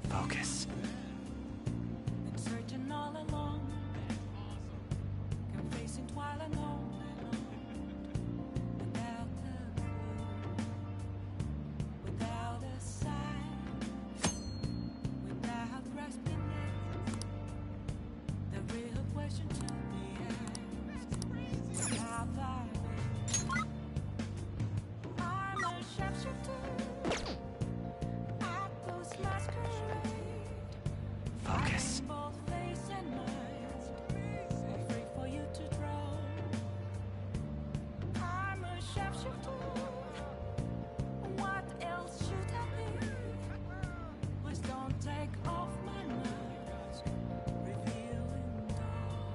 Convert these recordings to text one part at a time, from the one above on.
Focus. Been searching all along, been facing while alone, without a clue, without a sign, without grasping it. The real question to be asked: without thy I'm a sharpshooter at those masquerades. Focus. Both face and mind, afraid for you to draw. I'm a sharpshooter. What else should I be? Please don't take off my mask, revealing dawn.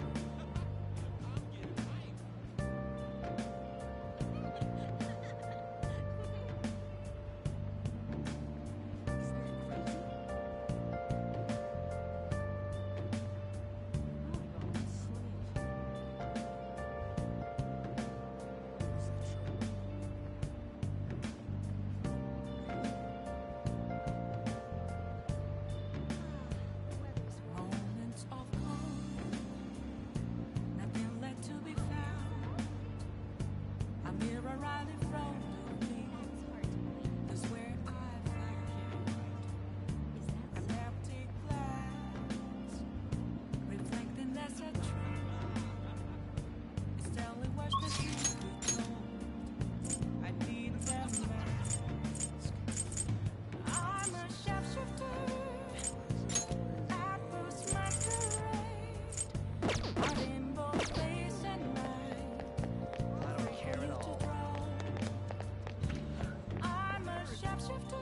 Moments of calm, nothing left to be found. A mirror right in front of me, that's where I found an empty glass, reflecting that's a truth. It's telling what's the truth be told. I need that mask. I'm a sharpshooter at first masquerade, but in both face and mind, afraid for you to draw. I'm a sharpshooter.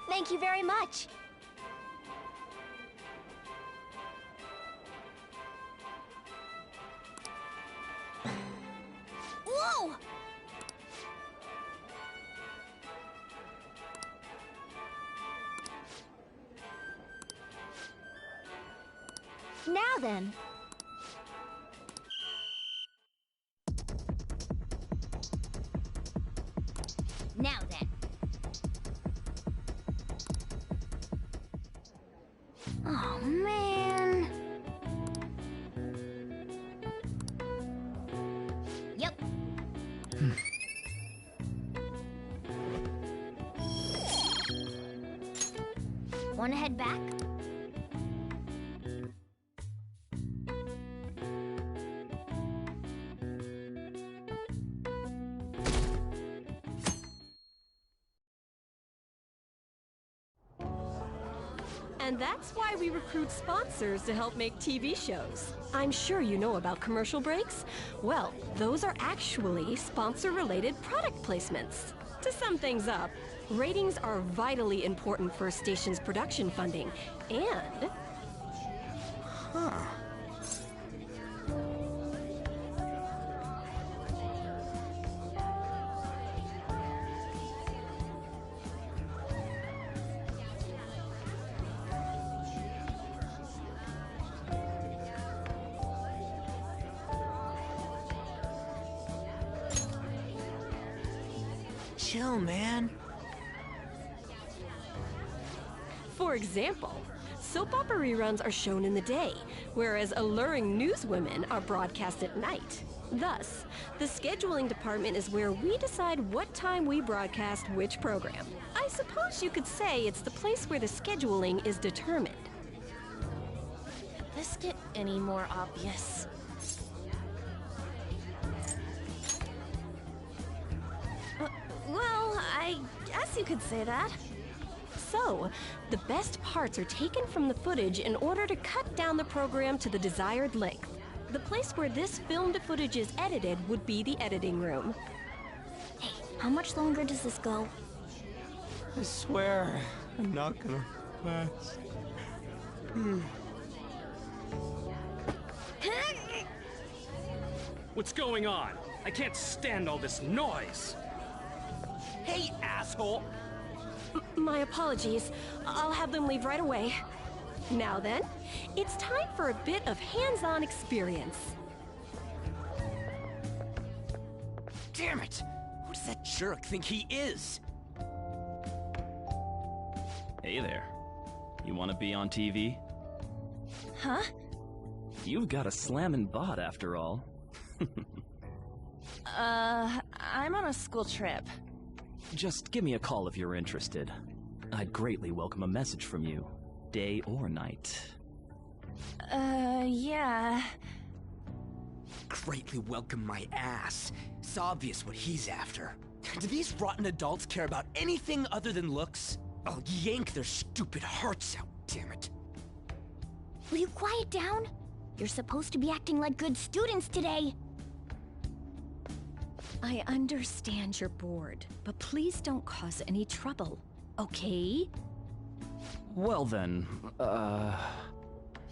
Thank you very much. Whoa! Now then. Now then. Oh, man. Yep. Wanna head back? And that's why we recruit sponsors to help make TV shows. I'm sure you know about commercial breaks. Well, those are actually sponsor-related product placements. To sum things up, ratings are vitally important for a station's production funding, and... Huh. Chill, man. For example, soap opera reruns are shown in the day, whereas alluring newswomen are broadcast at night. Thus, the scheduling department is where we decide what time we broadcast which program. I suppose you could say it's the place where the scheduling is determined. Could this get any more obvious? Well, I guess you could say that. So, the best parts are taken from the footage in order to cut down the program to the desired length. The place where this filmed footage is edited would be the editing room. Hey, how much longer does this go? I swear, I'm not gonna last. What's going on? I can't stand all this noise. Hey, asshole! My apologies. I'll have them leave right away. Now then, it's time for a bit of hands-on experience. Damn it! Who does that jerk think he is? Hey there. You want to be on TV? Huh? You've got a slammin' bot after all. I'm on a school trip. Just give me a call if you're interested. I'd greatly welcome a message from you, day or night. Yeah. Greatly welcome my ass. It's obvious what he's after. Do these rotten adults care about anything other than looks? I'll yank their stupid hearts out, damn it. Will you quiet down? You're supposed to be acting like good students today. I understand you're bored, but please don't cause any trouble, okay? Well then,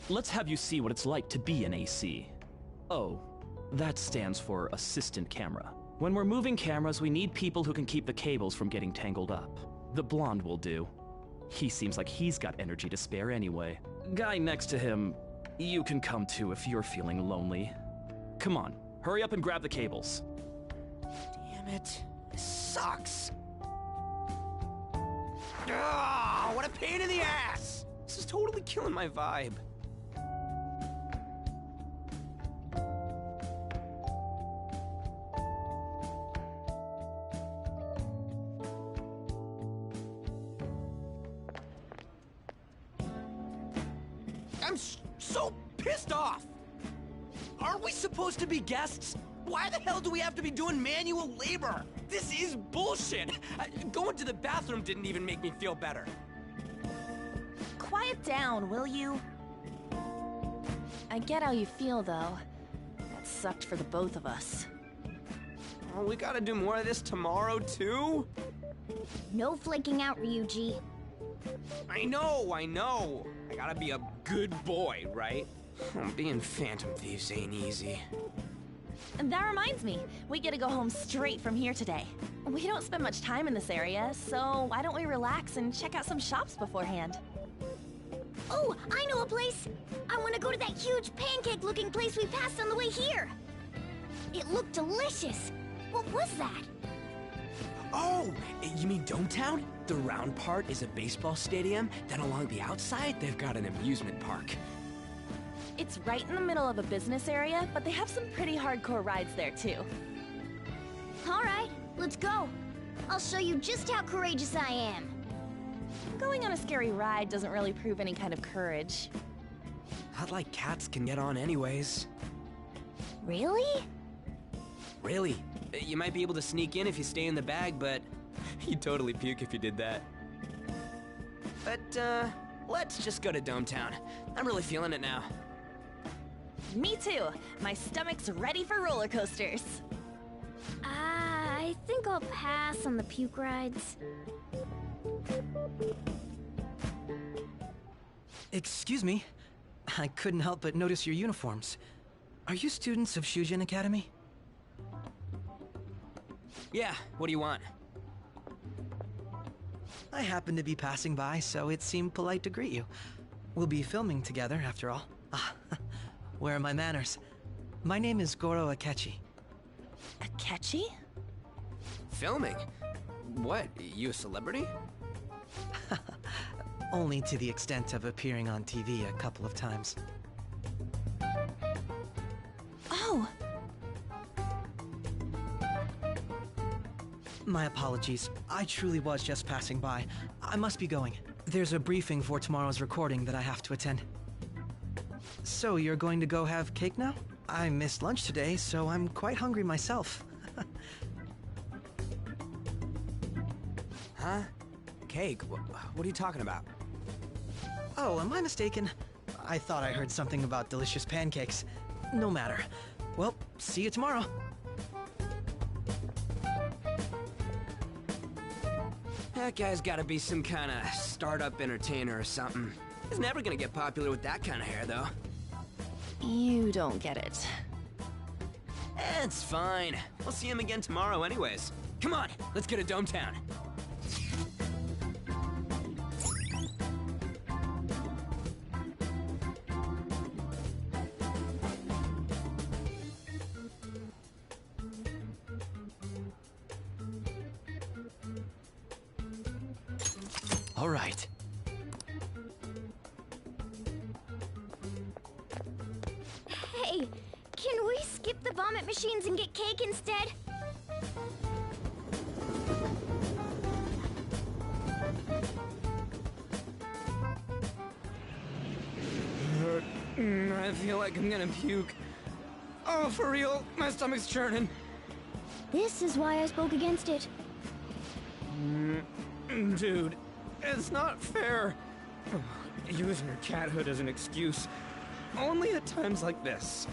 let's have you see what it's like to be an AC. Oh, that stands for assistant camera. When we're moving cameras, we need people who can keep the cables from getting tangled up. The blonde will do. He seems like he's got energy to spare anyway. Guy next to him, you can come too if you're feeling lonely. Come on, hurry up and grab the cables. Damn it. This sucks. Ah, what a pain in the ass! This is totally killing my vibe. I'm so pissed off! Aren't we supposed to be guests? Why the hell do we have to be doing manual labor? This is bullshit! Going to the bathroom didn't even make me feel better. Quiet down, will you? I get how you feel, though. That sucked for the both of us. Oh, we gotta do more of this tomorrow, too? No flaking out, Ryuji. I know. I gotta be a good boy, right? Being Phantom Thieves ain't easy. And that reminds me, we get to go home straight from here today. We don't spend much time in this area, so why don't we relax and check out some shops beforehand? Oh, I know a place! I want to go to that huge pancake-looking place we passed on the way here! It looked delicious! What was that? Oh, you mean Dometown? The round part is a baseball stadium, then along the outside, they've got an amusement park. It's right in the middle of a business area, but they have some pretty hardcore rides there, too. Alright, let's go. I'll show you just how courageous I am. Going on a scary ride doesn't really prove any kind of courage. Not like cats can get on anyways. Really? Really? You might be able to sneak in if you stay in the bag, but you'd totally puke if you did that. But, let's just go to Dometown. I'm really feeling it now. Me too. My stomach's ready for roller coasters. I think I'll pass on the puke rides. Excuse me. I couldn't help but notice your uniforms. Are you students of Shujin Academy? Yeah, what do you want? I happened to be passing by, so it seemed polite to greet you. We'll be filming together, after all. Ah, where are my manners? My name is Goro Akechi. Akechi? Filming? What, you a celebrity? Only to the extent of appearing on TV a couple of times. go. My apologies. I truly was just passing by. I must be going. There's a briefing for tomorrow's recording that I have to attend. So, you're going to go have cake now? I missed lunch today, so I'm quite hungry myself. Huh? Cake? What are you talking about? Oh, am I mistaken? I thought I heard something about delicious pancakes. No matter. Well, see you tomorrow. That guy's gotta be some kind of startup entertainer or something. He's never gonna get popular with that kind of hair, though. You don't get it. It's fine. We'll see him again tomorrow anyways. Come on, let's get to Dome Town. All right. Hey, can we skip the vomit machines and get cake instead? I feel like I'm gonna puke. Oh, for real? My stomach's churning. This is why I spoke against it. Dude, it's not fair. Using your cathood as an excuse. Only at times like this.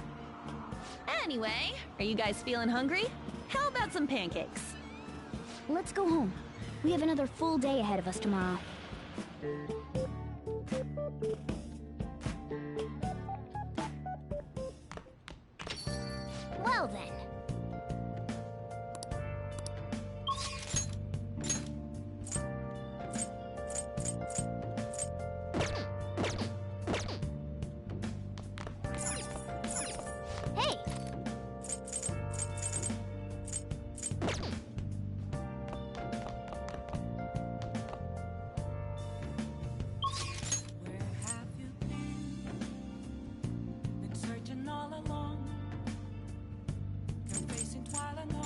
Anyway, are you guys feeling hungry? How about some pancakes? Let's go home. We have another full day ahead of us tomorrow. Well then. Hey! Where have you been? Been searching all along. Been facing twilight on and on.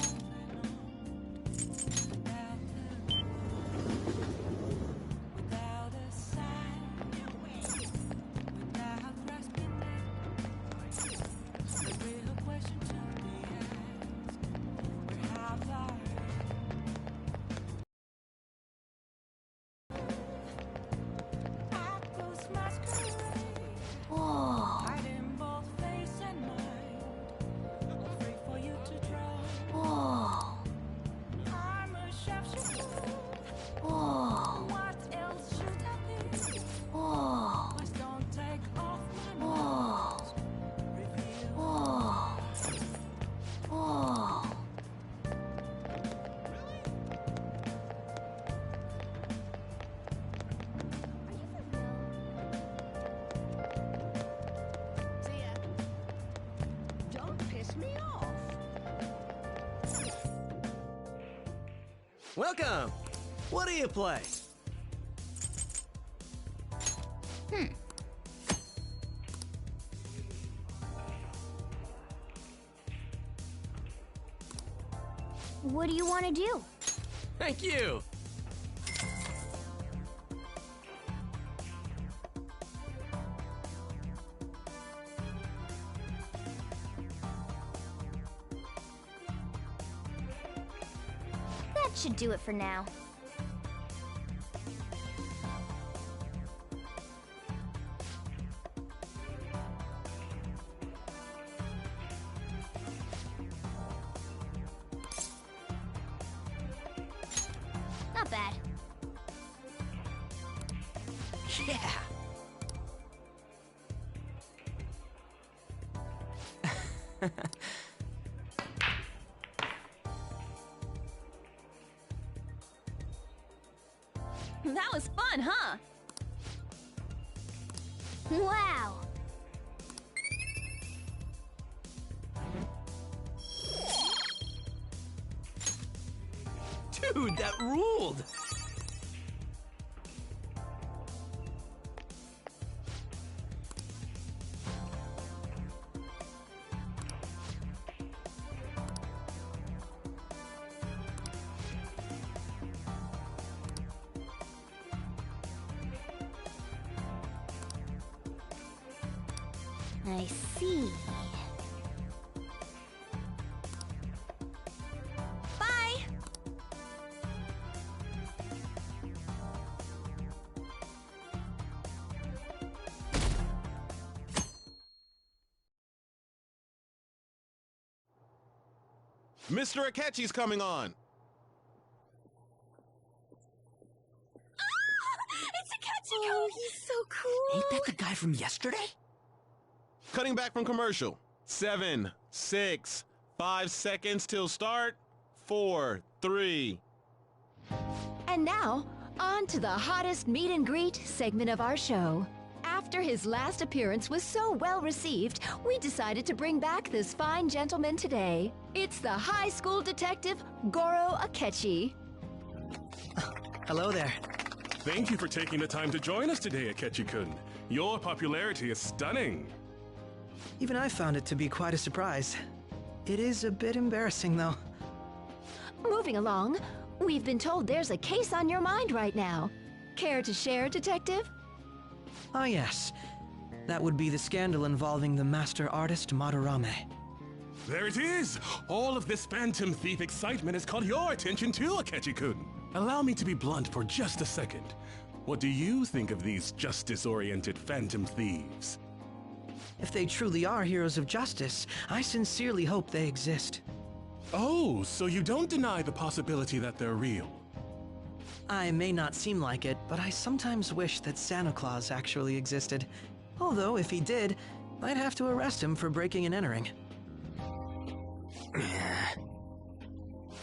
Without a sign. Without grasping it. The real question to be asked. Where have I at those masquerades? Whoa. Hiding both face and mind, afraid for you to drown. Whoa. I'm a chef. Whoa. What else should I be? Whoa. Please don't take off my Whoa. mask. Reveal Whoa. Whoa. Don't piss me off. Welcome! What do you play? What do you want to do? Thank you! That should do it for now. Not bad. Yeah! That was fun, huh? Wow. Dude, that ruled! I see. Bye! Mr. Akechi's coming on! It's Akechi! Oh, he's so cool! Ain't that the guy from yesterday? Cutting back from commercial. 7, 6, 5 seconds till start. 4, 3. And now, on to the hottest meet and greet segment of our show. After his last appearance was so well received, we decided to bring back this fine gentleman today. It's the high school detective, Goro Akechi. Hello there. Thank you for taking the time to join us today, Akechi-kun. Your popularity is stunning. Even I found it to be quite a surprise. It is a bit embarrassing, though. Moving along, we've been told there's a case on your mind right now. Care to share, Detective? Ah, yes. That would be the scandal involving the master artist Madarame. There it is! All of this Phantom Thief excitement has caught your attention too, Akechi-kun. Allow me to be blunt for just a second. What do you think of these justice-oriented Phantom Thieves? If they truly are heroes of justice, I sincerely hope they exist. Oh, so you don't deny the possibility that they're real? I may not seem like it, but I sometimes wish that Santa Claus actually existed. Although, if he did, I'd have to arrest him for breaking and entering.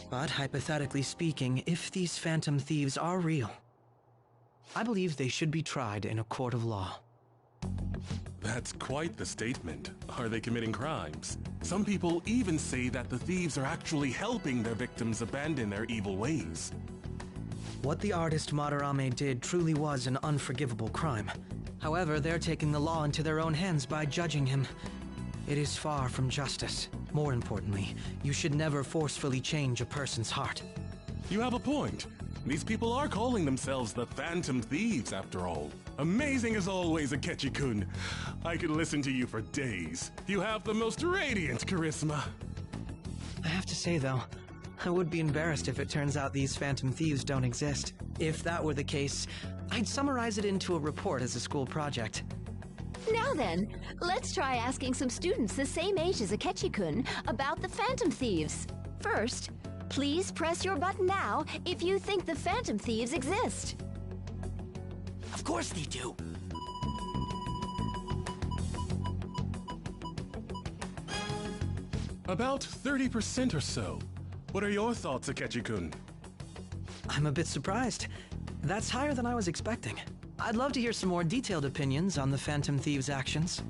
But hypothetically speaking, if these Phantom Thieves are real, I believe they should be tried in a court of law. That's quite the statement. Are they committing crimes? Some people even say that the thieves are actually helping their victims abandon their evil ways. What the artist Madarame did truly was an unforgivable crime. However, they're taking the law into their own hands by judging him. It is far from justice. More importantly, you should never forcefully change a person's heart. You have a point. These people are calling themselves the Phantom Thieves, after all. Amazing as always, Akechi-kun. I could listen to you for days. You have the most radiant charisma. I have to say, though, I would be embarrassed if it turns out these Phantom Thieves don't exist. If that were the case, I'd summarize it into a report as a school project. Now then, let's try asking some students the same age as Akechi-kun about the Phantom Thieves. First, please press your button now if you think the Phantom Thieves exist. Of course they do. About 30% or so. What are your thoughts, Akechi-kun? I'm a bit surprised. That's higher than I was expecting. I'd love to hear some more detailed opinions on the Phantom Thieves' actions.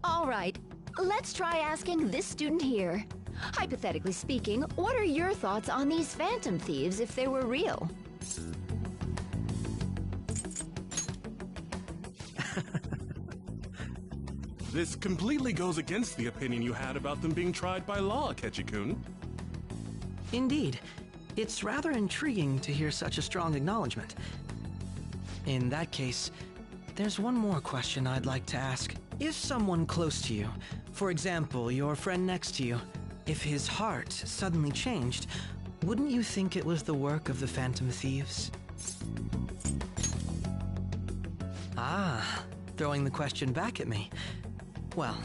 All right, let's try asking this student here. Hypothetically speaking, what are your thoughts on these Phantom Thieves if they were real? This completely goes against the opinion you had about them being tried by law, Akechi-kun. Indeed. It's rather intriguing to hear such a strong acknowledgement. In that case, there's one more question I'd like to ask. If someone close to you, for example, your friend next to you, if his heart suddenly changed, wouldn't you think it was the work of the Phantom Thieves? Ah, throwing the question back at me. Well,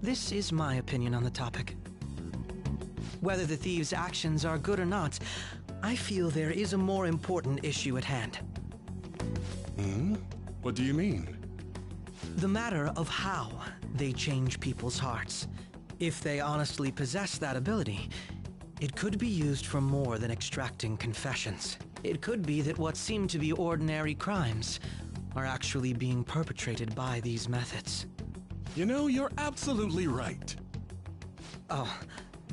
this is my opinion on the topic. Whether the thieves' actions are good or not, I feel there is a more important issue at hand. What do you mean? The matter of how they change people's hearts. If they honestly possess that ability, it could be used for more than extracting confessions. It could be that what seem to be ordinary crimes are actually being perpetrated by these methods. You know, you're absolutely right. Oh,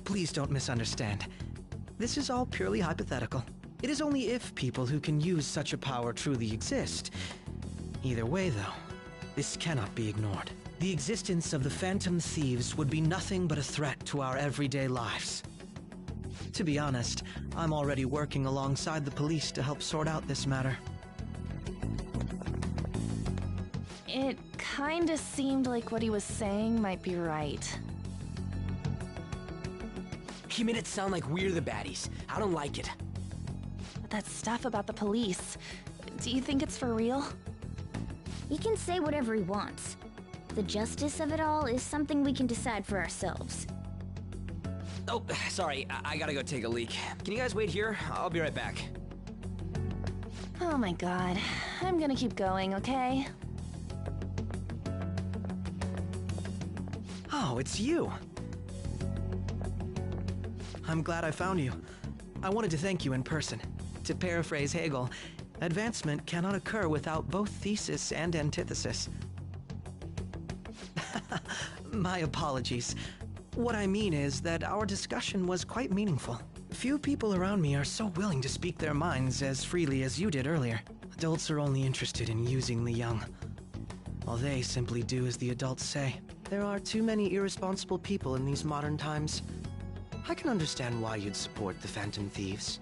please don't misunderstand. This is all purely hypothetical. It is only if people who can use such a power truly exist. Either way, though, this cannot be ignored. The existence of the Phantom Thieves would be nothing but a threat to our everyday lives. To be honest, I'm already working alongside the police to help sort out this matter. It kinda seemed like what he was saying might be right. He made it sound like we're the baddies. I don't like it. But that stuff about the police, do you think it's for real? He can say whatever he wants. The justice of it all is something we can decide for ourselves. Oh, sorry. I gotta go take a leak. Can you guys wait here? I'll be right back. Oh my god. I'm gonna keep going, okay? Oh, it's you. I'm glad I found you. I wanted to thank you in person. To paraphrase Hegel, advancement cannot occur without both thesis and antithesis. My apologies. What I mean is that our discussion was quite meaningful. Few people around me are so willing to speak their minds as freely as you did earlier. Adults are only interested in using the young, while they simply do as the adults say. There are too many irresponsible people in these modern times. I can understand why you'd support the Phantom Thieves.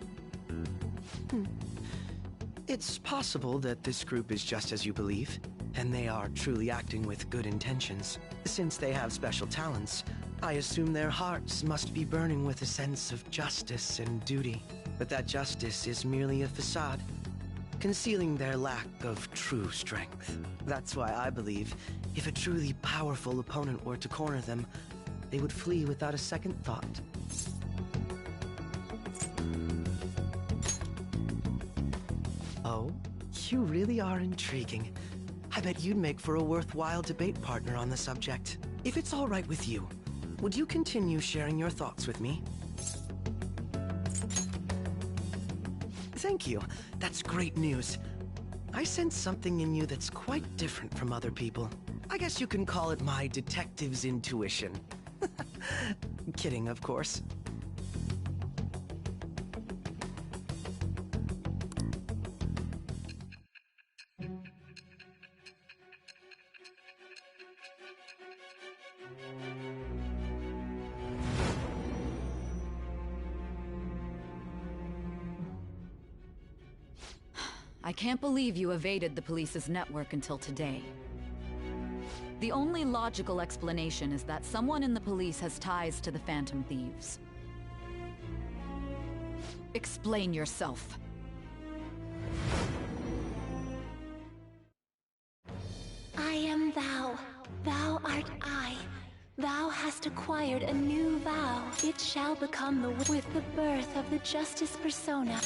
It's possible that this group is just as you believe, and they are truly acting with good intentions. Since they have special talents, I assume their hearts must be burning with a sense of justice and duty. But that justice is merely a facade, concealing their lack of true strength. That's why I believe if a truly powerful opponent were to corner them, they would flee without a second thought. Oh, you really are intriguing. I bet you'd make for a worthwhile debate partner on the subject. If it's all right with you, would you continue sharing your thoughts with me? Thank you. That's great news. I sense something in you that's quite different from other people. I guess you can call it my detective's intuition. Kidding, of course. I can't believe you evaded the police's network until today. The only logical explanation is that someone in the police has ties to the Phantom Thieves. Explain yourself. I am thou. Thou art I. Thou hast acquired a new vow. It shall become with the birth of the Justice persona.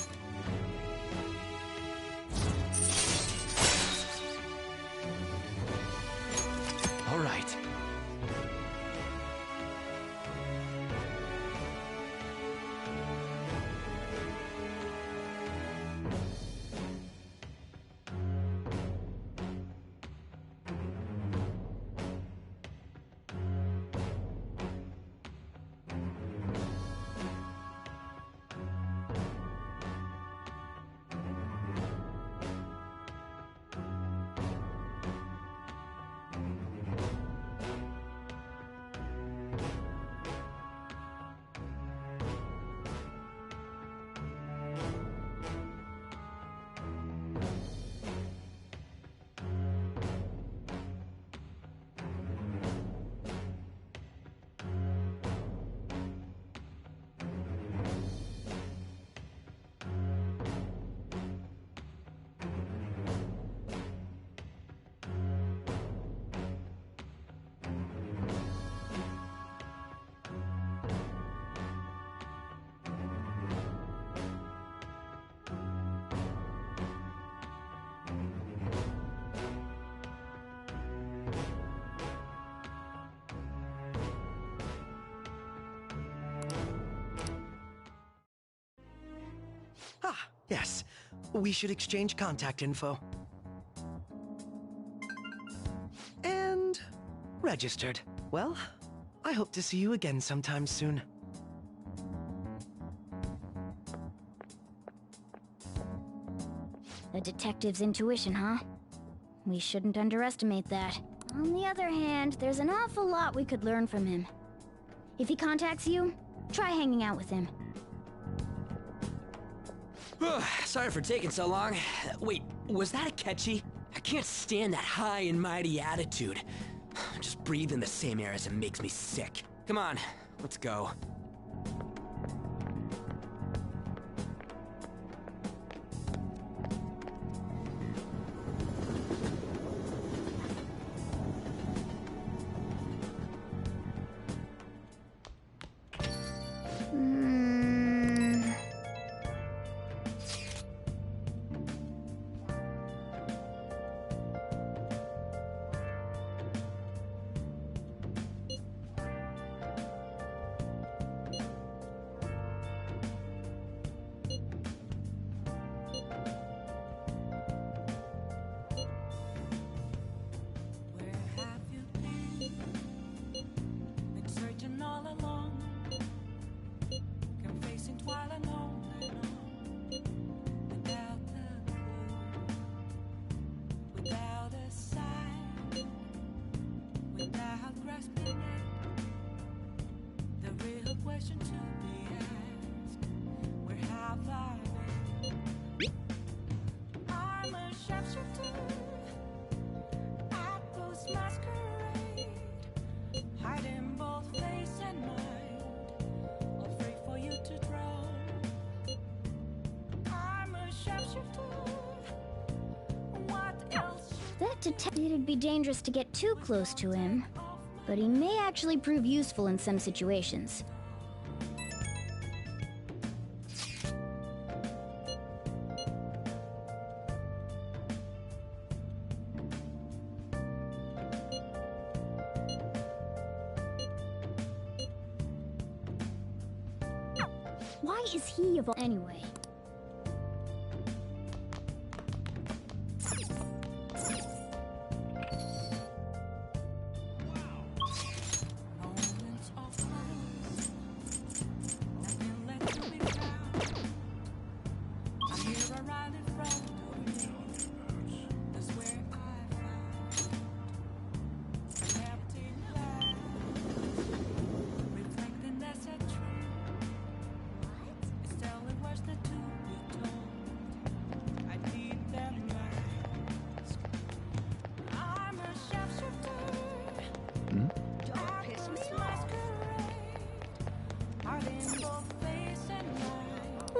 All right. Ah, yes. We should exchange contact info. And registered. Well, I hope to see you again sometime soon. A detective's intuition, huh? We shouldn't underestimate that. On the other hand, there's an awful lot we could learn from him. If he contacts you, try hanging out with him. Sorry for taking so long. Wait, was that a catchy? I can't stand that high and mighty attitude. Just breathing the same air as him makes me sick. Come on, let's go. It'd be dangerous to get too close to him, but he may actually prove useful in some situations. Why is he of all anyway?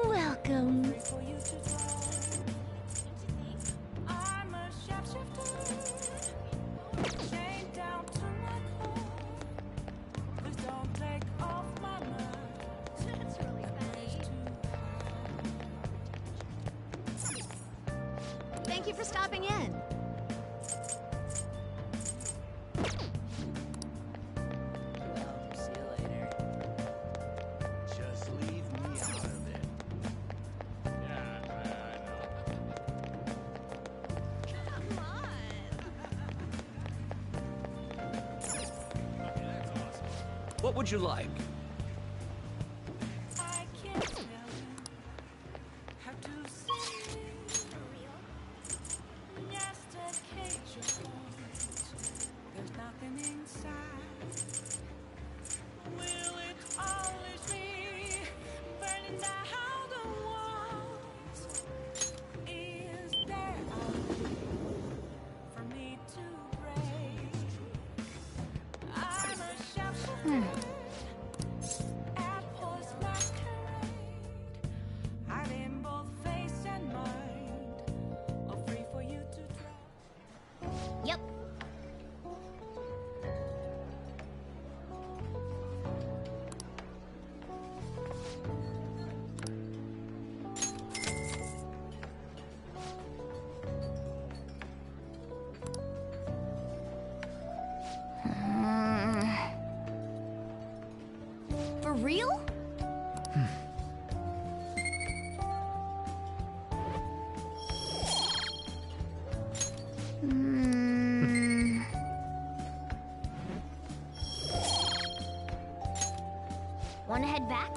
Welcome. Thank you for stopping in. What would you like? I can't tell you how to say just a cage of bones. There's nothing inside. Will it always be burning down the walls? Is there a way for me to break? I'm a sharpshooter. Yep. For real? Want to head back?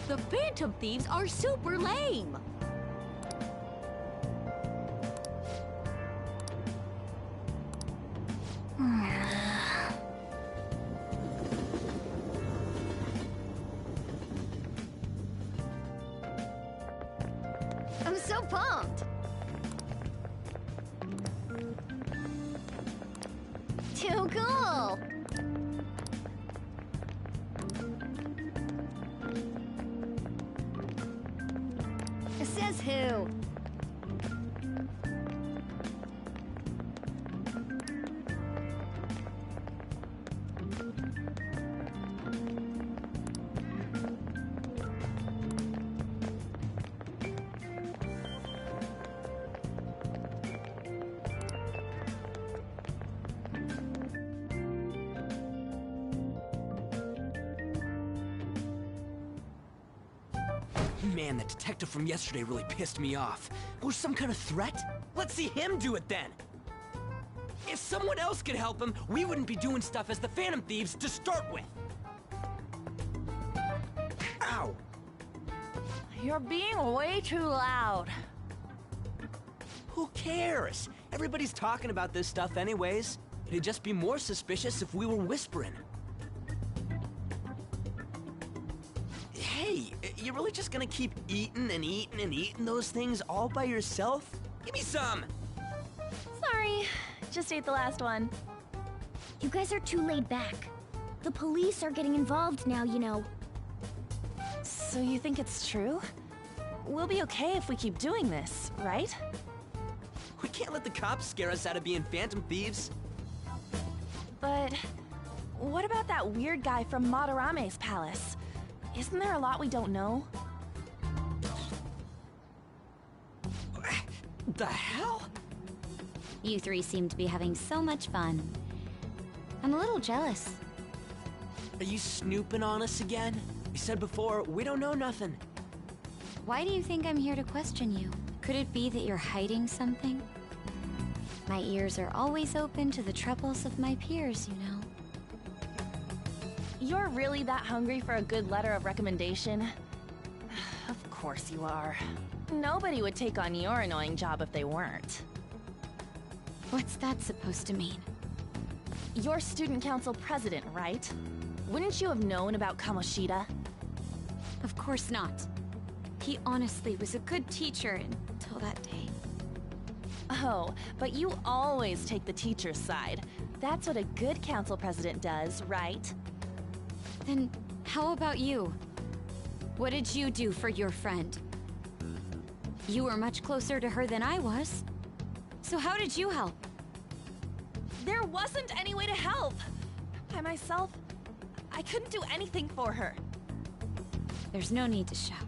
The Phantom Thieves are super lame! I'm so pumped! Too cool! Says who? Man, that detective from yesterday really pissed me off. Was some kind of threat? Let's see him do it then! If someone else could help him, we wouldn't be doing stuff as the Phantom Thieves to start with! Ow! You're being way too loud. Who cares? Everybody's talking about this stuff anyways. It'd just be more suspicious if we were whispering. Hey, you really just gonna keep eating and eating and eating those things all by yourself? Give me some! Sorry, just ate the last one. You guys are too laid back. The police are getting involved now, you know. So you think it's true? We'll be okay if we keep doing this, right? We can't let the cops scare us out of being Phantom Thieves. But what about that weird guy from Madarame's palace? Isn't there a lot we don't know? The hell? You three seem to be having so much fun. I'm a little jealous. Are you snooping on us again? You said before, we don't know nothing. Why do you think I'm here to question you? Could it be that you're hiding something? My ears are always open to the troubles of my peers, you know. You're really that hungry for a good letter of recommendation? Of course you are. Nobody would take on your annoying job if they weren't. What's that supposed to mean? You're student council president, right? Wouldn't you have known about Kamoshida? Of course not. He honestly was a good teacher until that day. Oh, but you always take the teacher's side. That's what a good council president does, right? Then how about you? What did you do for your friend? You were much closer to her than I was. So how did you help? There wasn't any way to help. By myself, I couldn't do anything for her. There's no need to shout.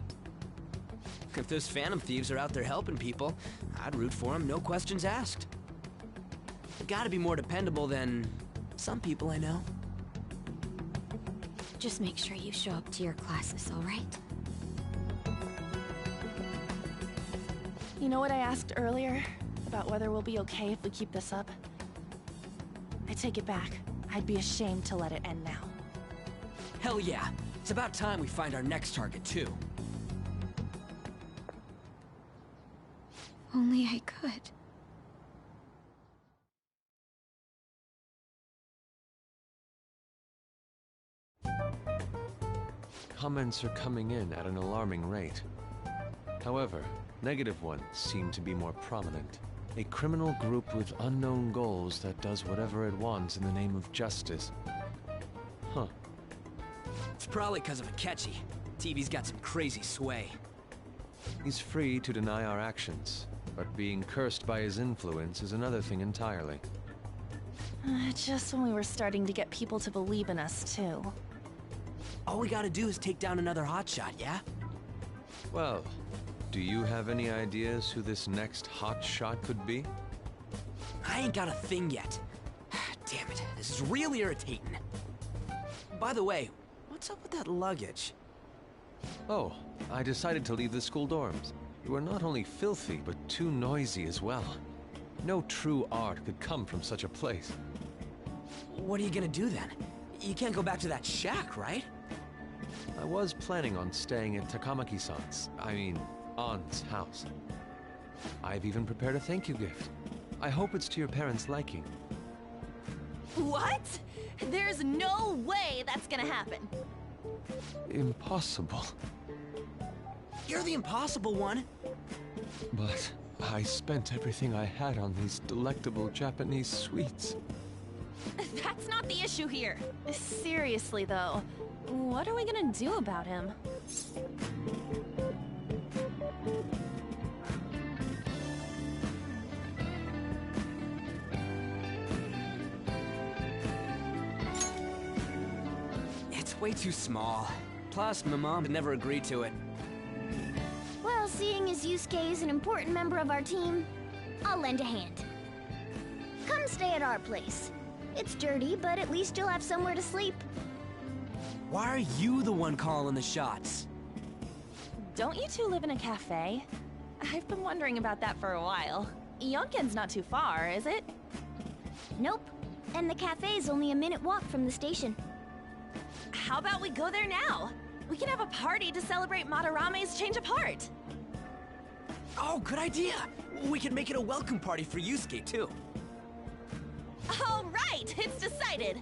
If those Phantom Thieves are out there helping people, I'd root for them, no questions asked. They gotta be more dependable than some people I know. Just make sure you show up to your classes, all right? You know what I asked earlier? About whether we'll be okay if we keep this up? I take it back. I'd be ashamed to let it end now. Hell yeah. It's about time we find our next target, too. Only I could. Comments are coming in at an alarming rate. However, negative ones seem to be more prominent. A criminal group with unknown goals that does whatever it wants in the name of justice. Huh. It's probably because of Akechi. TV's got some crazy sway. He's free to deny our actions, but being cursed by his influence is another thing entirely. Just when we were starting to get people to believe in us, too. All we gotta do is take down another hotshot, yeah? Well, do you have any ideas who this next hotshot could be? I ain't got a thing yet. Damn it, this is real irritating. By the way, what's up with that luggage? Oh, I decided to leave the school dorms. You are not only filthy, but too noisy as well. No true art could come from such a place. What are you gonna do then? You can't go back to that shack, right? I was planning on staying at Takamaki-san's, Ann's house. I've even prepared a thank you gift. I hope it's to your parents' liking. What? There's no way that's gonna happen. Impossible. You're the impossible one. But I spent everything I had on these delectable Japanese sweets. That's not the issue here. Seriously, though, what are we gonna do about him? It's way too small. Plus, my mom would never agreed to it. Well, seeing as Yusuke is an important member of our team, I'll lend a hand. Come stay at our place. It's dirty, but at least you'll have somewhere to sleep. Why are you the one calling the shots? Don't you two live in a cafe? I've been wondering about that for a while. Yonken's not too far, is it? Nope. And the cafe's only a minute walk from the station. How about we go there now? We can have a party to celebrate Madarame's change of heart. Oh, good idea. We could make it a welcome party for Yusuke, too. All right, it's decided.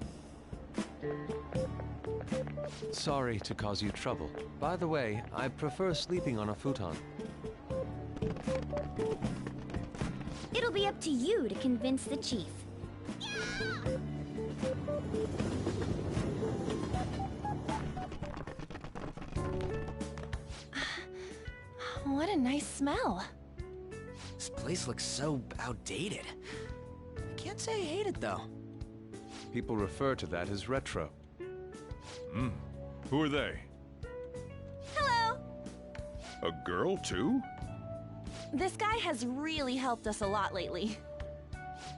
Sorry to cause you trouble. By the way, I prefer sleeping on a futon. It'll be up to you to convince the chief. What a nice smell. This place looks so outdated. I can't say I hate it, though. People refer to that as retro. Who are they? Hello. A girl, too? This guy has really helped us a lot lately.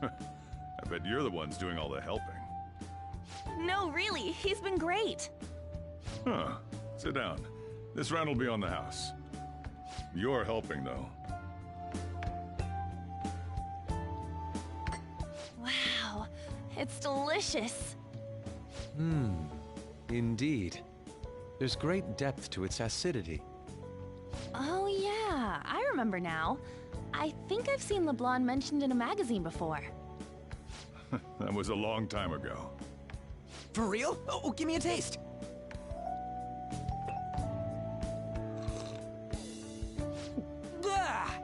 I bet you're the ones doing all the helping. No, really, he's been great. Huh. Sit down. This round will be on the house. You're helping, though. Wow, it's delicious. Indeed. There's great depth to its acidity. Oh yeah, I remember now. I think I've seen the blonde mentioned in a magazine before. That was a long time ago. For real? Oh, give me a taste. Ah!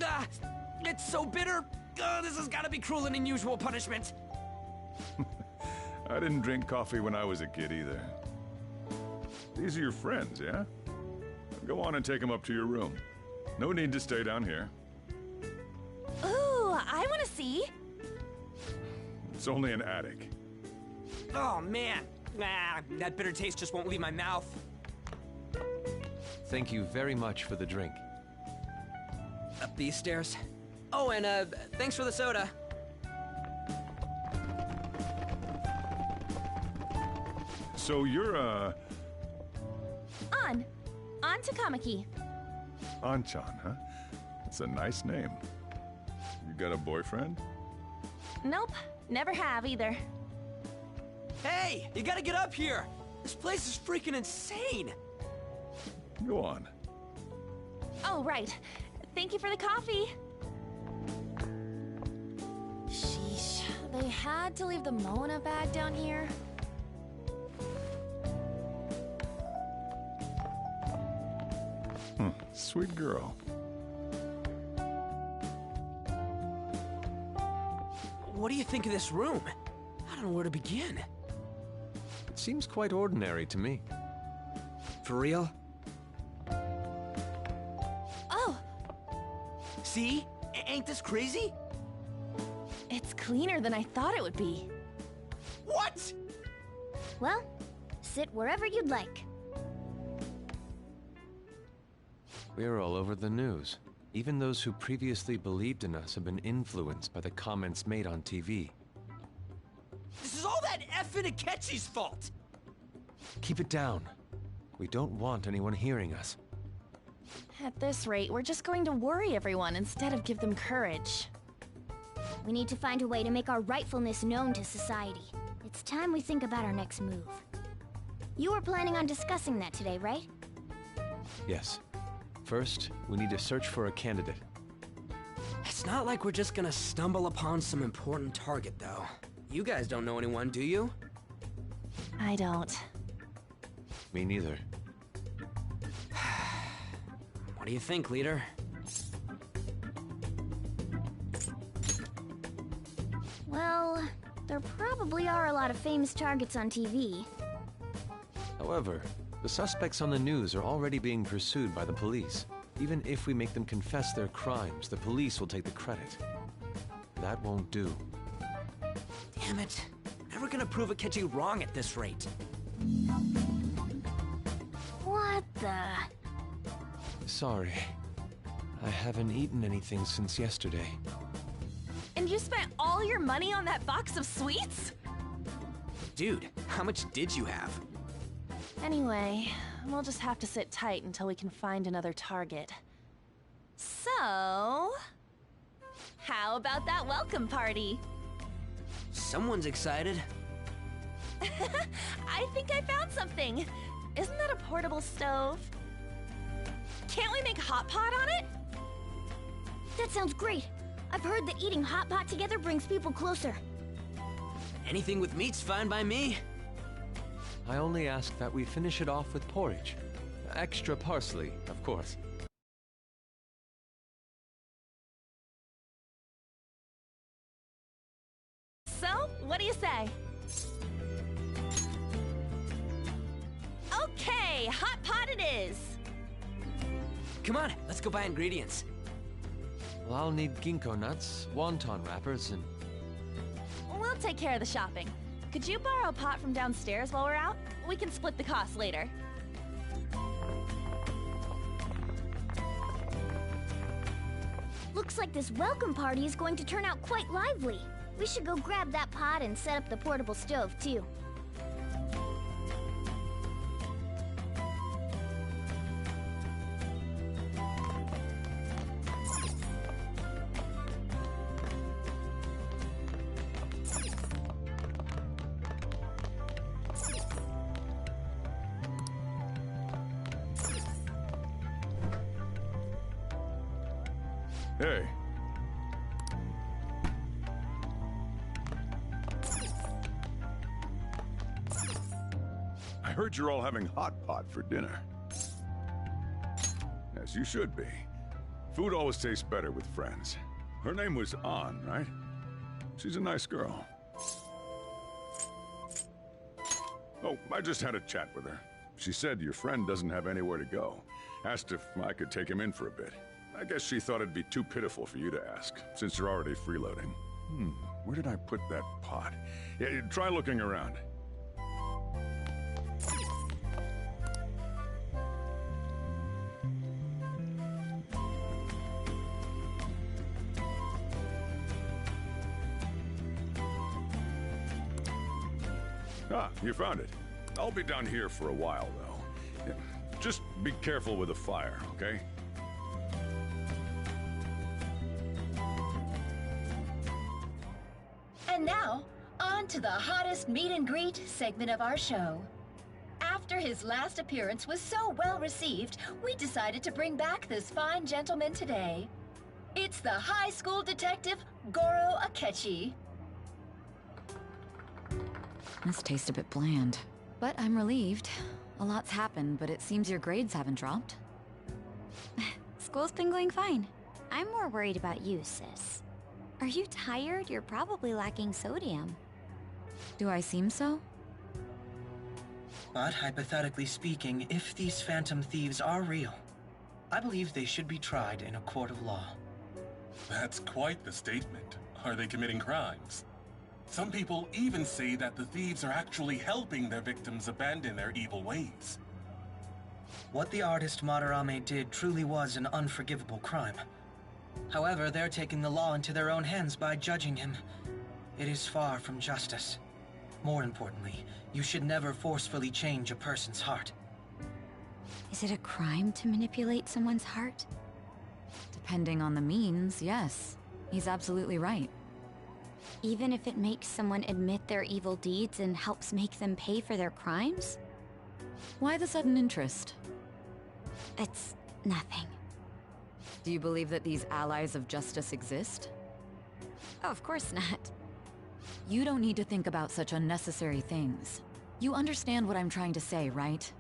Ah, it's so bitter. This has got to be cruel and unusual punishment. I didn't drink coffee when I was a kid either. These are your friends, yeah? Go on and take them up to your room. No need to stay down here. Ooh, I want to see. It's only an attic. Oh, man. That bitter taste just won't leave my mouth. Thank you very much for the drink. Up these stairs. Oh, and thanks for the soda. So you're, On Takamaki. Anchan, huh? It's a nice name. You got a boyfriend? Nope, never have either. Hey, you gotta get up here. This place is freaking insane. Go on. Oh, right. Thank you for the coffee. Sheesh, they had to leave the Mona bag down here. Sweet girl. What do you think of this room? I don't know where to begin. It seems quite ordinary to me. For real? Oh! See? Ain't this crazy? It's cleaner than I thought it would be. What? Well, sit wherever you'd like. We're all over the news. Even those who previously believed in us have been influenced by the comments made on TV. This is all that effing Akechi's fault! Keep it down. We don't want anyone hearing us. At this rate, we're just going to worry everyone instead of give them courage. We need to find a way to make our rightfulness known to society. It's time we think about our next move. You were planning on discussing that today, right? Yes. First, we need to search for a candidate. It's not like we're just gonna stumble upon some important target, though. You guys don't know anyone, do you? I don't. Me neither. What do you think, leader? Well, there probably are a lot of famous targets on TV. However, the suspects on the news are already being pursued by the police. Even if we make them confess their crimes, the police will take the credit. That won't do. Damn it. Never gonna prove Akechi wrong at this rate. What the? Sorry. I haven't eaten anything since yesterday. And you spent all your money on that box of sweets? Dude, how much did you have? Anyway, we'll just have to sit tight until we can find another target. So, how about that welcome party? Someone's excited. I think I found something. Isn't that a portable stove? Can't we make hot pot on it? That sounds great. I've heard that eating hot pot together brings people closer. Anything with meat's fine by me. I only ask that we finish it off with porridge. Extra parsley, of course. So, what do you say? Okay, hot pot it is! Come on, let's go buy ingredients. Well, I'll need ginkgo nuts, wonton wrappers, and... We'll take care of the shopping. Could you borrow a pot from downstairs while we're out? We can split the cost later. Looks like this welcome party is going to turn out quite lively. We should go grab that pot and set up the portable stove, too. Hey. I heard you're all having hot pot for dinner. As you should be. Food always tastes better with friends. Her name was An, right? She's a nice girl. Oh, I just had a chat with her. She said your friend doesn't have anywhere to go. Asked if I could take him in for a bit. I guess she thought it'd be too pitiful for you to ask, since you're already freeloading. Where did I put that pot? Yeah, try looking around. Ah, you found it. I'll be down here for a while, though. Yeah, just be careful with the fire, okay? And now, on to the hottest meet and greet segment of our show. After his last appearance was so well received, we decided to bring back this fine gentleman today. It's the high school detective, Goro Akechi. This tastes a bit bland, but I'm relieved. A lot's happened, but it seems your grades haven't dropped. School's been going fine. I'm more worried about you, sis. Are you tired? You're probably lacking sodium. Do I seem so? But hypothetically speaking, if these phantom thieves are real, I believe they should be tried in a court of law. That's quite the statement. Are they committing crimes? Some people even say that the thieves are actually helping their victims abandon their evil ways. What the artist Madarame did truly was an unforgivable crime. However, they're taking the law into their own hands by judging him. It is far from justice. More importantly, you should never forcefully change a person's heart. Is it a crime to manipulate someone's heart? Depending on the means, yes. He's absolutely right. Even if it makes someone admit their evil deeds and helps make them pay for their crimes? Why the sudden interest? It's nothing. Do you believe that these allies of justice exist? Oh, of course not. You don't need to think about such unnecessary things. You understand what I'm trying to say, right?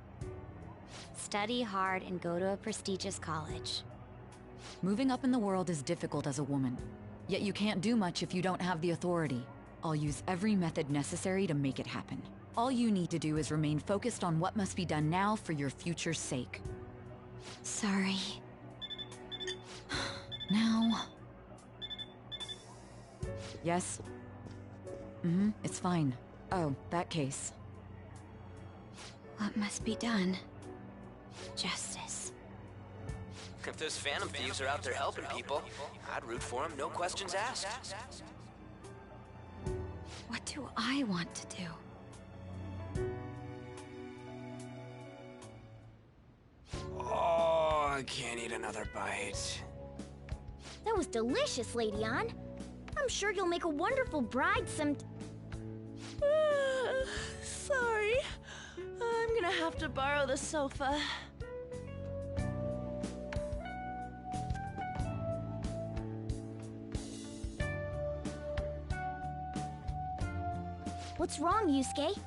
Study hard and go to a prestigious college. Moving up in the world is difficult as a woman. Yet you can't do much if you don't have the authority. I'll use every method necessary to make it happen. All you need to do is remain focused on what must be done now for your future's sake. Sorry. Now... Yes? It's fine. Oh, that case. What must be done? Justice. If those Phantom Thieves are out there helping people, I'd root for them, no questions asked. What do I want to do? Oh, I can't eat another bite. That was delicious, Lady Ann. I'm sure you'll make a wonderful bride some... Sorry. I'm gonna have to borrow the sofa. What's wrong, Yusuke?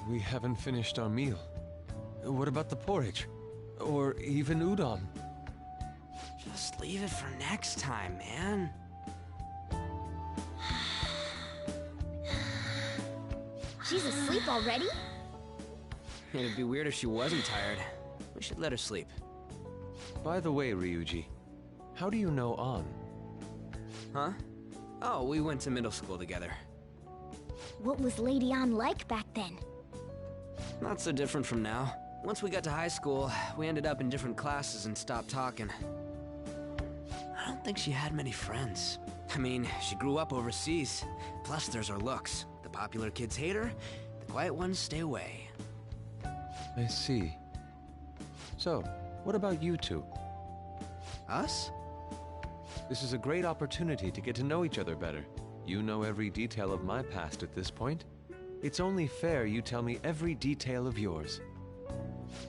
We haven't finished our meal. What about the porridge? Or even udon? Just leave it for next time, man. She's asleep already? It'd be weird if she wasn't tired. We should let her sleep. By the way, Ryuji, how do you know An? Huh? Oh, we went to middle school together. What was Lady Ann like back then? Not so different from now. Once we got to high school, we ended up in different classes and stopped talking. I don't think she had many friends. I mean, she grew up overseas. Plus, there's her looks. The popular kids hate her, the quiet ones stay away. I see. So, what about you two? Us? This is a great opportunity to get to know each other better. You know every detail of my past at this point. It's only fair you tell me every detail of yours.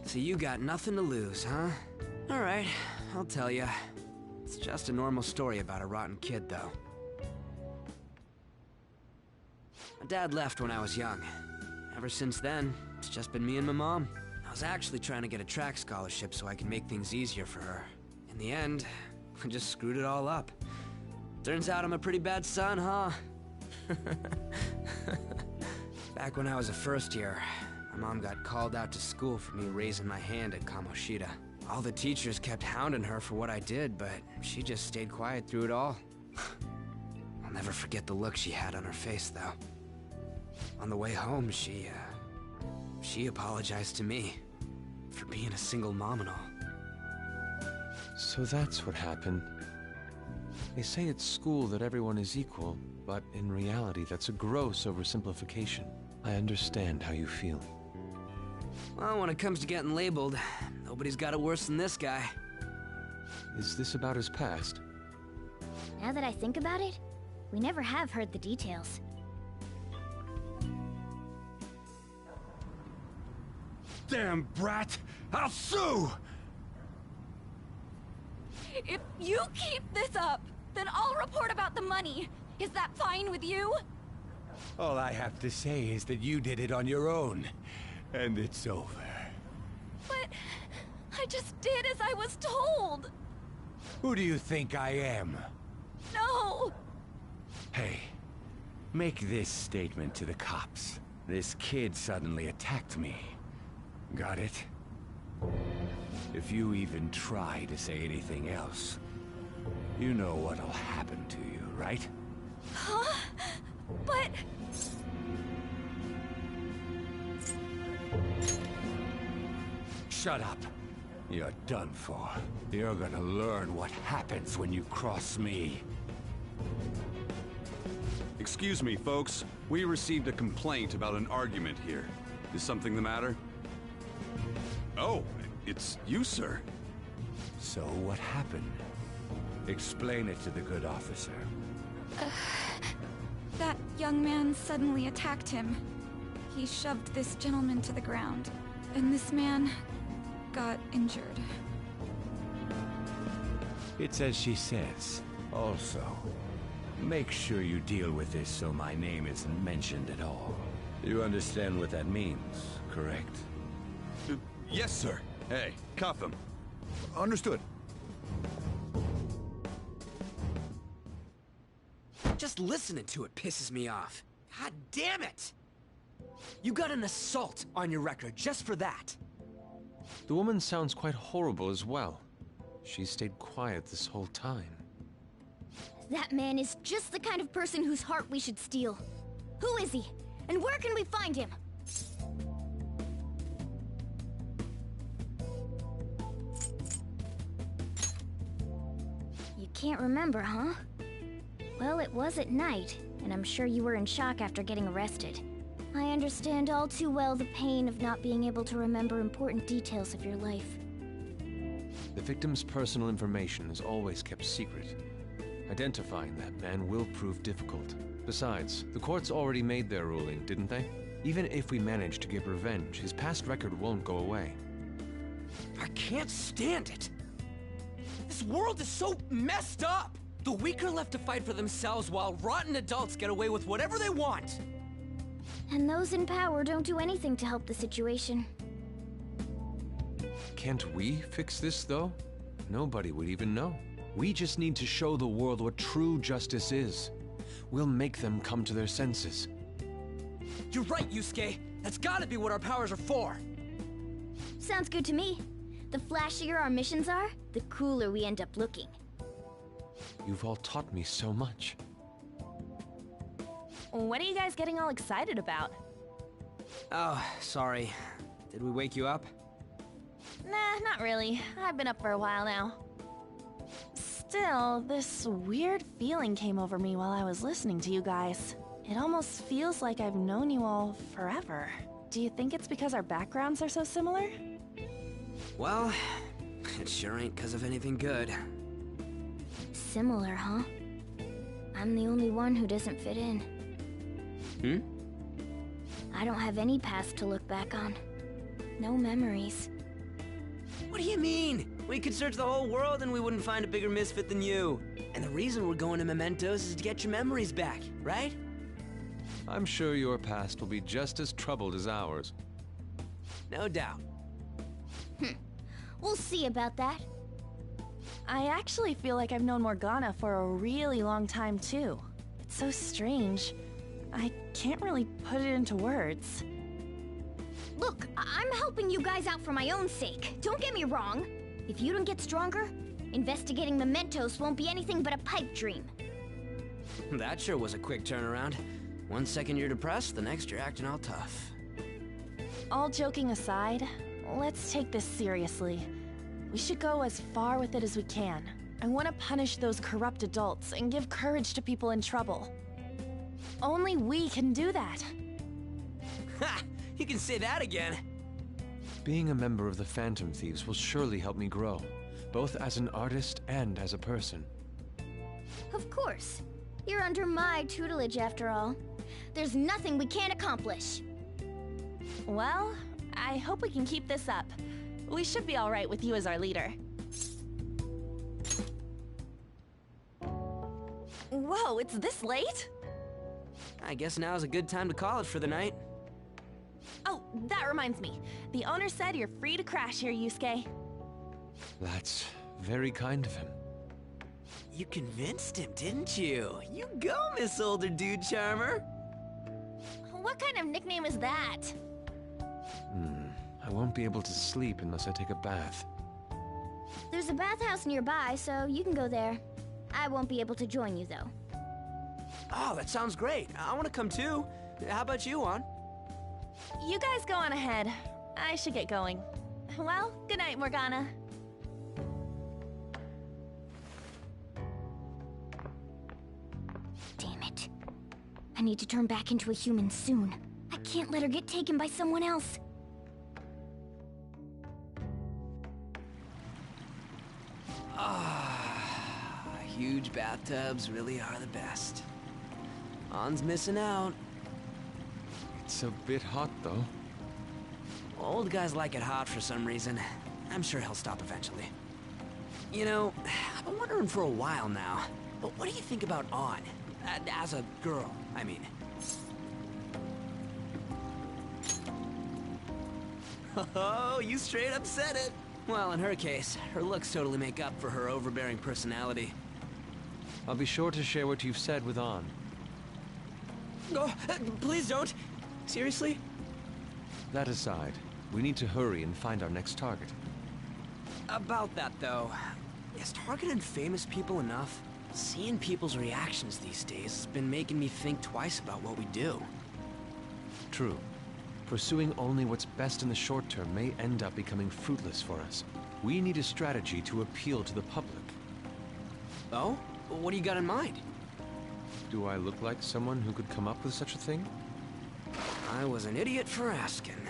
So you got nothing to lose, huh? All right, I'll tell you. It's just a normal story about a rotten kid, though. My dad left when I was young. Ever since then, it's just been me and my mom. I was actually trying to get a track scholarship so I could make things easier for her. In the end, I just screwed it all up. Turns out I'm a pretty bad son, huh? Back when I was a first year, my mom got called out to school for me raising my hand at Kamoshida. All the teachers kept hounding her for what I did, but she just stayed quiet through it all. I'll never forget the look she had on her face, though. On the way home, she apologized to me for being a single mom and all. So that's what happened. They say at school that everyone is equal, but in reality that's a gross oversimplification. I understand how you feel. Well, when it comes to getting labeled, nobody's got it worse than this guy. Is this about his past? Now that I think about it, we never have heard the details. Damn brat! I'll sue! If you keep this up, then I'll report about the money. Is that fine with you? All I have to say is that you did it on your own, and it's over. But I just did as I was told. Who do you think I am? No! Hey, make this statement to the cops. This kid suddenly attacked me. Got it? If you even try to say anything else, you know what'll happen to you, right? Huh? But... Shut up. You're done for. You're gonna learn what happens when you cross me. Excuse me, folks. We received a complaint about an argument here. Is something the matter? Oh, it's you, sir. So what happened? Explain it to the good officer. young man suddenly attacked him. He shoved this gentleman to the ground, and this man got injured. It's as she says. Also, make sure you deal with this so my name isn't mentioned at all. You understand what that means, correct? Yes, sir. Hey, cuff him. Understood. Just listening to it pisses me off. God damn it! You got an assault on your record just for that. The woman sounds quite horrible as well. She stayed quiet this whole time. That man is just the kind of person whose heart we should steal. Who is he? And where can we find him? You can't remember, huh? Well, it was at night, and I'm sure you were in shock after getting arrested. I understand all too well the pain of not being able to remember important details of your life. The victim's personal information is always kept secret. Identifying that man will prove difficult. Besides, the courts already made their ruling, didn't they? Even if we manage to get revenge, his past record won't go away. I can't stand it. This world is so messed up. The weak are left to fight for themselves while rotten adults get away with whatever they want. And those in power don't do anything to help the situation. Can't we fix this, though? Nobody would even know. We just need to show the world what true justice is. We'll make them come to their senses. You're right, Yusuke. That's gotta be what our powers are for. Sounds good to me. The flashier our missions are, the cooler we end up looking. You've all taught me so much. What are you guys getting all excited about? Oh, sorry. Did we wake you up? Nah, not really. I've been up for a while now. Still, this weird feeling came over me while I was listening to you guys. It almost feels like I've known you all forever. Do you think it's because our backgrounds are so similar? Well, it sure ain't because of anything good. Similar, huh? I'm the only one who doesn't fit in. I don't have any past to look back on. No memories. What do you mean? We could search the whole world and we wouldn't find a bigger misfit than you. And the reason we're going to Mementos is to get your memories back, right? I'm sure your past will be just as troubled as ours. No doubt. We'll see about that. I actually feel like I've known Morgana for a really long time, too. It's so strange. I can't really put it into words. Look, I'm helping you guys out for my own sake. Don't get me wrong. If you don't get stronger, investigating Mementos won't be anything but a pipe dream. That sure was a quick turnaround. 1 second you're depressed, the next you're acting all tough. All joking aside, let's take this seriously. We should go as far with it as we can. I want to punish those corrupt adults and give courage to people in trouble. Only we can do that. Ha! You can say that again. Being a member of the Phantom Thieves will surely help me grow, both as an artist and as a person. Of course. You're under my tutelage after all. There's nothing we can't accomplish. Well, I hope we can keep this up. We should be all right with you as our leader. Whoa, it's this late? I guess now's a good time to call it for the night. Oh, that reminds me. The owner said you're free to crash here, Yusuke. That's very kind of him. You convinced him, didn't you? You go, Miss Older Dude Charmer. What kind of nickname is that? I won't be able to sleep unless I take a bath. There's a bathhouse nearby, so you can go there. I won't be able to join you, though. Oh, that sounds great. I want to come too. How about you, Juan? You guys go on ahead. I should get going. Well, good night, Morgana. Damn it. I need to turn back into a human soon. I can't let her get taken by someone else. Huge bathtubs really are the best. Han's missing out. It's a bit hot, though. Old guys like it hot for some reason. I'm sure he'll stop eventually. You know, I've been wondering for a while now, but what do you think about An? As a girl, I mean. Oh, you straight up said it. Well, in her case, her looks totally make up for her overbearing personality. I'll be sure to share what you've said with An. Oh, please don't. Seriously? That aside, we need to hurry and find our next target. About that, though, is targeting famous people enough? Seeing people's reactions these days has been making me think twice about what we do. True. Pursuing only what's best in the short term may end up becoming fruitless for us. We need a strategy to appeal to the public. Oh? What do you got in mind? Do I look like someone who could come up with such a thing? I was an idiot for asking.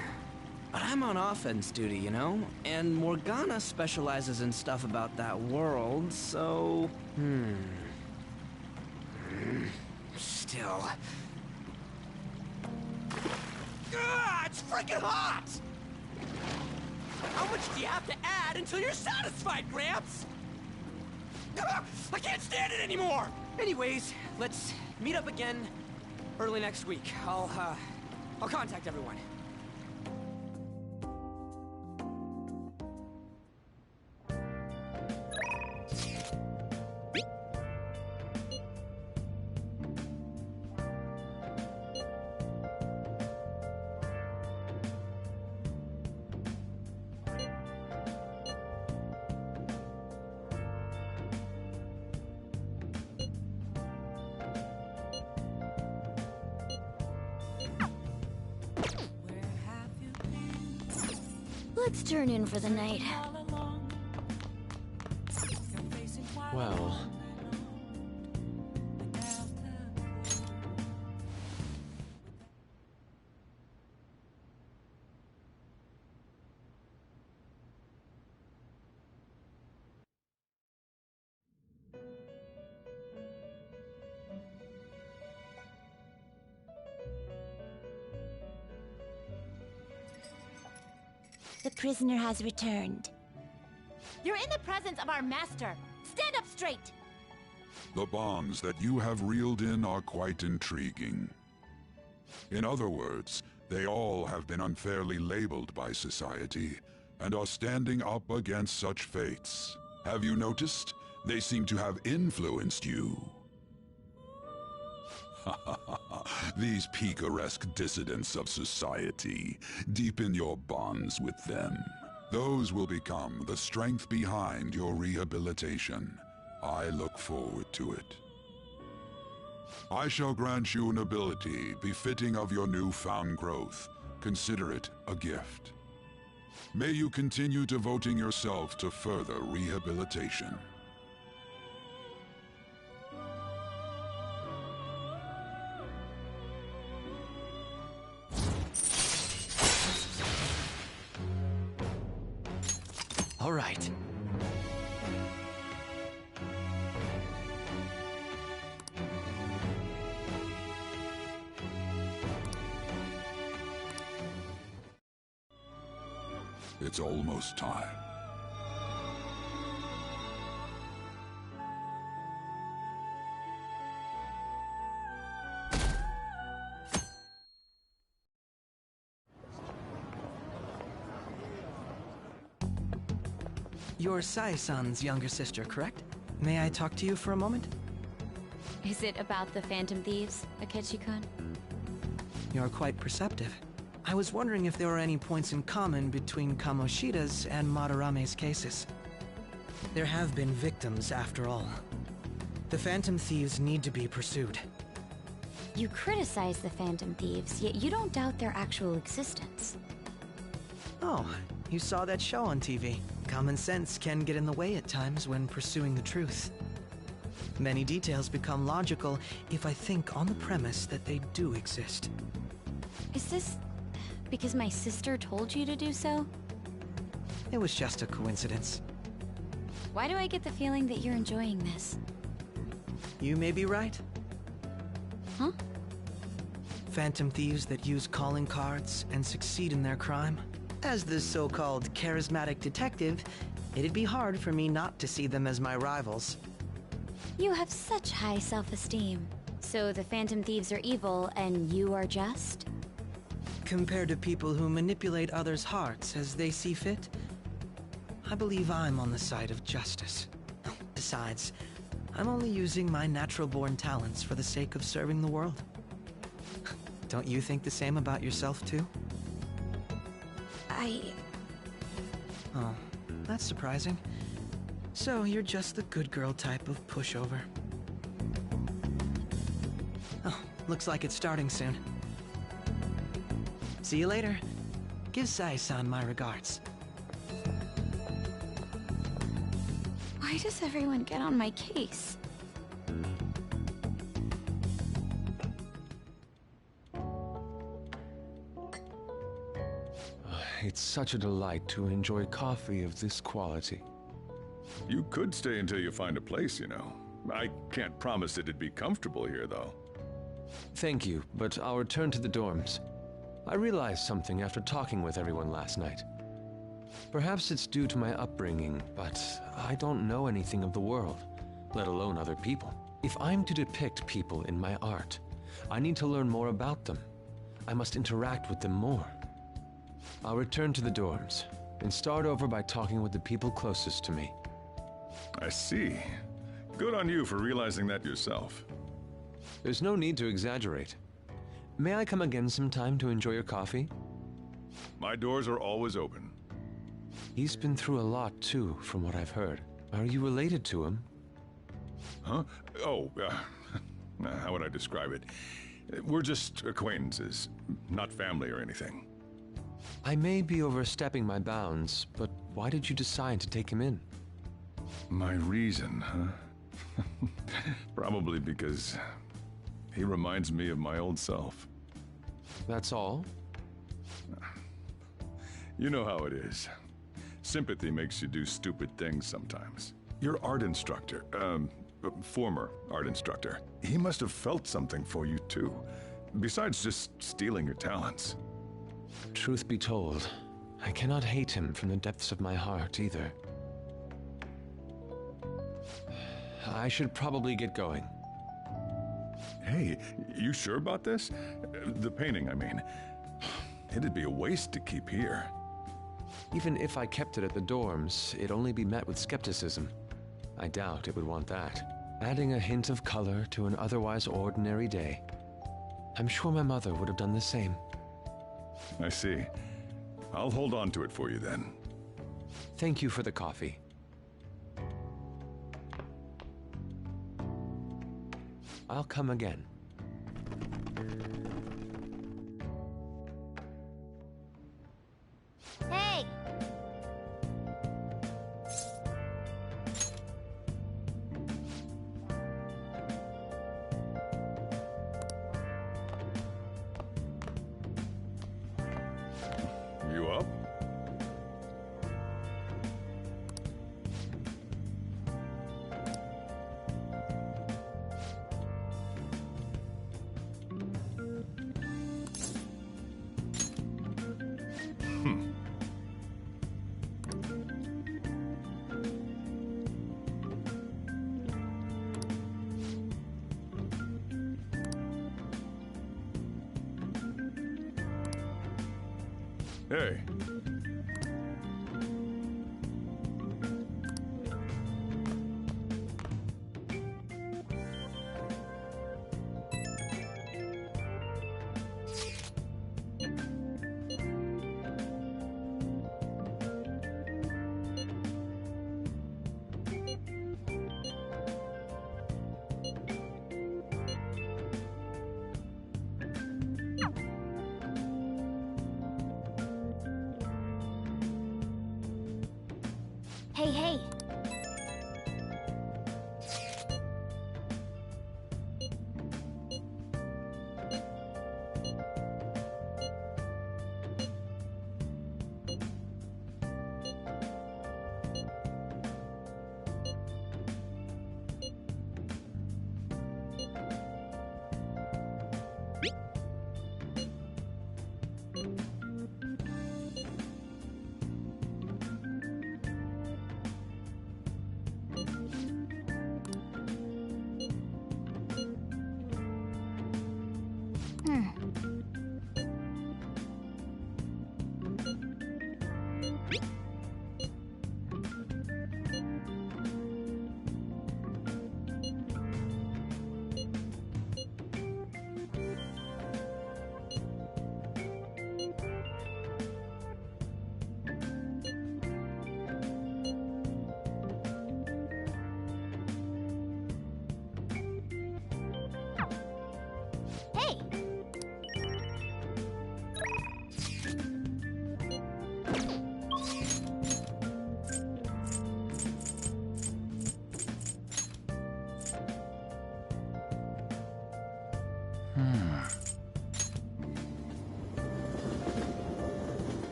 But I'm on offense duty, you know? And Morgana specializes in stuff about that world, so... Still... it's freaking hot! How much do you have to add until you're satisfied, Gramps? I can't stand it anymore! Anyways, let's meet up again early next week. I'll contact everyone. Let's turn in for the night. Well... The prisoner has returned. You're in the presence of our master. Stand up straight! The bonds that you have reeled in are quite intriguing. In other words, they all have been unfairly labeled by society, and are standing up against such fates. Have you noticed? They seem to have influenced you. These picaresque dissidents of society, deepen your bonds with them. Those will become the strength behind your rehabilitation. I look forward to it. I shall grant you an ability befitting of your newfound growth. Consider it a gift. May you continue devoting yourself to further rehabilitation. All right. It's almost time. You're Sai-san's younger sister, correct? May I talk to you for a moment? Is it about the Phantom Thieves, Akechi-kun? You're quite perceptive. I was wondering if there were any points in common between Kamoshida's and Madarame's cases. There have been victims, after all. The Phantom Thieves need to be pursued. You criticize the Phantom Thieves, yet you don't doubt their actual existence. Oh, you saw that show on TV. Common sense can get in the way at times when pursuing the truth. Many details become logical if I think on the premise that they do exist. Is this because my sister told you to do so? It was just a coincidence. Why do I get the feeling that you're enjoying this? You may be right. Huh? phantom thieves that use calling cards and succeed in their crime. As the so-called charismatic detective, it'd be hard for me not to see them as my rivals. You have such high self-esteem. So the phantom thieves are evil and you are just? Compared to people who manipulate others' hearts as they see fit, I believe I'm on the side of justice. Besides, I'm only using my natural-born talents for the sake of serving the world. Don't you think the same about yourself, too? Oh, that's surprising. So you're just the good girl type of pushover. Oh, looks like it's starting soon. See you later. Give Sai-san my regards. Why does everyone get on my case? It's such a delight to enjoy coffee of this quality. You could stay until you find a place, you know. I can't promise it'd be comfortable here, though. Thank you, but I'll return to the dorms. I realized something after talking with everyone last night. Perhaps it's due to my upbringing, but I don't know anything of the world, let alone other people. If I'm to depict people in my art, I need to learn more about them. I must interact with them more. I'll return to the dorms and start over by talking with the people closest to me. I see. Good on you for realizing that yourself. There's no need to exaggerate. May I come again sometime to enjoy your coffee? My doors are always open. He's been through a lot, too, from what I've heard. Are you related to him? Huh? Oh, how would I describe it? We're just acquaintances, not family or anything. I may be overstepping my bounds, but why did you decide to take him in? My reason, huh? Probably because he reminds me of my old self. That's all? You know how it is. Sympathy makes you do stupid things sometimes. Your art instructor, former art instructor, he must have felt something for you too, besides just stealing your talents. Truth be told, I cannot hate him from the depths of my heart either. I should probably get going. Hey, you sure about this? The painting, I mean. It'd be a waste to keep here. Even if I kept it at the dorms, it'd only be met with skepticism. I doubt it would want that. Adding a hint of color to an otherwise ordinary day. I'm sure my mother would have done the same. I see. I'll hold on to it for you then. Thank you for the coffee. I'll come again. Hey! You up? Hey.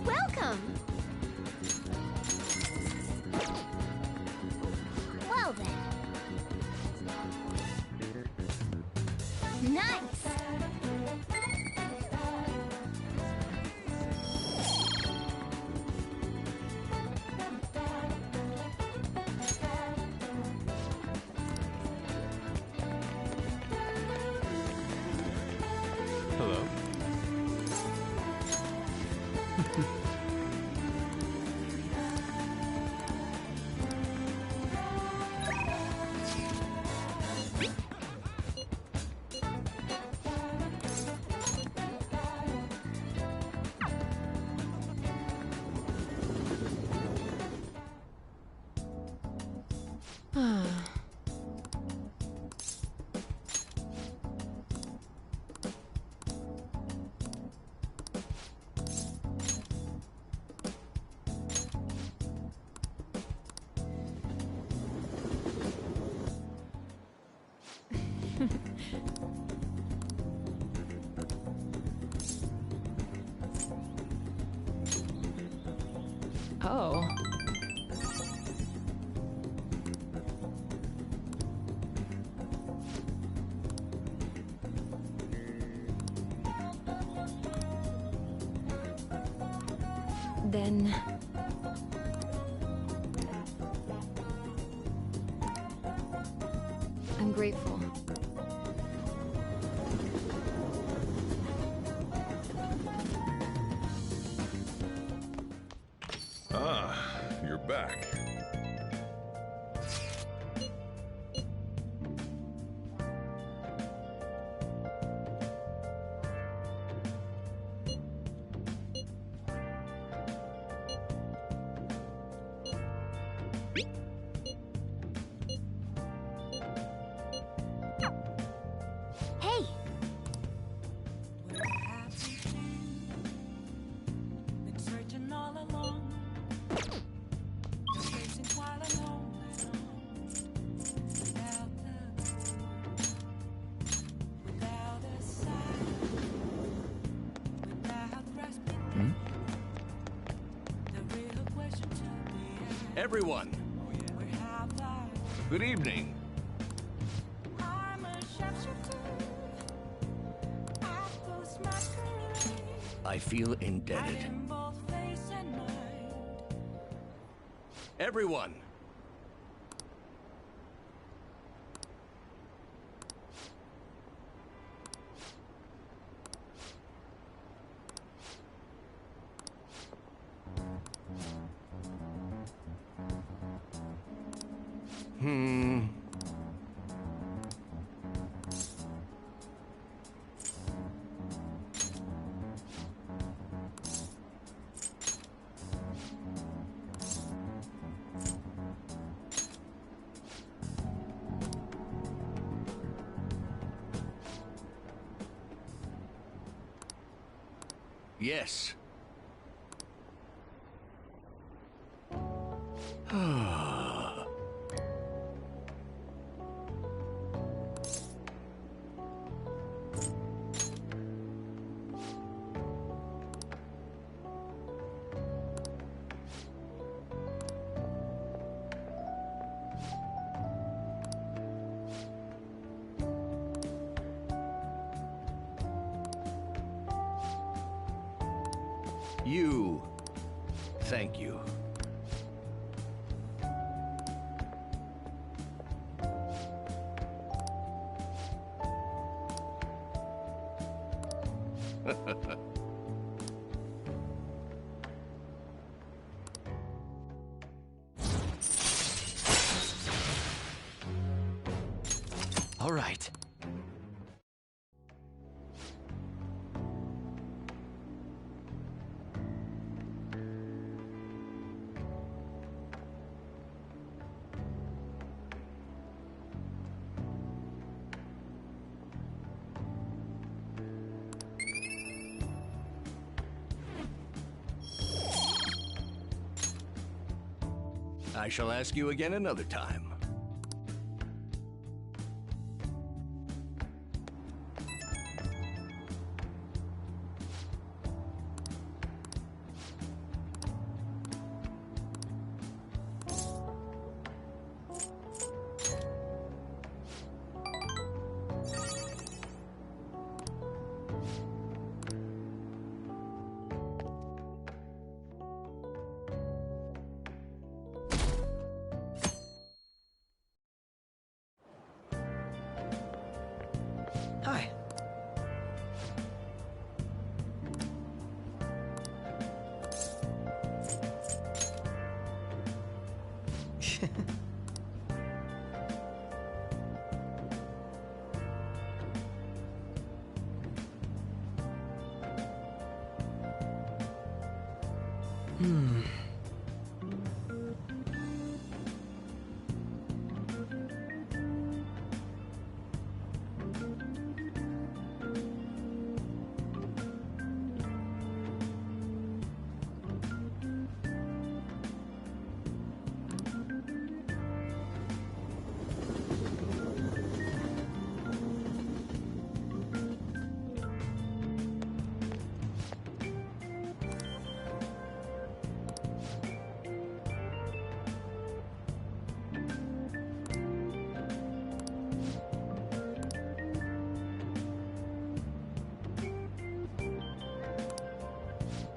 Welcome! Well then. Nice! Hello. Oh. Then... I'm grateful. Ah, you're back. Hey! Been searching all along. Facing quite alone. Without a sign. Without grasping. The real question to be asked. Everyone, Where have I? good evening. I'm a sharpshooter. I post my career I feel indebted. in both face and mind. Everyone, yes. You. Thank you. All right. I shall ask you again another time. Hi. Hmm.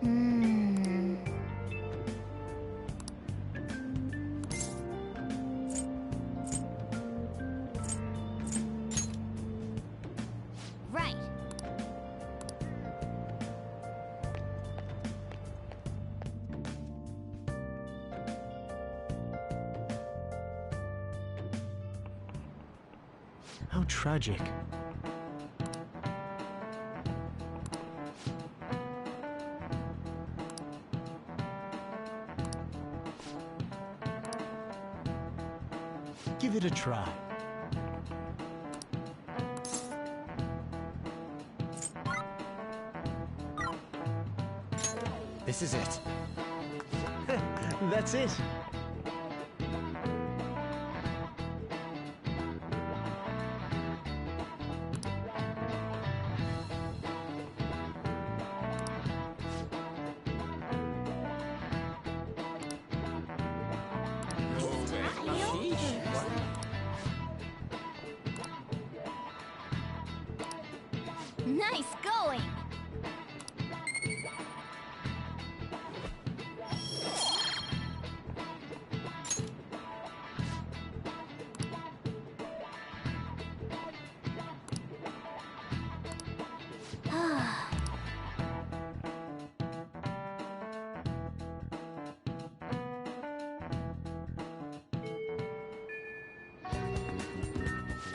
Hmm. Right. How tragic. Give it a try. This is it. That's it. Nice going.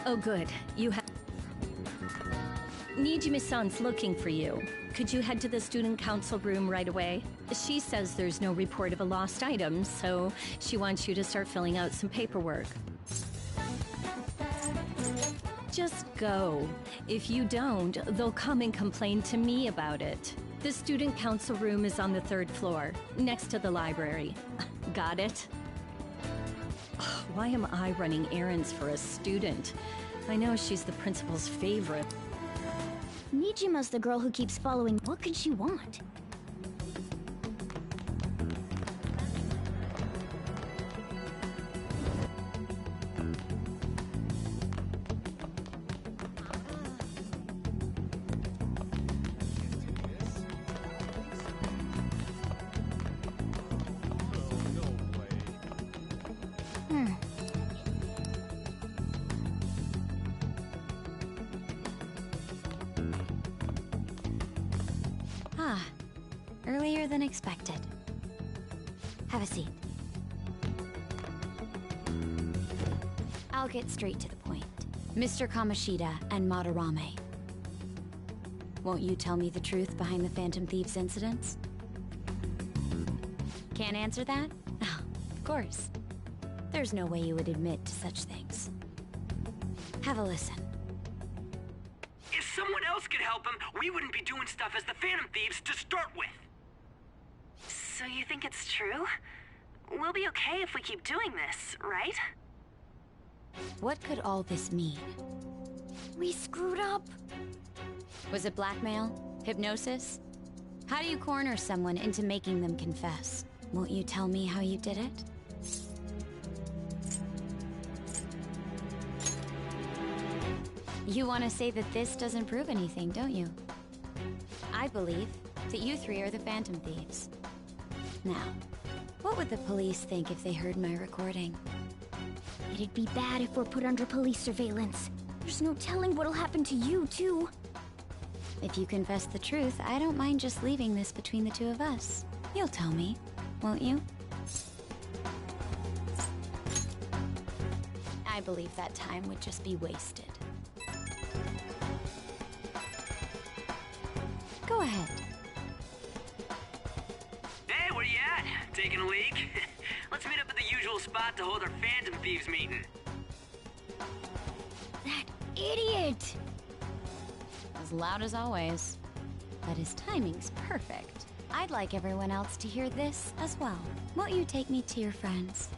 Oh, good. You have... Nijime-san's looking for you. Could you head to the student council room right away? She says there's no report of a lost item, so she wants you to start filling out some paperwork. Just go. If you don't, they'll come and complain to me about it. The student council room is on the 3rd floor, next to the library. Got it? Why am I running errands for a student? I know she's the principal's favorite. Nijima's the girl who keeps following. What could she want? Ah, earlier than expected. Have a seat. I'll get straight to the point. Mr. Kamoshida and Madarame. Won't you tell me the truth behind the Phantom Thieves incidents? Can't answer that? Oh, of course. There's no way you would admit to such things. Have a listen. If someone else could help him, we wouldn't be doing stuff as the Phantom Thieves to start with. So you think it's true? We'll be okay if we keep doing this, right? What could all this mean? We screwed up. Was it blackmail? Hypnosis? How do you corner someone into making them confess? Won't you tell me how you did it? You want to say that this doesn't prove anything, don't you? I believe that you three are the Phantom Thieves. Now, what would the police think if they heard my recording? It'd be bad if we're put under police surveillance. There's no telling what'll happen to you, too. If you confess the truth, I don't mind just leaving this between the two of us. You'll tell me, won't you? I believe that time would just be wasted. Go ahead. Hey, where you at? Taking a leak? Let's meet up at the usual spot to hold our Phantom Thieves meeting. That idiot! As loud as always. But his timing's perfect. I'd like everyone else to hear this as well. Won't you take me to your friends?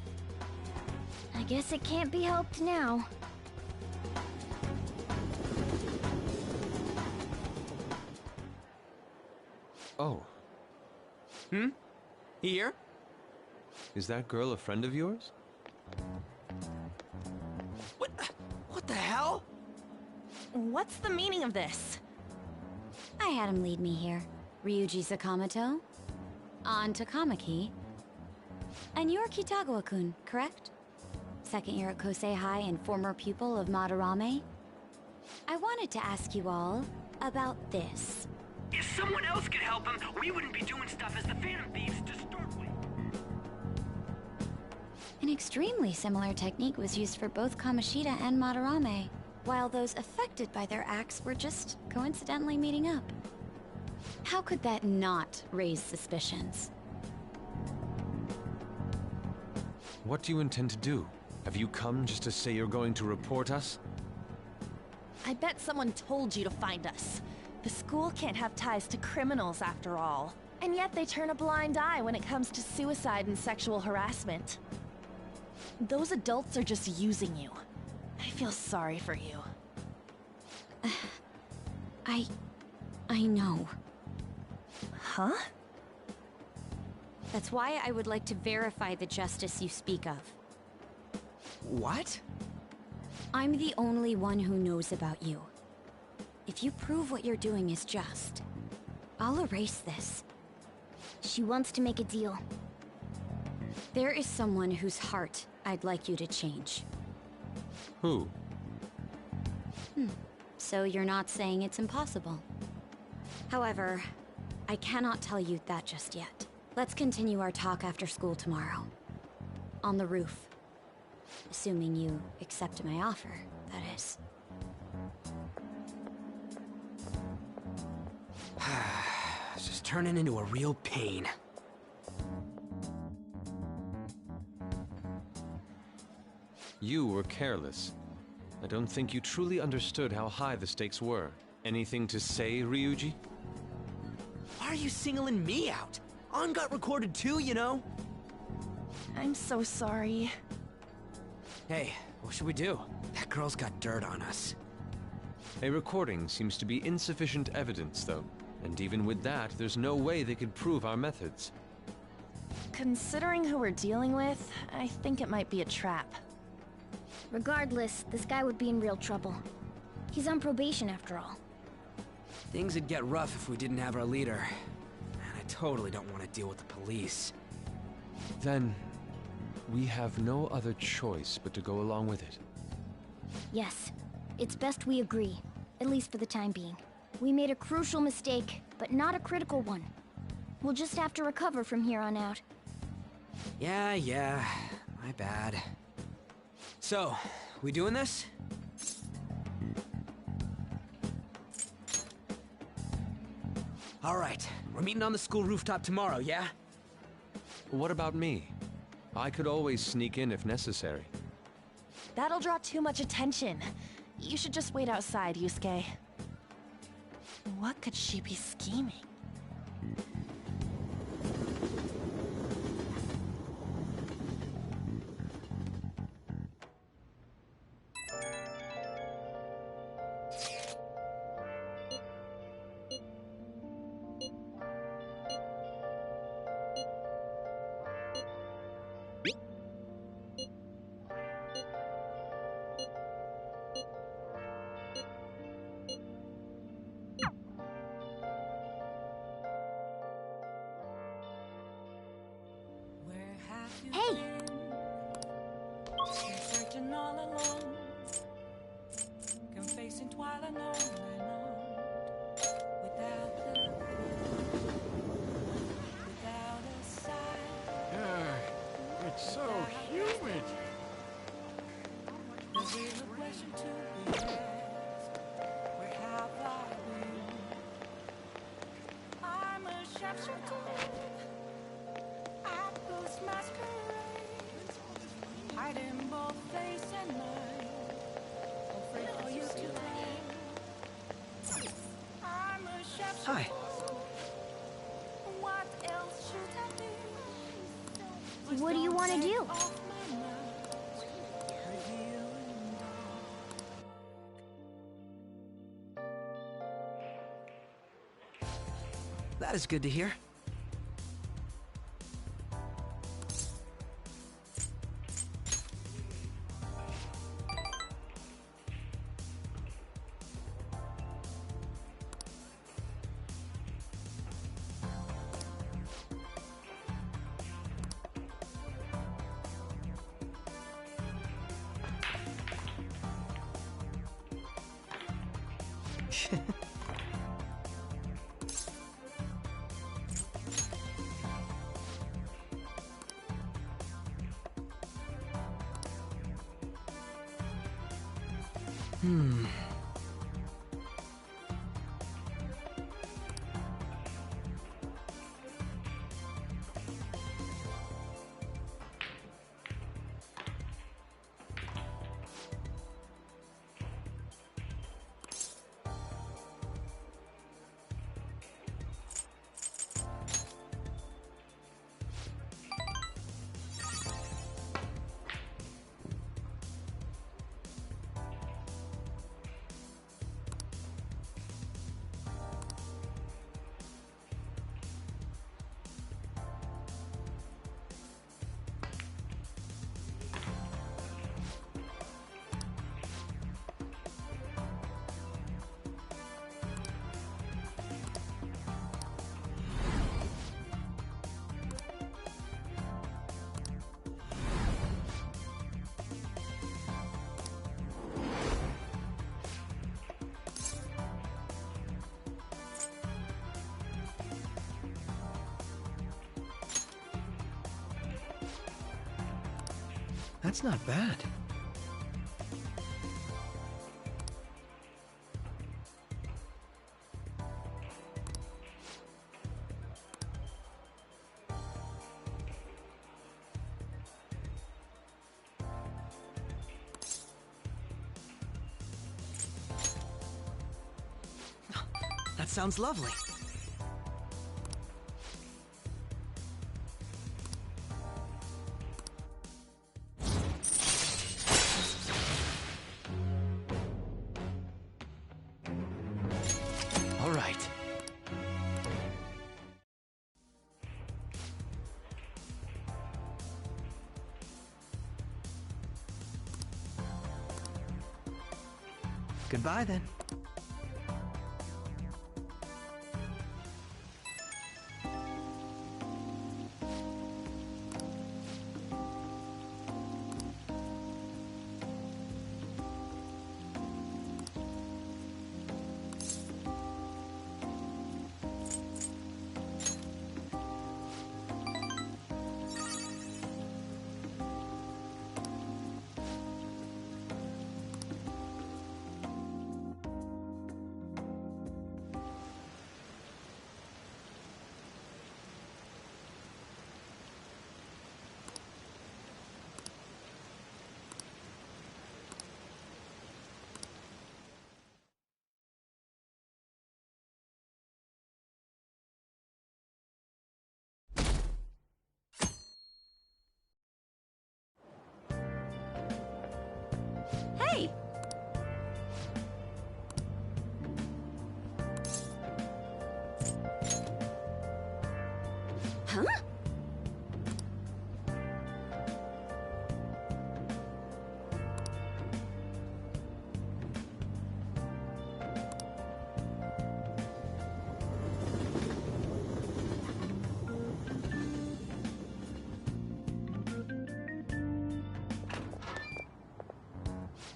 I guess it can't be helped now. Oh. Here? Is that girl a friend of yours? What the hell? What's the meaning of this? I had him lead me here. Ryuji Sakamoto, on to Kamaki, and you're Kitagawa-kun, correct? Second year at Kosei High and former pupil of Madarame? I wanted to ask you all about this. If someone else could help him, we wouldn't be doing stuff as the Phantom Thieves to start with. An extremely similar technique was used for both Kamoshida and Madarame, while those affected by their acts were just coincidentally meeting up. How could that not raise suspicions? What do you intend to do? Have you come just to say you're going to report us? I bet someone told you to find us. The school can't have ties to criminals after all. And yet they turn a blind eye when it comes to suicide and sexual harassment. Those adults are just using you. I feel sorry for you. I know. Huh? That's why I would like to verify the justice you speak of. What? I'm the only one who knows about you. If you prove what you're doing is just, I'll erase this. She wants to make a deal. There is someone whose heart I'd like you to change. Who? So you're not saying it's impossible. However, I cannot tell you that just yet. Let's continue our talk after school tomorrow. On the roof. Assuming you accept my offer, that is. It's just turning into a real pain. You were careless. I don't think you truly understood how high the stakes were. Anything to say, Ryuji? Why are you singling me out? On got recorded too, you know? I'm so sorry. Hey, what should we do? That girl's got dirt on us. A recording seems to be insufficient evidence, though. And even with that, there's no way they could prove our methods. Considering who we're dealing with, I think it might be a trap. Regardless, this guy would be in real trouble. He's on probation after all. Things would get rough if we didn't have our leader. And I totally don't want to deal with the police. Then, we have no other choice but to go along with it. Yes, it's best we agree, at least for the time being. We made a crucial mistake, but not a critical one. We'll just have to recover from here on out. Yeah, my bad. So, we doing this? All right, we're meeting on the school rooftop tomorrow, yeah? What about me? I could always sneak in if necessary. That'll draw too much attention. You should just wait outside, Yusuke. What could she be scheming? Hey! Been searching all alone, confessing while alone and on, without a sign. It's so humid. There's a question to be asked. Where have I been? I'm a sharpshooter at those masquerades, hiding both face and mind, afraid for you to know. I'm a sharpshooter. Hi. What else should I be? What do you want to do? That is good to hear. That's not bad. That sounds lovely. All right. Goodbye then.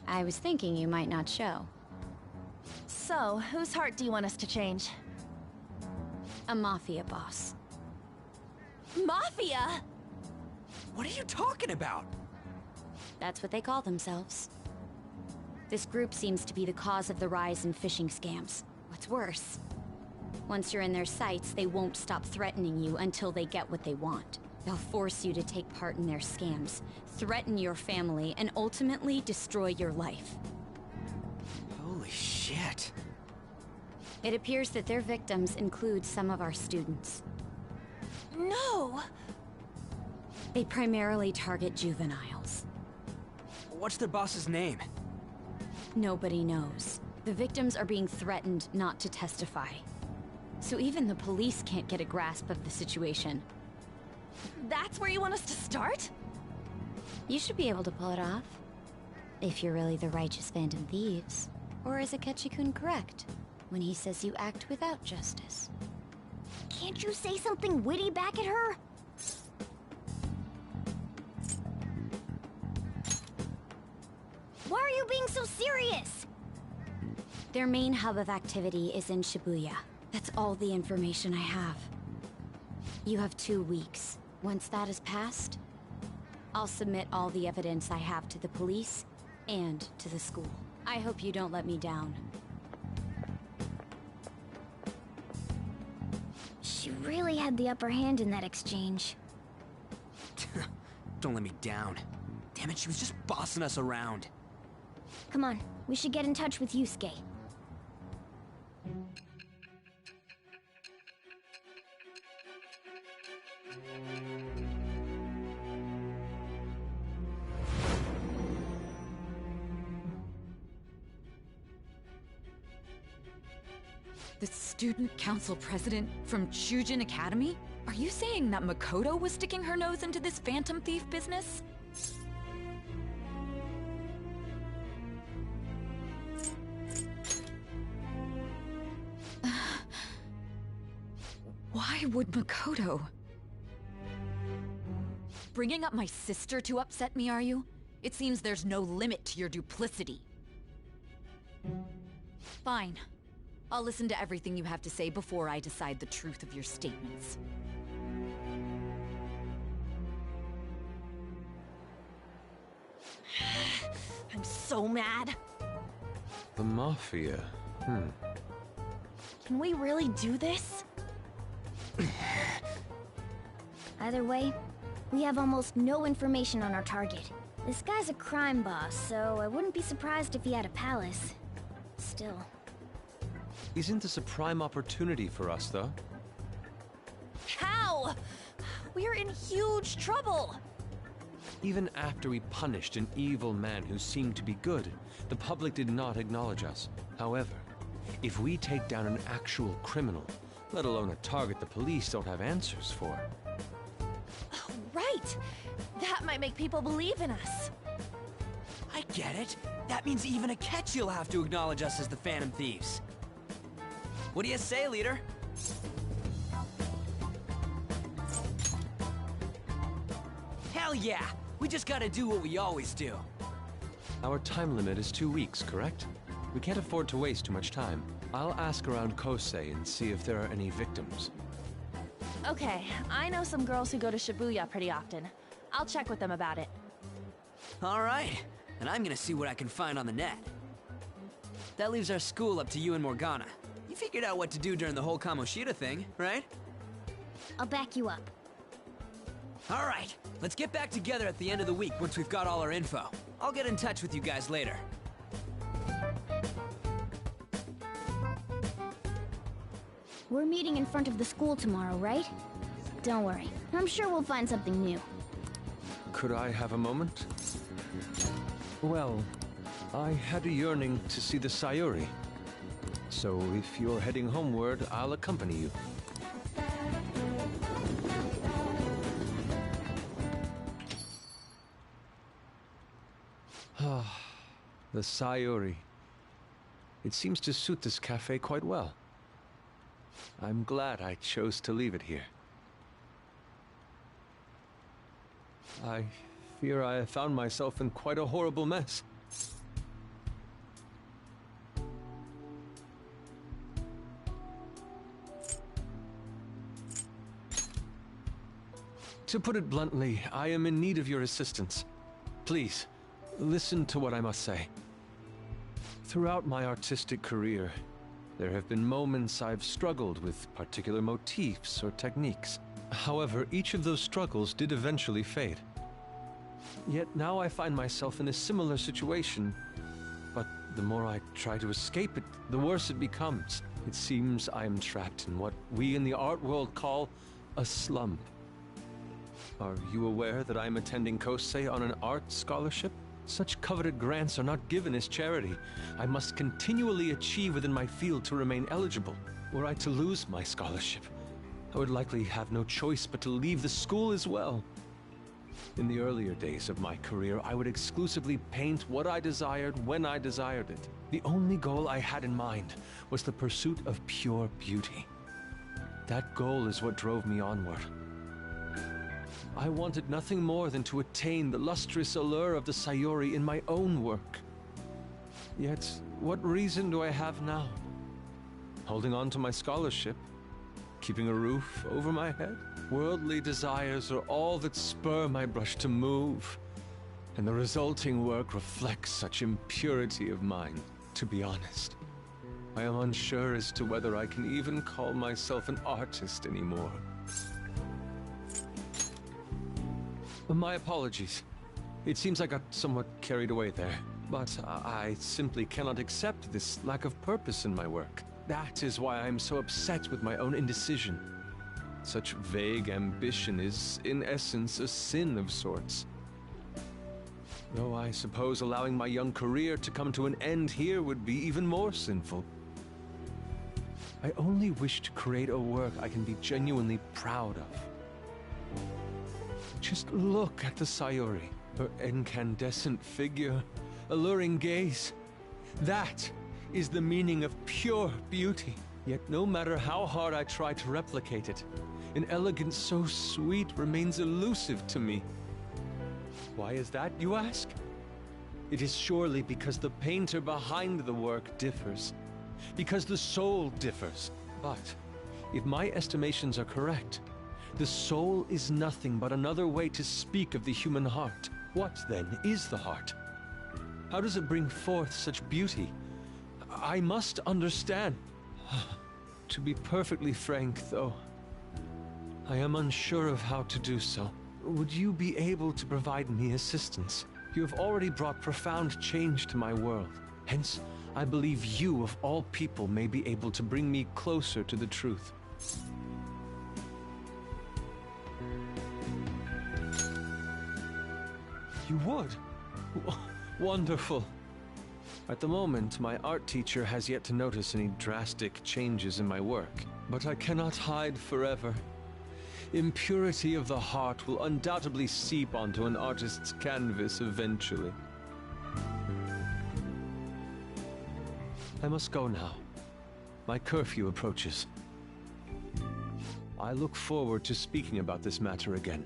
I was thinking you might not show. So, whose heart do you want us to change? A mafia boss. Mafia? What are you talking about? That's what they call themselves. This group seems to be the cause of the rise in phishing scams. What's worse, once you're in their sights, they won't stop threatening you until they get what they want. They'll force you to take part in their scams, threaten your family, and ultimately destroy your life. Holy shit. It appears that their victims include some of our students. No! They primarily target juveniles. What's their boss's name? Nobody knows. The victims are being threatened not to testify. So even the police can't get a grasp of the situation. That's where you want us to start? You should be able to pull it off. If you're really the righteous Phantom Thieves. Or is Akechi-kun correct when he says you act without justice? Can't you say something witty back at her? Why are you being so serious? Their main hub of activity is in Shibuya. That's all the information I have. You have 2 weeks. Once that is passed, I'll submit all the evidence I have to the police and to the school. I hope you don't let me down. She really had the upper hand in that exchange. Don't let me down. Damn it, she was just bossing us around. Come on, we should get in touch with Yusuke. The student council president from Chujin Academy? Are you saying that Makoto was sticking her nose into this phantom thief business? Why would Makoto? Bringing up my sister to upset me, are you? It seems there's no limit to your duplicity. Fine. I'll listen to everything you have to say before I decide the truth of your statements. I'm so mad. The Mafia. Can we really do this? Either way, we have almost no information on our target. This guy's a crime boss, so I wouldn't be surprised if he had a palace. Still. Isn't this a prime opportunity for us, though? How? We're in huge trouble. Even after we punished an evil man who seemed to be good, the public did not acknowledge us. However, if we take down an actual criminal, let alone a target the police don't have answers for. Right! That might make people believe in us. I get it. That means even Akechi will have to acknowledge us as the Phantom Thieves. What do you say, leader? Hell yeah! We just gotta do what we always do. Our time limit is 2 weeks, correct? We can't afford to waste too much time. I'll ask around Kosei and see if there are any victims. Okay, I know some girls who go to Shibuya pretty often. I'll check with them about it. Alright, and I'm gonna see what I can find on the net. That leaves our school up to you and Morgana. You figured out what to do during the whole Kamoshida thing, right? I'll back you up. Alright, let's get back together at the end of the week once we've got all our info. I'll get in touch with you guys later. We're meeting in front of the school tomorrow, right? Don't worry, I'm sure we'll find something new. Could I have a moment? Well, I had a yearning to see the Sayuri. So if you're heading homeward, I'll accompany you. Ah, the Sayuri. It seems to suit this cafe quite well. I'm glad I chose to leave it here. I fear I have found myself in quite a horrible mess. To put it bluntly, I am in need of your assistance. Please, listen to what I must say. Throughout my artistic career, there have been moments I've struggled with particular motifs or techniques. However, each of those struggles did eventually fade. Yet now I find myself in a similar situation, but the more I try to escape it, the worse it becomes. It seems I am trapped in what we in the art world call a slump. Are you aware that I am attending Kosei on an art scholarship? Such coveted grants are not given as charity. I must continually achieve within my field to remain eligible. Were I to lose my scholarship, I would likely have no choice but to leave the school as well. In the earlier days of my career, I would exclusively paint what I desired when I desired it. The only goal I had in mind was the pursuit of pure beauty. That goal is what drove me onward. I wanted nothing more than to attain the lustrous allure of the Sayuri in my own work. Yet, what reason do I have now? Holding on to my scholarship? Keeping a roof over my head? Worldly desires are all that spur my brush to move, and the resulting work reflects such impurity of mind. To be honest, I am unsure as to whether I can even call myself an artist anymore. My apologies. It seems I got somewhat carried away there, but I simply cannot accept this lack of purpose in my work. That is why I am so upset with my own indecision. Such vague ambition is, in essence, a sin of sorts. Though I suppose allowing my young career to come to an end here would be even more sinful. I only wish to create a work I can be genuinely proud of. Just look at the Sayuri, her incandescent figure, alluring gaze. That is the meaning of pure beauty. Yet no matter how hard I try to replicate it, an elegance so sweet remains elusive to me. Why is that, you ask? It is surely because the painter behind the work differs, because the soul differs. But if my estimations are correct, the soul is nothing but another way to speak of the human heart. What, then, is the heart? How does it bring forth such beauty? I must understand. To be perfectly frank, though, I am unsure of how to do so. Would you be able to provide me assistance? You have already brought profound change to my world. Hence, I believe you, of all people, may be able to bring me closer to the truth. You would? Wonderful. At the moment, my art teacher has yet to notice any drastic changes in my work, but I cannot hide forever. Impurity of the heart will undoubtedly seep onto an artist's canvas eventually. I must go now. My curfew approaches. I look forward to speaking about this matter again.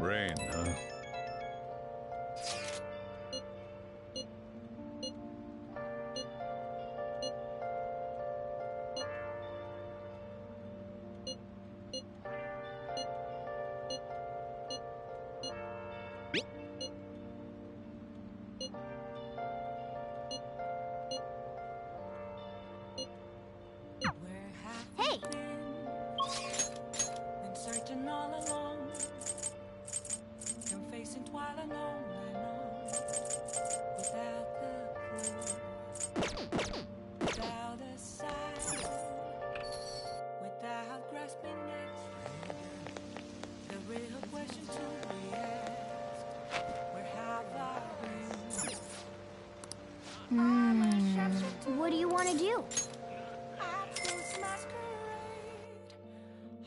Rain, huh? Hey! Been searching all along, been facing twilight alone and on, without the clue, without a sign, without grasping it. The real question to be asked: where have I been? What do you want to do? Absence masquerade,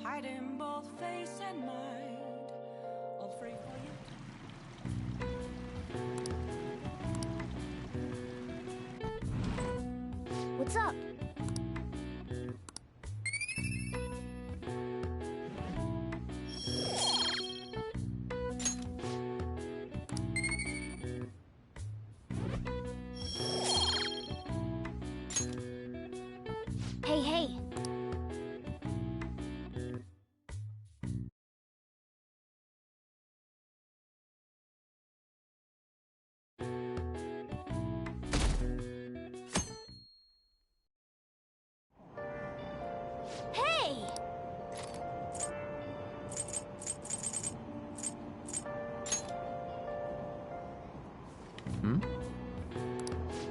hiding both face and mind, all free for you. What's up?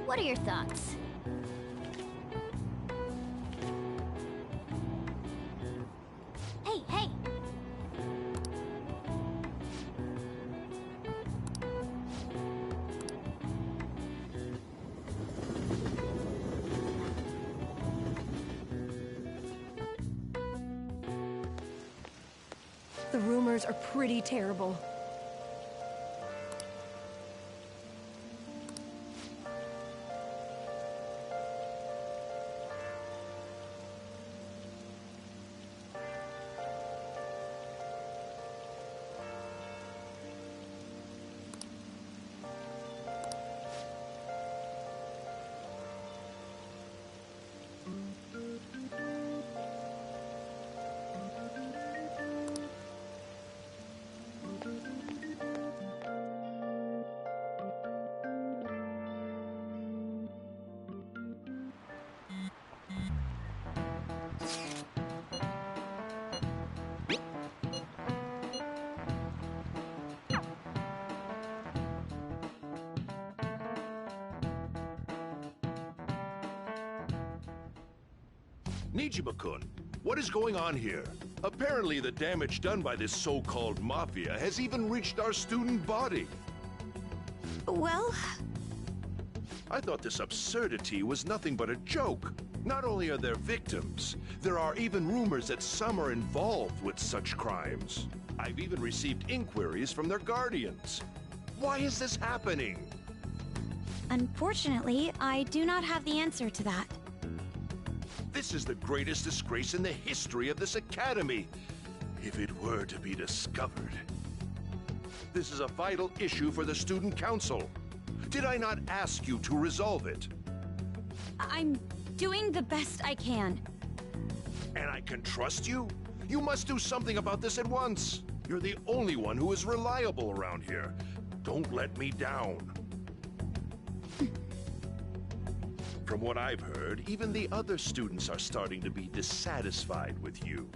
What are your thoughts? Hey, hey! The rumors are pretty terrible. Nijima-kun, what is going on here? Apparently the damage done by this so-called mafia has even reached our student body. Well... I thought this absurdity was nothing but a joke. Not only are there victims, there are even rumors that some are involved with such crimes. I've even received inquiries from their guardians. Why is this happening? Unfortunately, I do not have the answer to that. This is the greatest disgrace in the history of this academy, if it were to be discovered. This is a vital issue for the student council. Did I not ask you to resolve it? I'm doing the best I can. And I can trust you? You must do something about this at once. You're the only one who is reliable around here. Don't let me down. From what I've heard, even the other students are starting to be dissatisfied with you.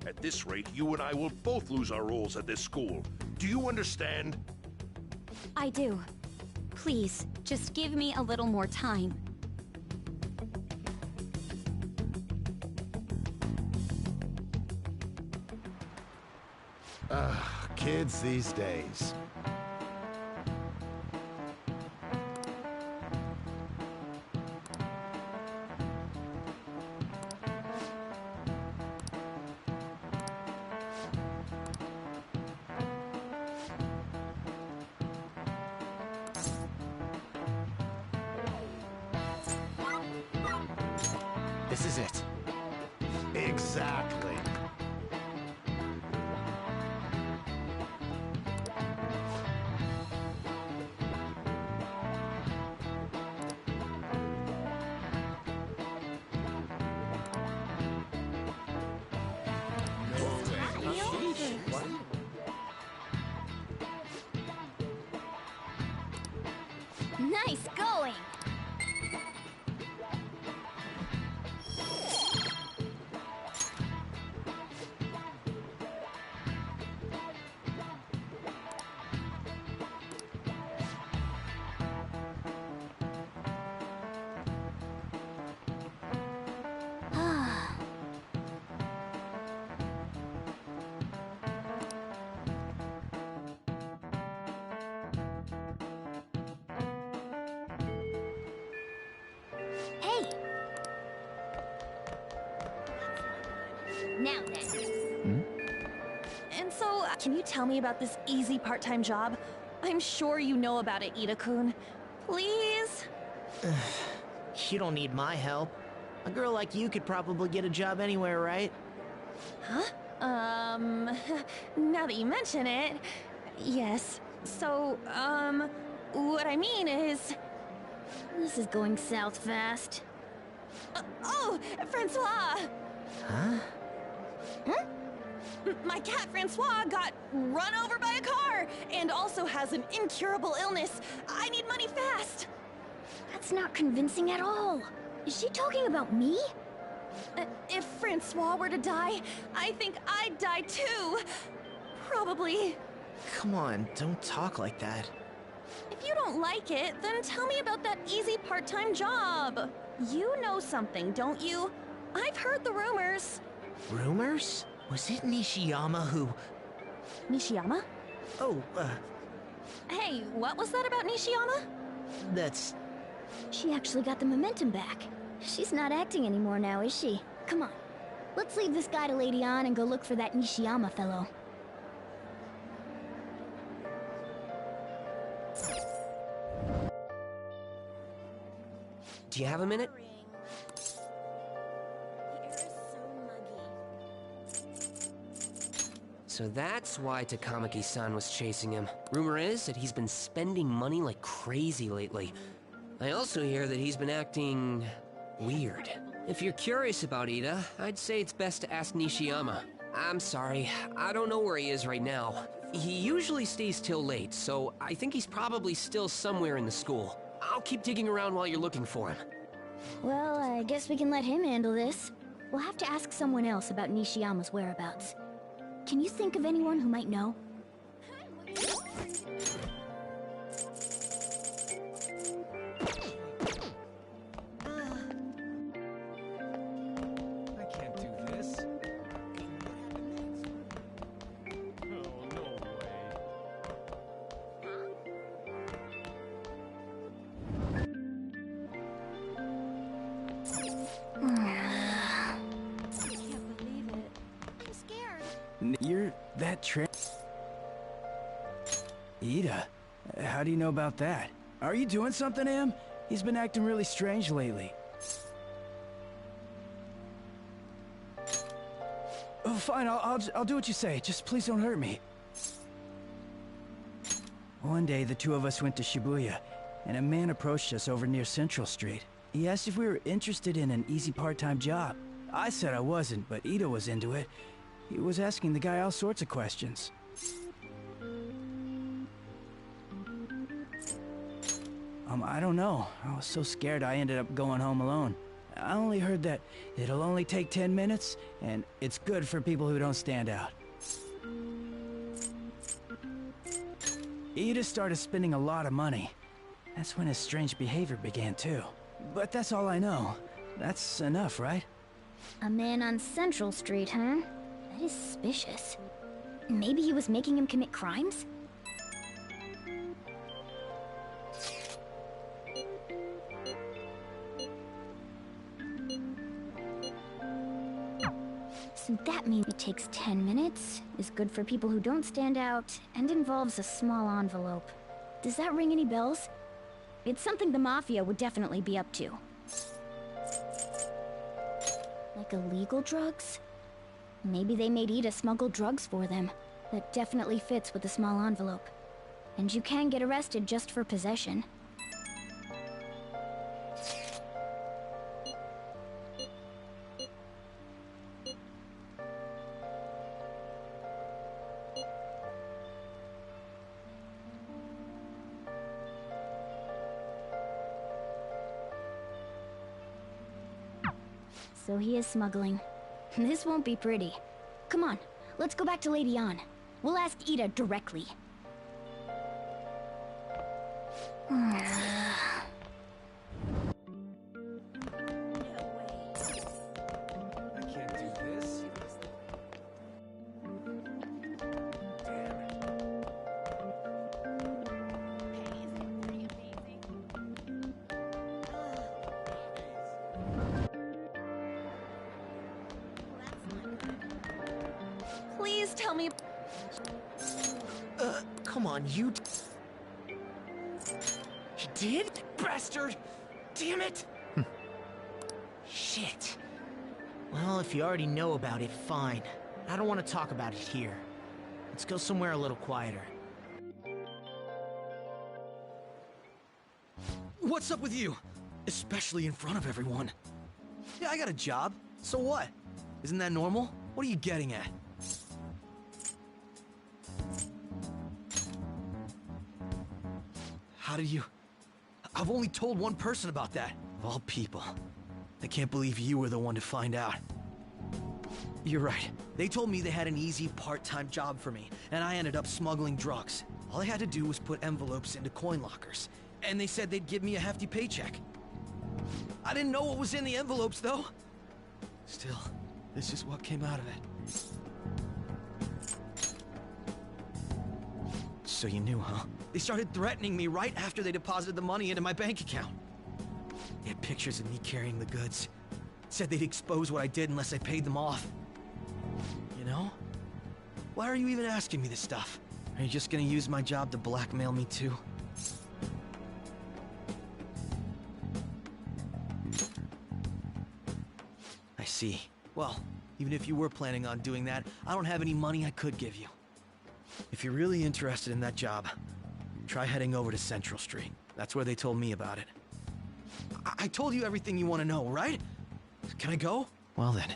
At this rate, you and I will both lose our roles at this school. Do you understand? I do. Please, just give me a little more time. Kids these days. This is it. Exactly. Nice going! Hey! Now then. And so, can you tell me about this easy part-time job? I'm sure you know about it, Ida-kun. Please? You don't need my help. A girl like you could probably get a job anywhere, right? Huh? Now that you mention it, yes. So, what I mean is... This is going south fast. Oh, Francois! Huh? Huh? My cat Francois got run over by a car and also has an incurable illness. I need money fast. That's not convincing at all. Is she talking about me? If Francois were to die, I think I'd die too. Probably. Come on, don't talk like that. If you don't like it, then tell me about that easy part-time job. You know something, don't you? I've heard the rumors. Rumors? Was it Nishiyama who... Nishiyama? Oh, Hey, what was that about Nishiyama? that's... She actually got the momentum back. She's not acting anymore now, is she? Come on. Let's leave this guy to Lady On and go look for that Nishiyama fellow. Do you have a minute? So that's why Takamaki-san was chasing him. Rumor is that he's been spending money like crazy lately. I also hear that he's been acting... weird. If you're curious about Ida, I'd say it's best to ask Nishiyama. I'm sorry, I don't know where he is right now. He usually stays till late, so I think he's probably still somewhere in the school. I'll keep digging around while you're looking for him. Well, I guess we can let him handle this. We'll have to ask someone else about Nishiyama's whereabouts. Can you think of anyone who might know? I can't do this. Oh, no way. Can't believe it. I'm scared. You're that Ida, how do you know about that? Are you doing something, Em? He's been acting really strange lately. Oh, fine, I'll do what you say. Just please don't hurt me. One day, the two of us went to Shibuya, and a man approached us over near Central Street. He asked if we were interested in an easy part-time job. I said I wasn't, but Ida was into it. He was asking the guy all sorts of questions. I don't know. I was so scared I ended up going home alone. I only heard that it'll only take 10 minutes, and it's good for people who don't stand out. Ida started spending a lot of money. That's when his strange behavior began, too. But that's all I know. That's enough, right? A man on Central Street, huh? That is suspicious. Maybe he was making him commit crimes? So that means it takes 10 minutes, is good for people who don't stand out, and involves a small envelope. Does that ring any bells? It's something the Mafia would definitely be up to. Like illegal drugs? Maybe they made Ida smuggle drugs for them. That definitely fits with the small envelope. And you can get arrested just for possession. So he is smuggling. This won't be pretty. Come on, let's go back to Lady On. We'll ask Ida directly. I can't do this. Please tell me... Come on, you... He did? Bastard! Damn it! Shit. Well, if you already know about it, fine. I don't want to talk about it here. Let's go somewhere a little quieter. What's up with you? Especially in front of everyone. Yeah, I got a job. So what? Isn't that normal? What are you getting at? How did you... I've only told one person about that. Of all people. I can't believe you were the one to find out. You're right. They told me they had an easy part-time job for me, and I ended up smuggling drugs. All I had to do was put envelopes into coin lockers, and they said they'd give me a hefty paycheck. I didn't know what was in the envelopes, though. Still, this is what came out of it. So you knew, huh? They started threatening me right after they deposited the money into my bank account. They had pictures of me carrying the goods. Said they'd expose what I did unless I paid them off. You know? Why are you even asking me this stuff? Are you just gonna use my job to blackmail me too? I see. Well, even if you were planning on doing that, I don't have any money I could give you. If you're really interested in that job, try heading over to Central Street. That's where they told me about it. I told you everything you want to know, right? Can I go? Well then.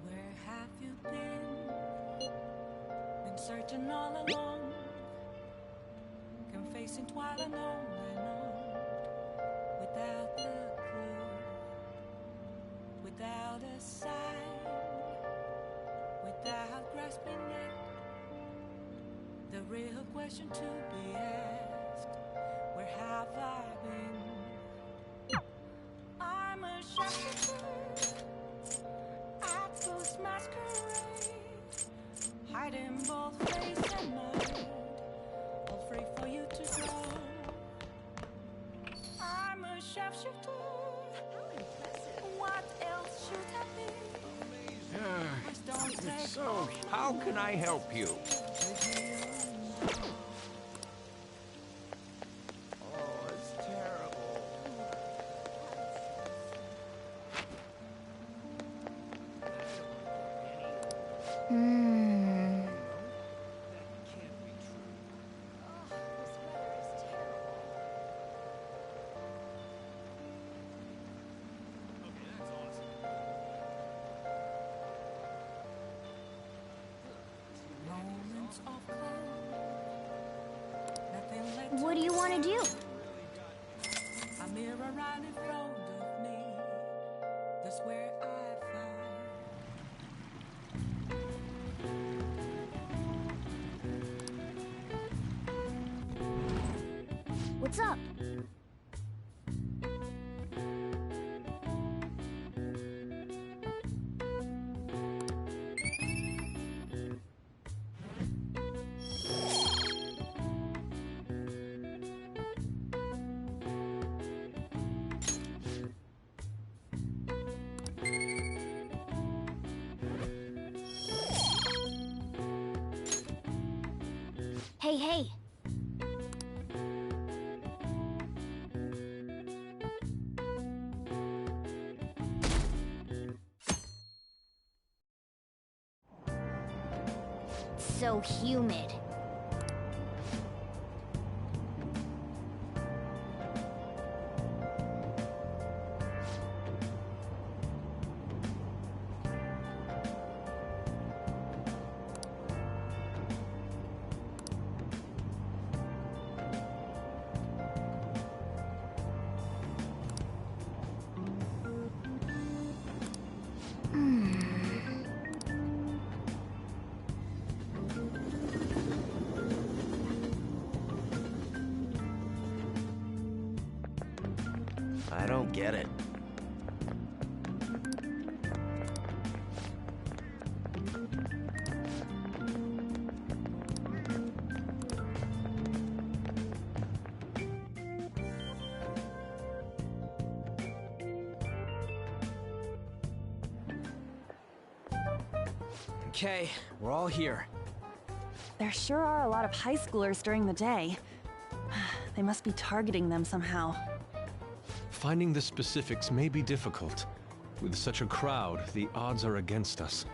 Where have you been searching all along, confessing while alone and on, without the clue, without a sign, without grasping it. The real question to be asked, where have I been? I'm a shopkeeper at those masquerade, hiding both face and mind, all free for you to draw. I'm a sharpshooter. What else should I be? Please don't take So, how can I help you? Oh, it's terrible. Moments of calm. Nothing left What do you want to do? A mirror right in front of me. That's where I find. What's up? Hey, hey! It's so humid. I don't get it. Okay, we're all here. There sure are a lot of high schoolers during the day. They must be targeting them somehow. Finding the specifics may be difficult. With such a crowd, the odds are against us.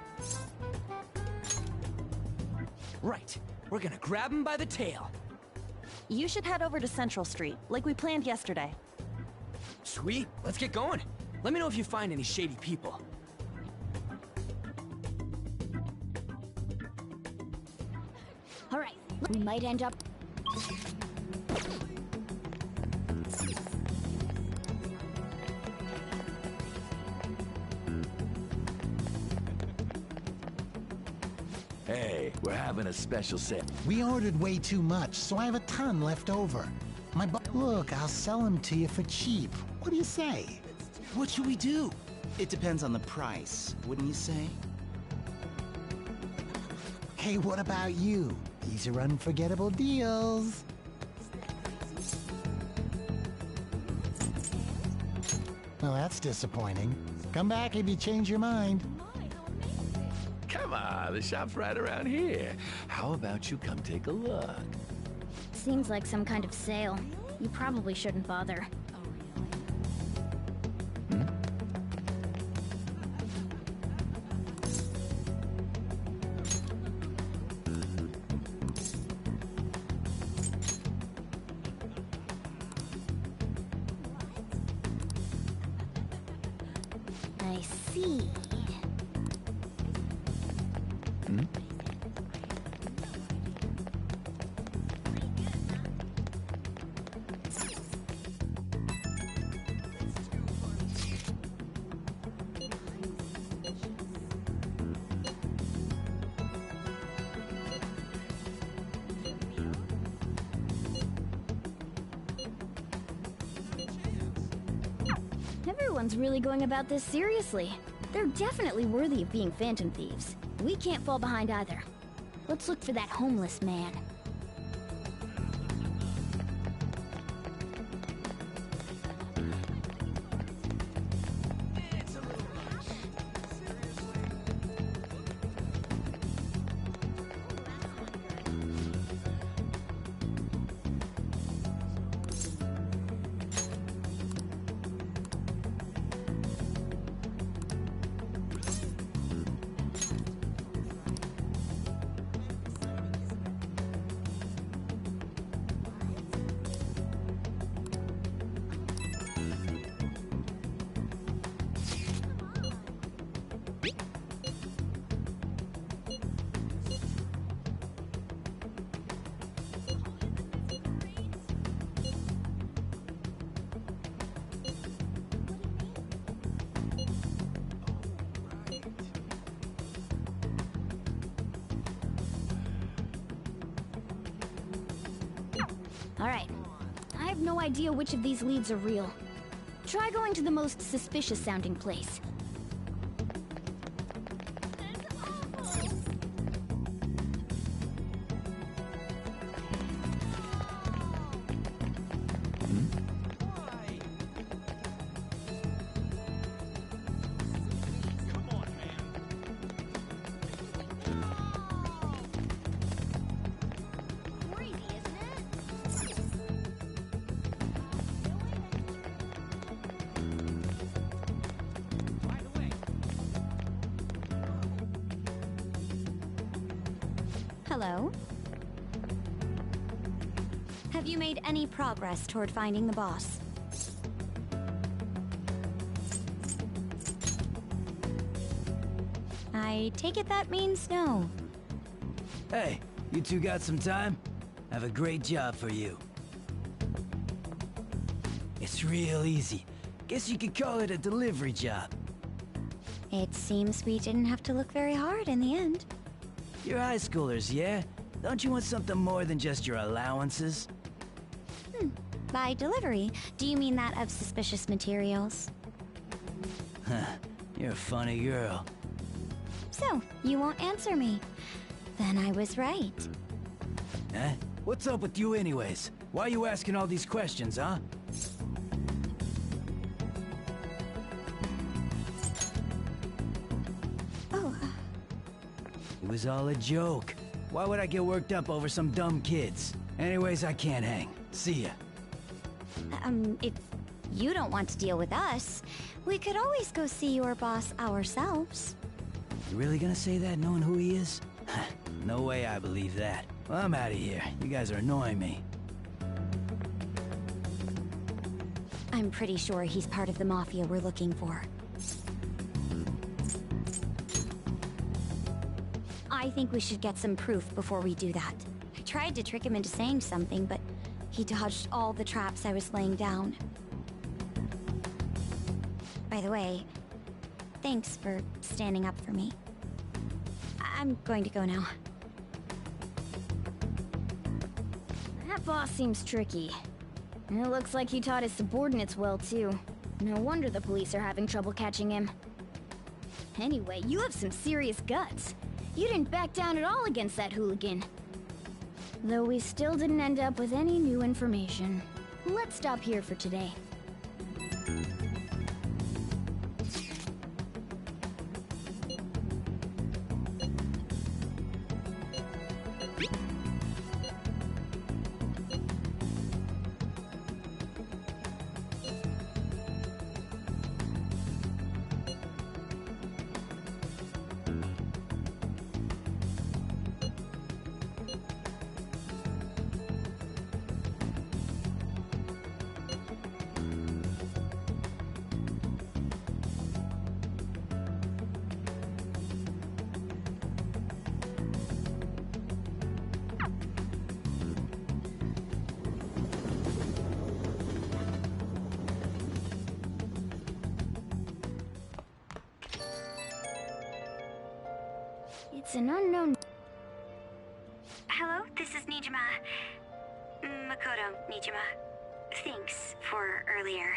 Right, we're gonna grab him by the tail. You should head over to Central Street, like we planned yesterday. Sweet, let's get going. Let me know if you find any shady people. All right, we might end up... Hey, we're having a special set. We ordered way too much, so I have a ton left over. Look, I'll sell them to you for cheap. What do you say? What should we do? It depends on the price, wouldn't you say? Hey, what about you? These are unforgettable deals. Well, that's disappointing. Come back if you change your mind. Come on, the shop's right around here. How about you come take a look? Seems like some kind of sale. You probably shouldn't bother. I see. Everyone's really going about this seriously. They're definitely worthy of being phantom thieves. We can't fall behind either. Let's look for that homeless man. Alright. I have no idea which of these leads are real. Try going to the most suspicious sounding place. Hello? Have you made any progress toward finding the boss? I take it that means no. Hey, you two got some time? I have a great job for you. It's real easy. Guess you could call it a delivery job. It seems we didn't have to look very hard in the end. You're high schoolers, yeah? Don't you want something more than just your allowances? By delivery, do you mean that of suspicious materials? Huh. You're a funny girl. So, you won't answer me. Then I was right. Huh? What's up with you anyways? Why are you asking all these questions, huh? Oh. It was all a joke. Why would I get worked up over some dumb kids? Anyways, I can't hang. See ya. If you don't want to deal with us, we could always go see your boss ourselves. You really gonna say that knowing who he is? No way I believe that. Well, I'm out of here. You guys are annoying me. I'm pretty sure he's part of the Mafia we're looking for. I think we should get some proof before we do that. I tried to trick him into saying something, but he dodged all the traps I was laying down. By the way, thanks for standing up for me. I'm going to go now. That boss seems tricky. And it looks like he taught his subordinates well, too. No wonder the police are having trouble catching him. Anyway, you have some serious guts. You didn't back down at all against that hooligan. Though we still didn't end up with any new information. Let's stop here for today. It's an unknown... Hello, this is Nijima. Makoto Nijima. Thanks for earlier.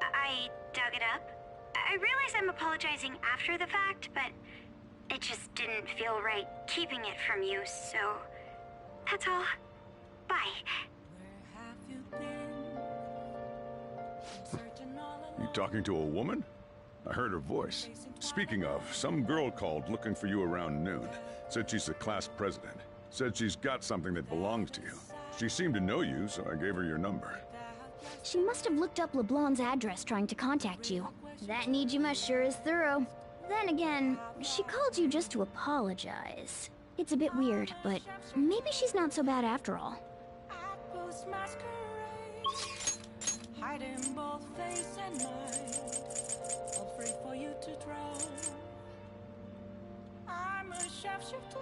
I dug it up. I realize I'm apologizing after the fact, but it just didn't feel right keeping it from you, so that's all. Bye. You talking to a woman? I heard her voice. Speaking of, some girl called looking for you around noon. Said she's the class president. Said she's got something that belongs to you. She seemed to know you, so I gave her your number. She must have looked up LeBlanc's address trying to contact you. That Nijima sure is thorough. Then again, she called you just to apologize. It's a bit weird, but maybe she's not so bad after all. Hiding both face and mind, afraid for you to drown. I'm a sharpshooter.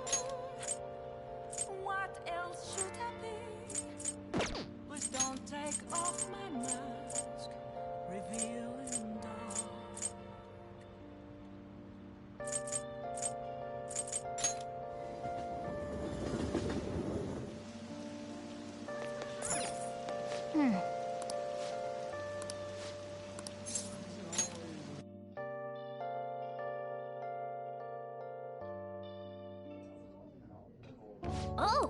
What else should I be? Please don't take off my mask, revealing dark. Oh!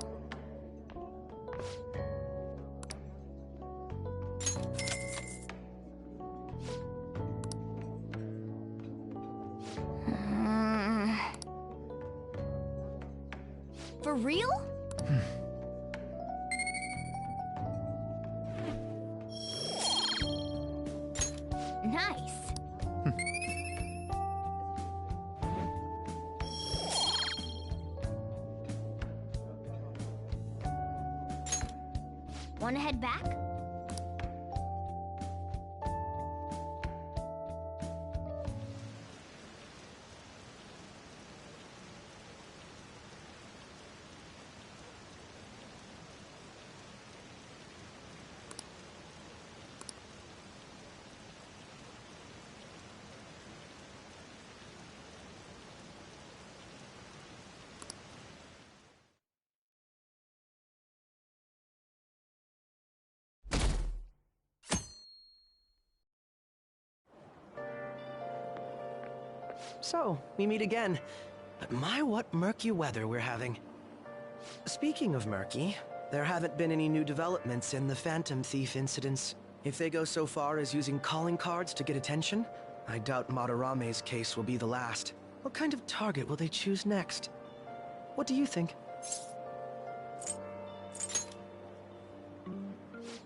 For real? Nice. Want to head back? So, we meet again. But my, what murky weather we're having. Speaking of murky, there haven't been any new developments in the Phantom Thief incidents. If they go so far as using calling cards to get attention, I doubt Madarame's case will be the last. What kind of target will they choose next? What do you think?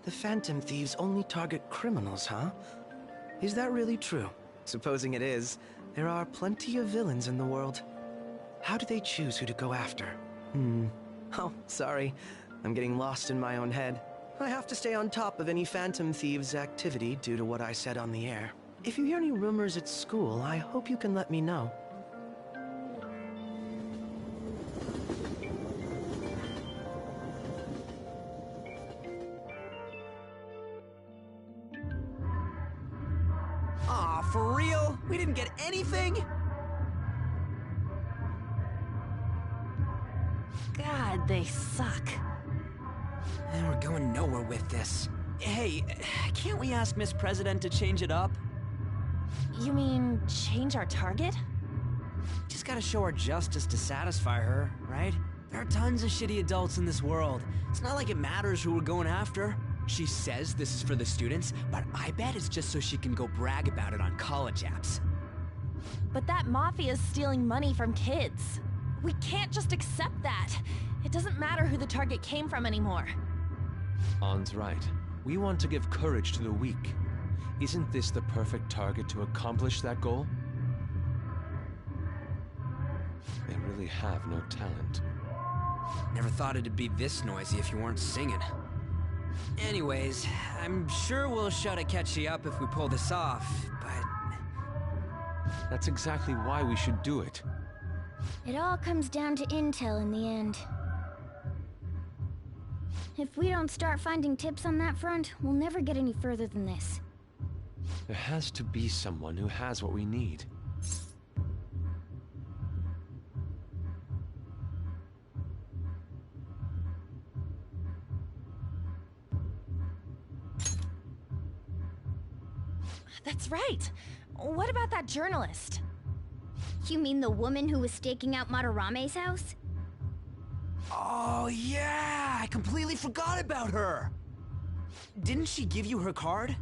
The Phantom Thieves only target criminals, huh? Is that really true? Supposing it is, there are plenty of villains in the world. How do they choose who to go after? Oh, sorry. I'm getting lost in my own head. I have to stay on top of any Phantom Thieves' activity due to what I said on the air. If you hear any rumors at school, I hope you can let me know. Aw, for real? We didn't get anything? God, they suck. And we're going nowhere with this. Hey, can't we ask Miss President to change it up? You mean change our target? Just gotta show our justice to satisfy her, right? There are tons of shitty adults in this world. It's not like it matters who we're going after. She says this is for the students, but I bet it's just so she can go brag about it on college apps. But that mafia's stealing money from kids. We can't just accept that. It doesn't matter who the target came from anymore. An's right. We want to give courage to the weak. Isn't this the perfect target to accomplish that goal? They really have no talent. Never thought it'd be this noisy if you weren't singing. Anyways, I'm sure we'll shut a catchy up if we pull this off, but... That's exactly why we should do it. It all comes down to intel in the end. If we don't start finding tips on that front, we'll never get any further than this. There has to be someone who has what we need. That's right. What about that journalist? You mean the woman who was staking out Madarame's house? Oh yeah, I completely forgot about her! Didn't she give you her card?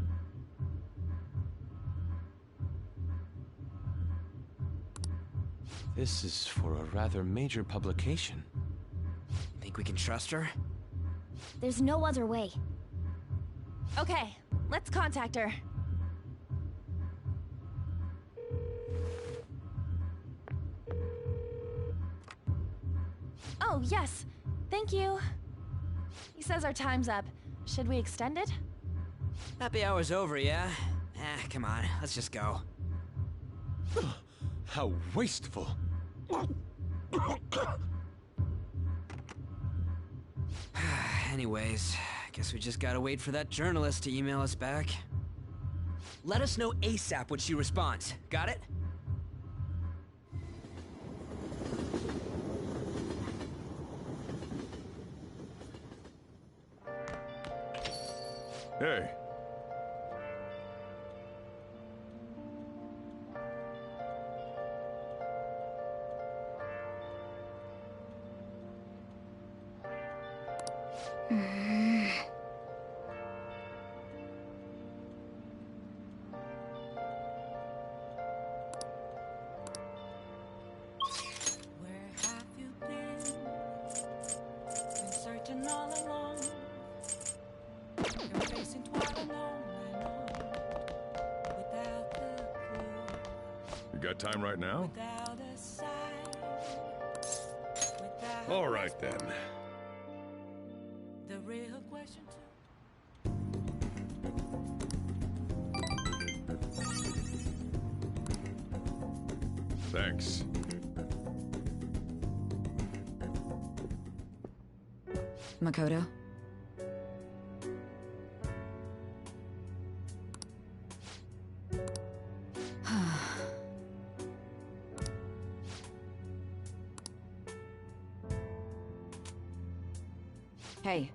This is for a rather major publication. Think we can trust her? There's no other way. Okay, let's contact her. Oh, yes. Thank you. He says our time's up. Should we extend it? Happy hour's over, yeah? Come on, let's just go. How wasteful. Anyways, guess we just gotta wait for that journalist to email us back. Let us know ASAP when she responds. Got it? Hey. Where have you been? Been searching all along. You're facing toward an on and on. Without the clue. You got time right now? Without a sign. Without All right then. the real question Thanks. Makoto? Hey.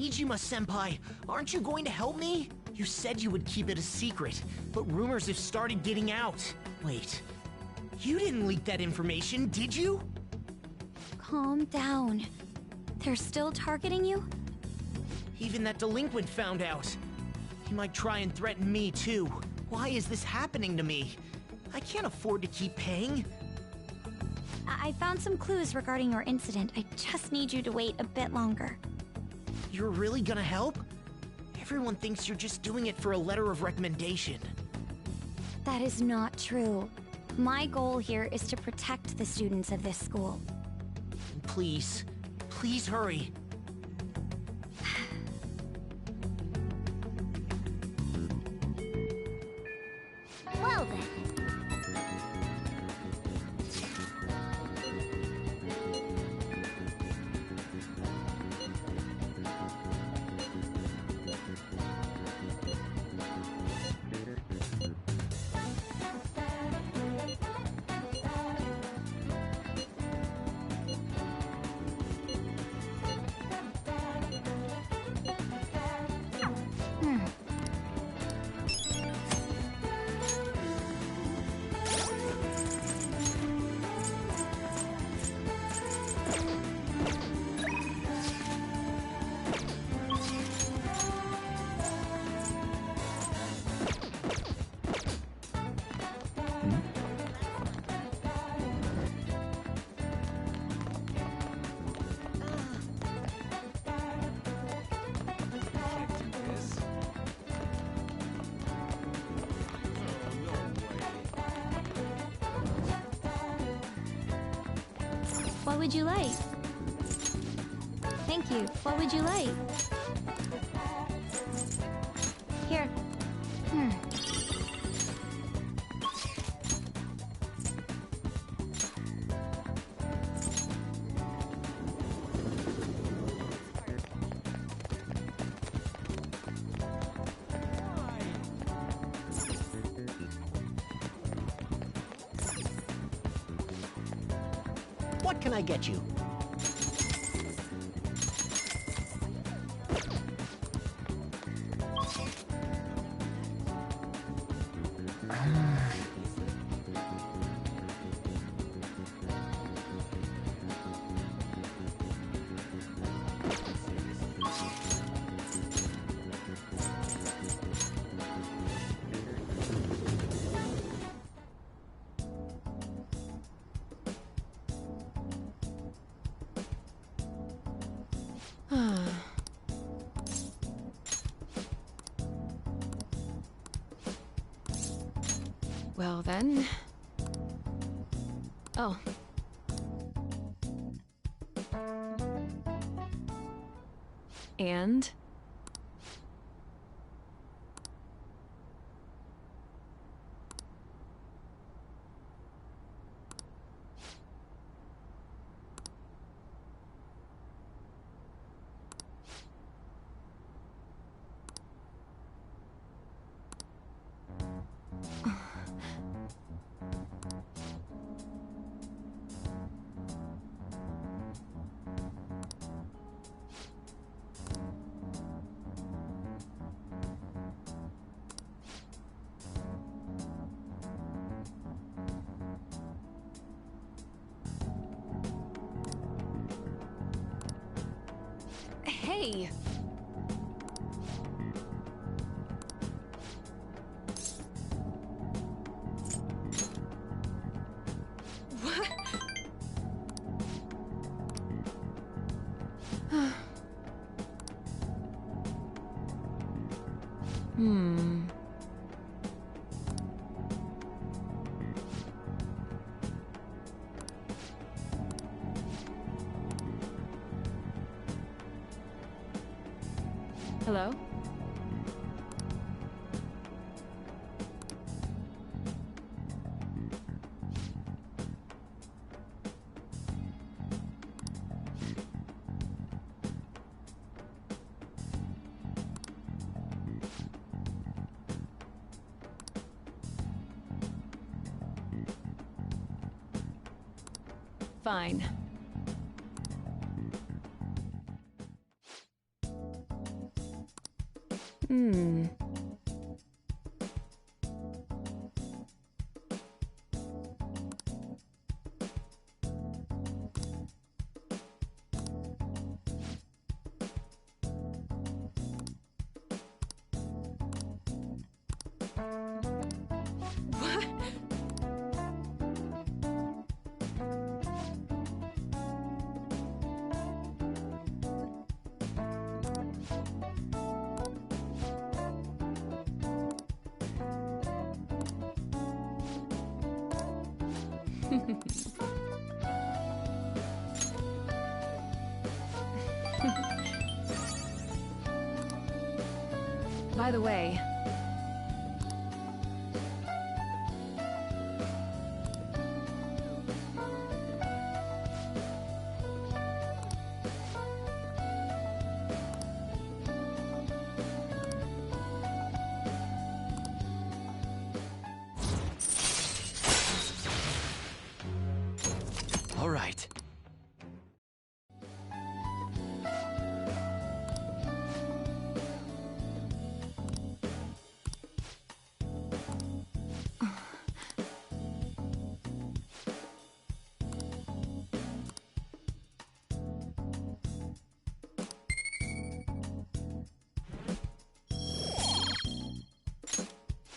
Nijima-senpai, aren't you going to help me? You said you would keep it a secret, but rumors have started getting out. Wait, you didn't leak that information, did you? Calm down. They're still targeting you? Even that delinquent found out. He might try and threaten me, too. Why is this happening to me? I can't afford to keep paying. I found some clues regarding your incident. I just need you to wait a bit longer. You're really gonna help? Everyone thinks you're just doing it for a letter of recommendation. That is not true. My goal here is to protect the students of this school. Please, please hurry. Well then. What would you like? Thank you. What would you like? Here. What can I get you? Well then... Oh. And? Hey! What? Hello? Fine. What? By the way, All right.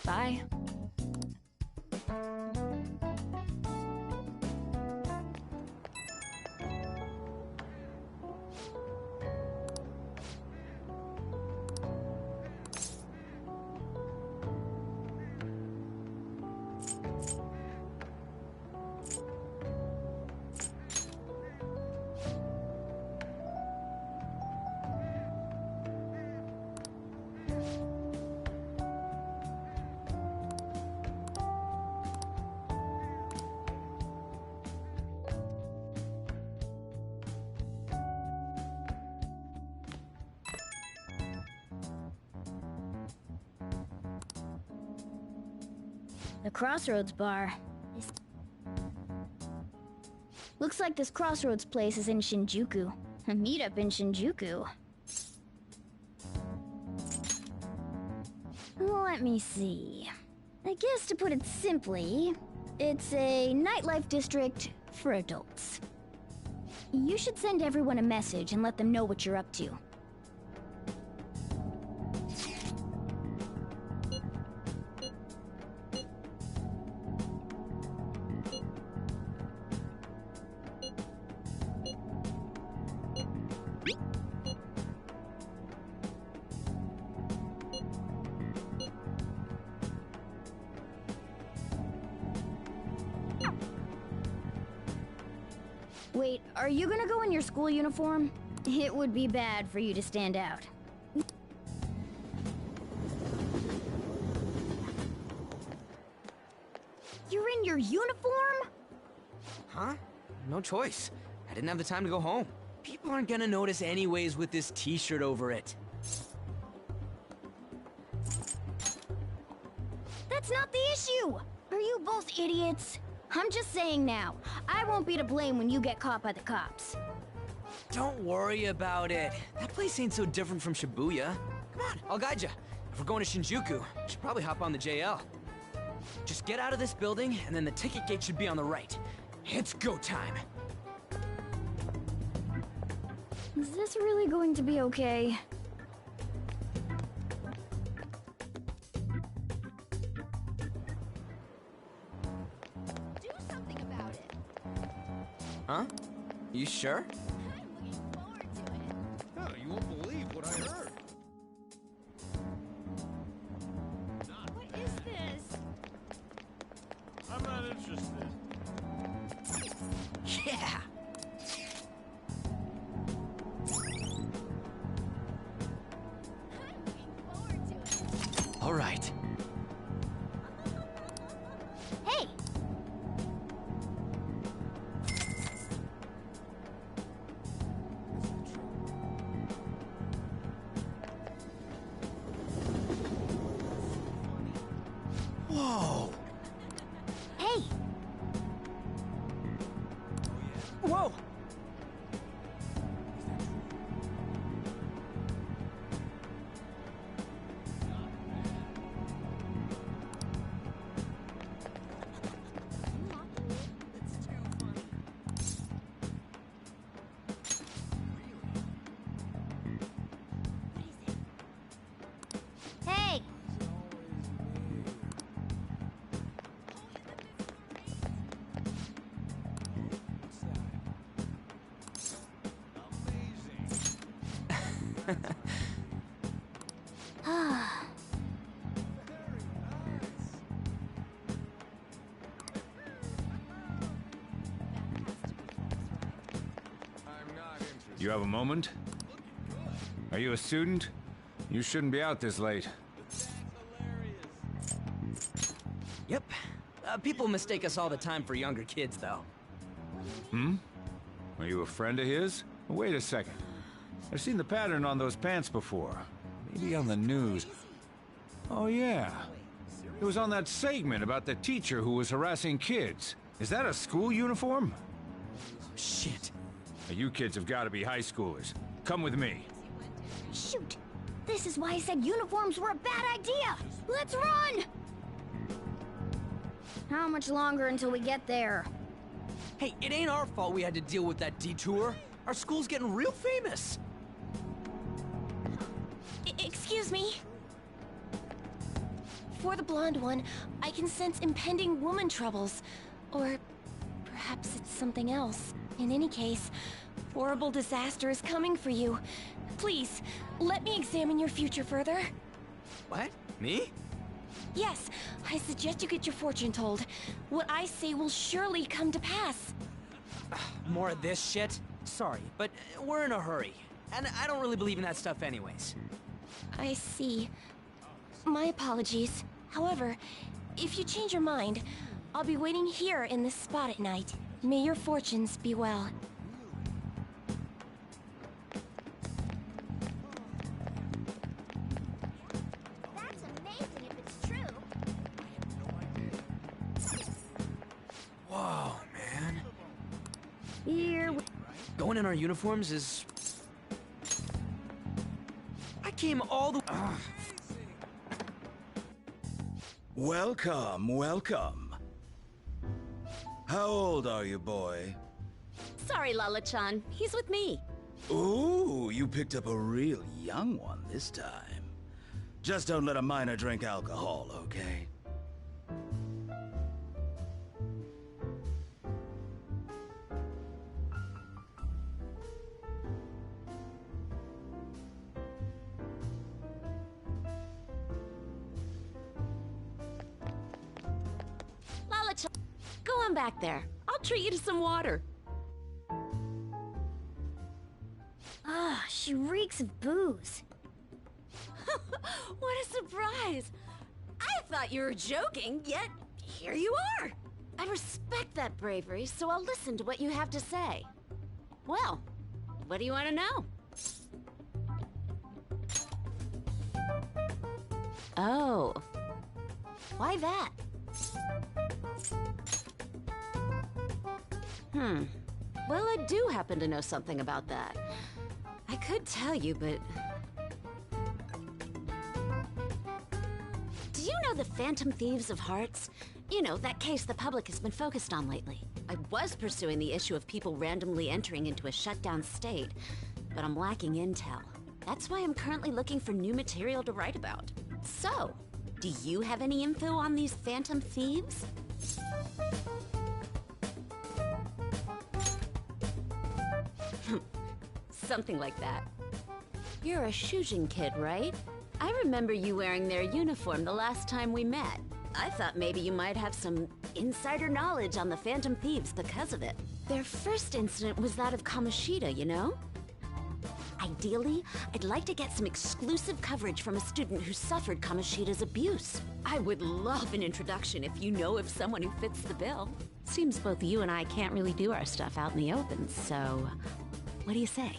bye. The Crossroads Bar. Looks like this Crossroads place is in Shinjuku. A meetup in Shinjuku. Let me see. I guess to put it simply, it's a nightlife district for adults. You should send everyone a message and let them know what you're up to. Wait, are you gonna go in your school uniform? It would be bad for you to stand out. You're in your uniform? Huh? No choice. I didn't have the time to go home. People aren't gonna notice anyways with this t-shirt over it. That's not the issue! Are you both idiots? I'm just saying now, I won't be to blame when you get caught by the cops. Don't worry about it. That place ain't so different from Shibuya. Come on, I'll guide you. If we're going to Shinjuku, we should probably hop on the JL. Just get out of this building, and then the ticket gate should be on the right. It's go time. Is this really going to be okay? Do something about it. Huh? You sure? I'm looking forward to it. Oh, you won't believe what I heard. What is this? I'm not interested. Yeah! I'm looking forward to it. All right. Hey! Whoa! Hey! Whoa! Hey! You have a moment? Are you a student? You shouldn't be out this late. Yep. People mistake us all the time for younger kids, though. Hmm? Are you a friend of his? Wait a second. I've seen the pattern on those pants before. Maybe on the news. Oh, yeah. It was on that segment about the teacher who was harassing kids. Is that a school uniform? Shit. Now, you kids have got to be high schoolers. Come with me. Shoot! This is why I said uniforms were a bad idea! Let's run! How much longer until we get there? Hey, it ain't our fault we had to deal with that detour. Our school's getting real famous. Excuse me? For the blonde one, I can sense impending woman troubles. Or perhaps it's something else. In any case, horrible disaster is coming for you. Please, let me examine your future further. What? Me? Yes, I suggest you get your fortune told. What I say will surely come to pass. More of this shit? Sorry, but we're in a hurry. And I don't really believe in that stuff anyways. I see. My apologies. However, if you change your mind, I'll be waiting here in this spot at night. May your fortunes be well. That's amazing if it's true. Whoa, man. Here we... Going in our uniforms is... I came all the... Welcome, welcome. How old are you, boy? Sorry, Lala-chan. He's with me. Ooh, you picked up a real young one this time. Just don't let a minor drink alcohol, okay? Lala-chan, go on back there. I'll treat you to some water. Ah, she reeks of booze. What a surprise! I thought you were joking, yet here you are! I respect that bravery, so I'll listen to what you have to say. Well, what do you want to know? Oh. Why that? Well, I do happen to know something about that. I could tell you, but... Do you know the Phantom Thieves of Hearts? You know, that case the public has been focused on lately. I was pursuing the issue of people randomly entering into a shutdown state, but I'm lacking intel. That's why I'm currently looking for new material to write about. So, do you have any info on these Phantom Thieves? Something like that. You're a Shujin kid, right? I remember you wearing their uniform the last time we met. I thought maybe you might have some insider knowledge on the Phantom Thieves because of it. Their first incident was that of Kamoshida, you know? Ideally, I'd like to get some exclusive coverage from a student who suffered Kamoshida's abuse. I would love an introduction if you know of someone who fits the bill. Seems both you and I can't really do our stuff out in the open, so... what do you say?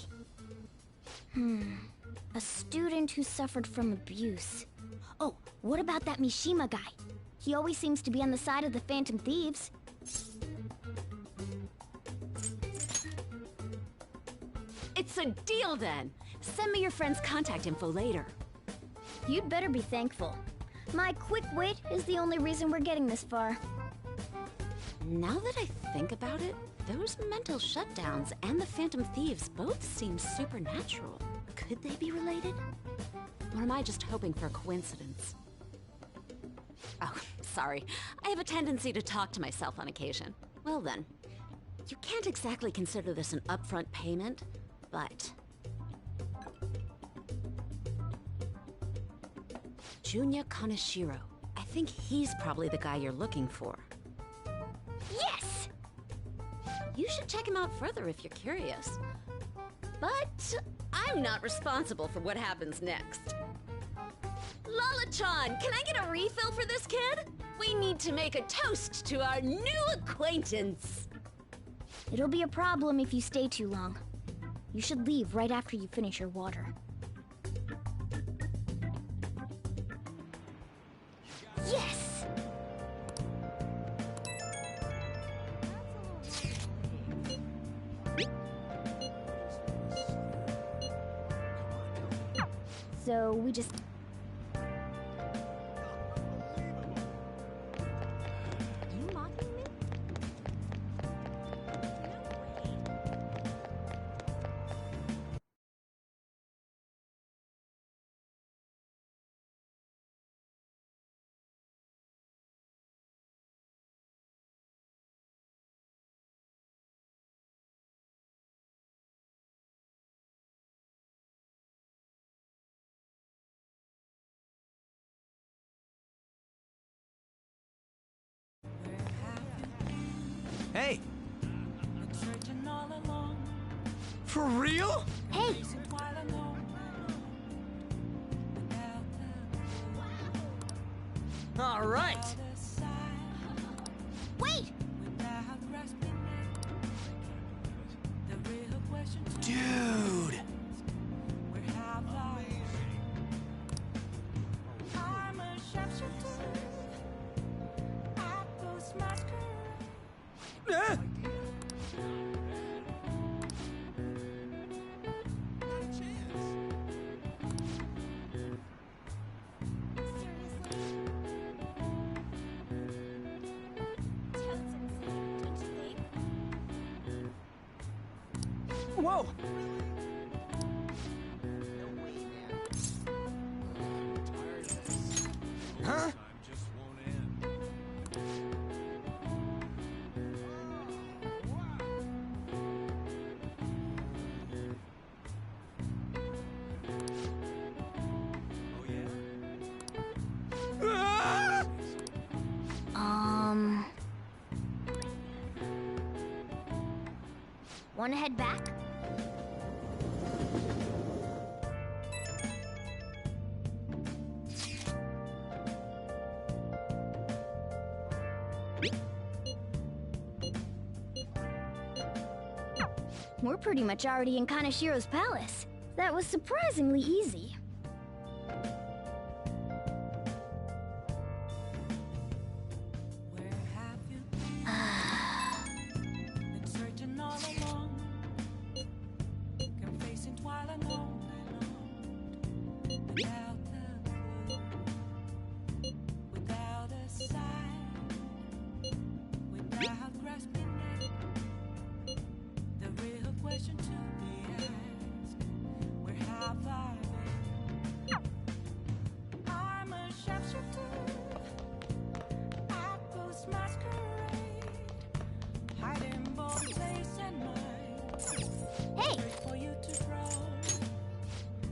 A student who suffered from abuse. Oh, what about that Mishima guy? He always seems to be on the side of the Phantom Thieves. It's a deal then! Send me your friend's contact info later. You'd better be thankful. My quick wit is the only reason we're getting this far. Now that I think about it, those mental shutdowns and the Phantom Thieves both seem supernatural. Could they be related? Or am I just hoping for a coincidence? Oh, sorry. I have a tendency to talk to myself on occasion. Well then, you can't exactly consider this an upfront payment, but... Junya Kaneshiro. I think he's probably the guy you're looking for. Yes! You should check him out further if you're curious. But I'm not responsible for what happens next. Lala-chan, can I get a refill for this kid? We need to make a toast to our new acquaintance. It'll be a problem if you stay too long. You should leave right after you finish your water. Yes! So we just... You mocking me? Hey! Searching all along. For real? Hey! All right! Wait! Dude! Ah! Whoa! Huh? Wanna head back? We're pretty much already in Kaneshiro's palace. That was surprisingly easy. Hey!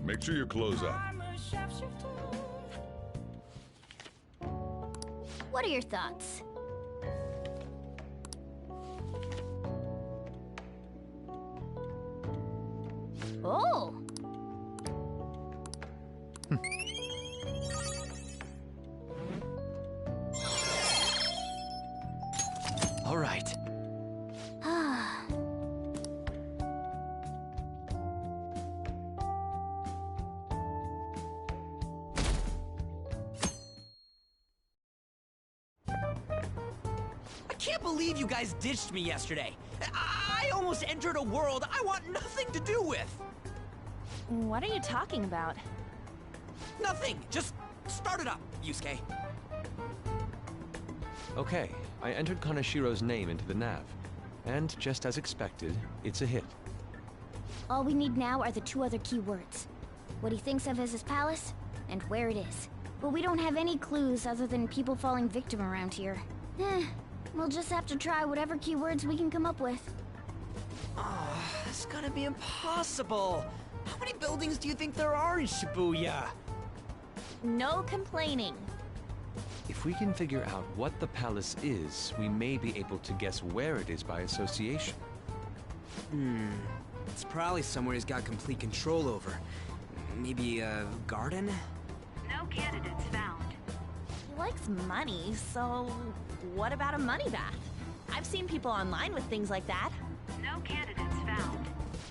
Make sure you close up. What are your thoughts? Oh! All right. I can't believe you guys ditched me yesterday. I almost entered a world I want nothing to do with. What are you talking about? Nothing. Just start it up, Yusuke. Okay, I entered Kaneshiro's name into the nav. And just as expected, it's a hit. All we need now are the two other keywords. What he thinks of as his palace, and where it is. But we don't have any clues other than people falling victim around here. We'll just have to try whatever keywords we can come up with. Oh, that's gonna be impossible. How many buildings do you think there are in Shibuya? No complaining. If we can figure out what the palace is, we may be able to guess where it is by association. It's probably somewhere he's got complete control over. Maybe a garden? No candidates found. He likes money, so what about a money bath? I've seen people online with things like that. No candidates found.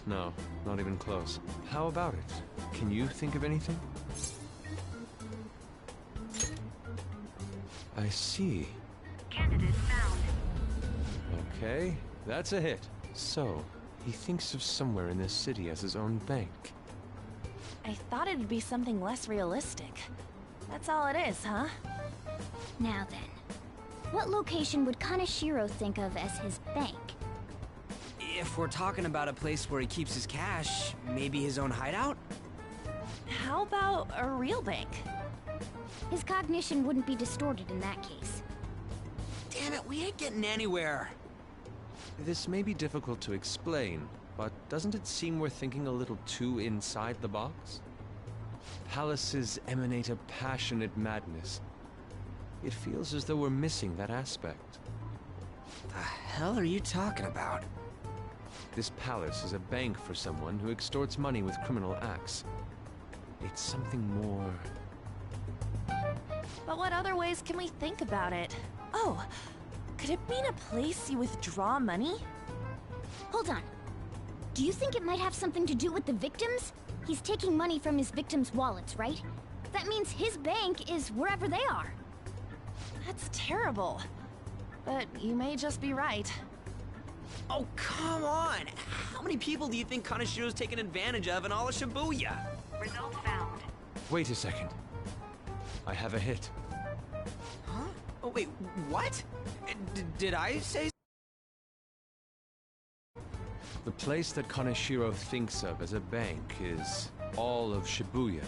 No, not even close. How about it? Can you think of anything? I see. Candidate found. Okay, that's a hit. So, he thinks of somewhere in this city as his own bank. I thought it'd be something less realistic. That's all it is, huh? Now then, what location would Kaneshiro think of as his bank? If we're talking about a place where he keeps his cash, maybe his own hideout? How about a real bank? His cognition wouldn't be distorted in that case. Damn it, we ain't getting anywhere. This may be difficult to explain, but doesn't it seem we're thinking a little too inside the box? Palaces emanate a passionate madness. It feels as though we're missing that aspect. The hell are you talking about? This palace is a bank for someone who extorts money with criminal acts. It's something more... But what other ways can we think about it? Oh, could it mean a place you withdraw money? Hold on. Do you think it might have something to do with the victims? He's taking money from his victims' wallets, right? That means his bank is wherever they are. That's terrible. But you may just be right. Oh, come on! How many people do you think Kaneshiro's taken advantage of in all of Shibuya? Result found. Wait a second. I have a hit. Huh? Oh, wait, what? Did I say... The place that Kaneshiro thinks of as a bank is all of Shibuya.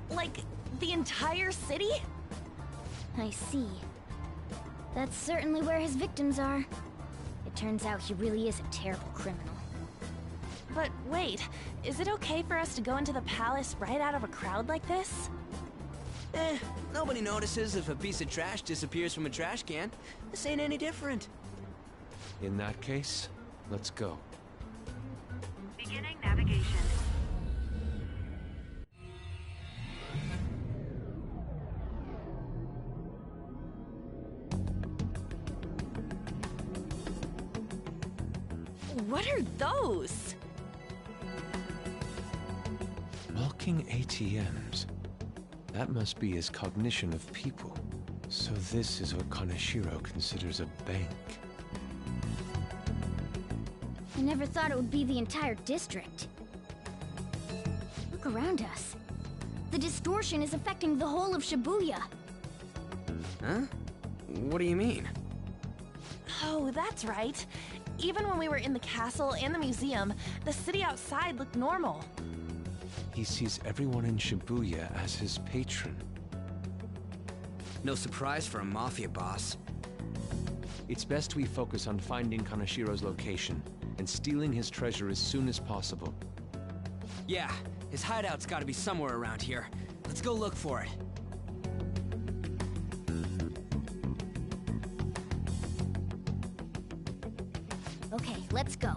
Like, the entire city? I see. That's certainly where his victims are. It turns out he really is a terrible criminal. But wait, is it okay for us to go into the palace right out of a crowd like this? Nobody notices if a piece of trash disappears from a trash can. This ain't any different. In that case, let's go. Beginning navigation. What are those? Walking ATMs. That must be his cognition of people. So this is what Kaneshiro considers a bank. I never thought it would be the entire district. Look around us. The distortion is affecting the whole of Shibuya. Huh? What do you mean? Oh, that's right. Even when we were in the castle and the museum, the city outside looked normal. He sees everyone in Shibuya as his patron. No surprise for a mafia boss. It's best we focus on finding Kaneshiro's location and stealing his treasure as soon as possible. Yeah, his hideout's gotta be somewhere around here. Let's go look for it. Okay, let's go.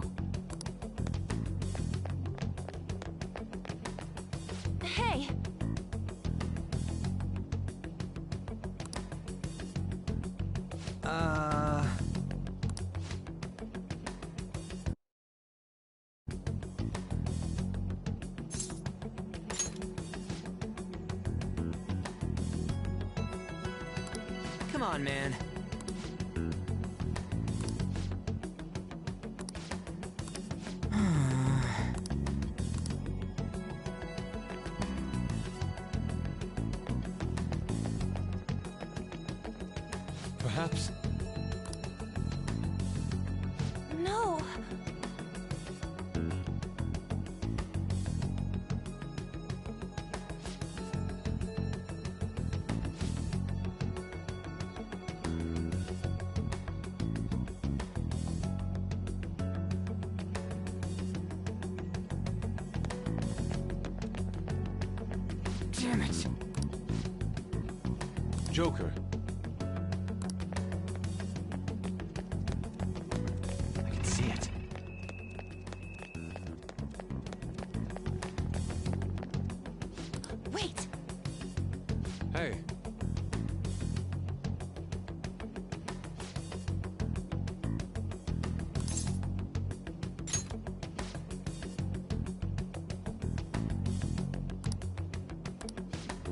Hey! Come on, man. Perhaps... No! Damn it! Joker. I can see it. Wait! Hey.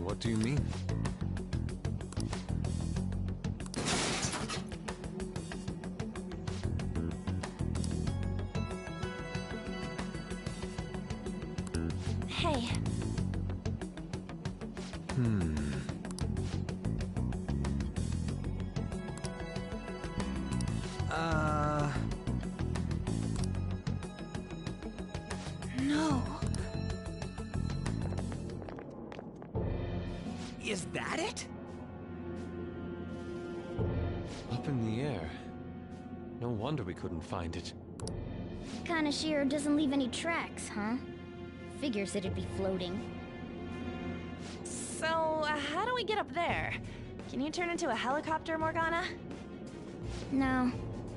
What do you mean? Hey. No. Is that it? Up in the air. No wonder we couldn't find it. Kaneshiro doesn't leave any tracks, huh? Figures it'd be floating. So, how do we get up there? Can you turn into a helicopter, Morgana? No,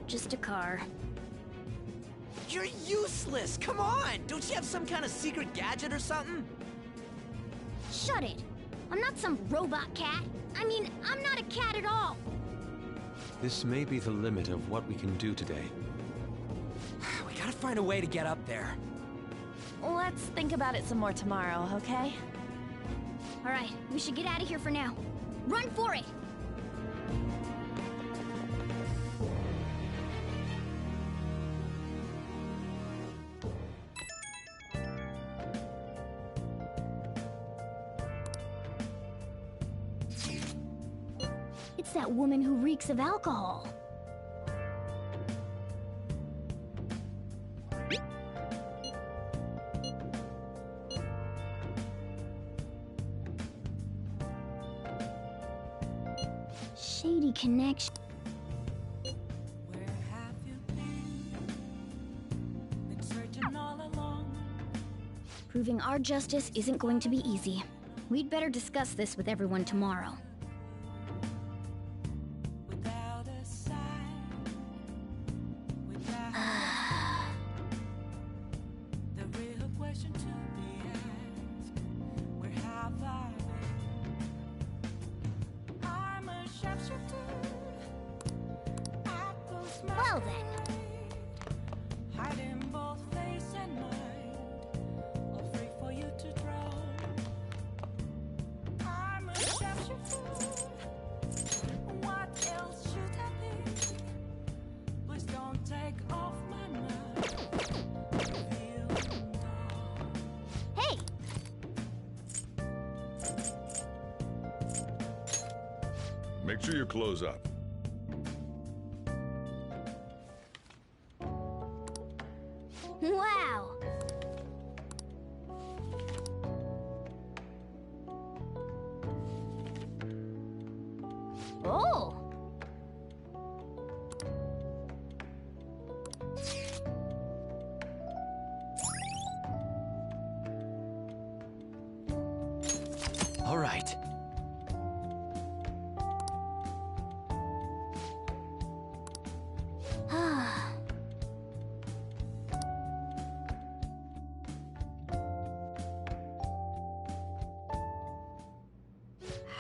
just a car. You're useless! Come on! Don't you have some kind of secret gadget or something? Shut it! I'm not some robot cat. I mean, I'm not a cat at all. This may be the limit of what we can do today. We gotta find a way to get up there. Let's think about it some more tomorrow, okay? All right, we should get out of here for now. Run for it! It's that woman who reeks of alcohol. shady connection. Where have you been searching all along? Proving our justice isn't going to be easy. We'd better discuss this with everyone tomorrow. Without a sign, without the real question to be asked, where have I been? I'm a sharpshooter. Well then. Hiding both face and mind, all free for you to draw. I'm a sharpshooter. What else should I be? Please don't take off my mind. Hey! Make sure you close up. Wow! Oh! All right.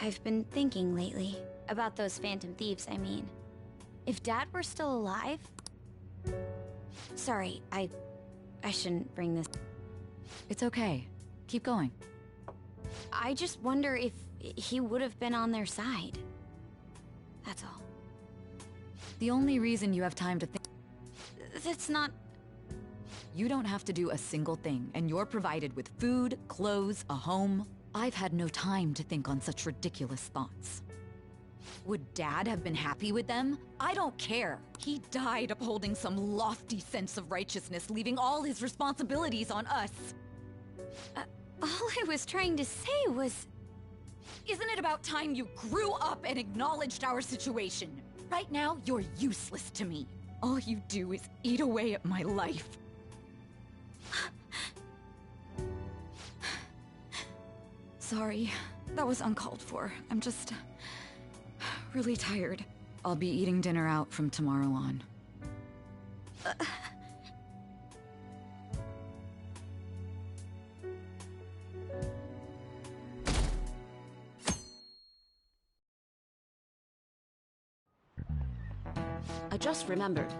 I've been thinking lately about those phantom thieves, I mean. If Dad were still alive... Sorry, I shouldn't bring this... It's okay. Keep going. I just wonder if he would have been on their side. That's all. The only reason you have time to think... That's not... You don't have to do a single thing, and you're provided with food, clothes, a home. I've had no time to think on such ridiculous thoughts. Would Dad have been happy with them? I don't care. He died upholding some lofty sense of righteousness, leaving all his responsibilities on us. All I was trying to say was... Isn't it about time you grew up and acknowledged our situation? Right now, you're useless to me. All you do is eat away at my life. Sorry, that was uncalled for. I'm just... really tired. I'll be eating dinner out from tomorrow on. I just remembered.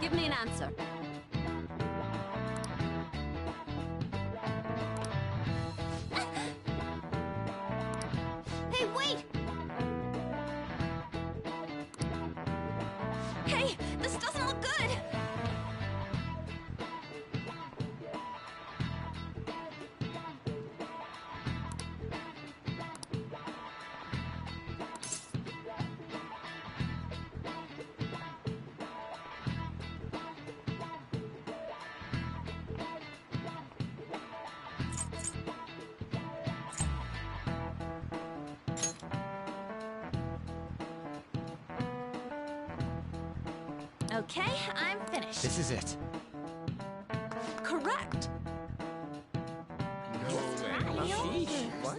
Give me an answer. Hey, wait! Hey, this doesn't look good! Okay, I'm finished. This is it. Correct! What?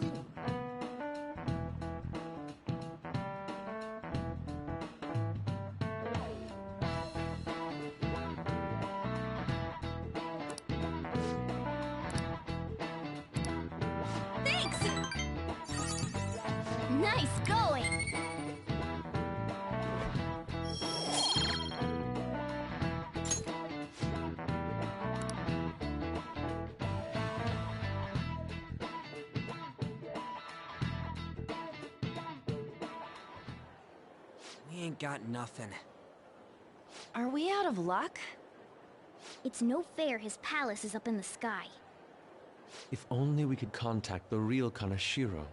Thanks! Nice going! We ain't got nothing. Are we out of luck? It's no fair his palace is up in the sky. If only we could contact the real Kanashiro.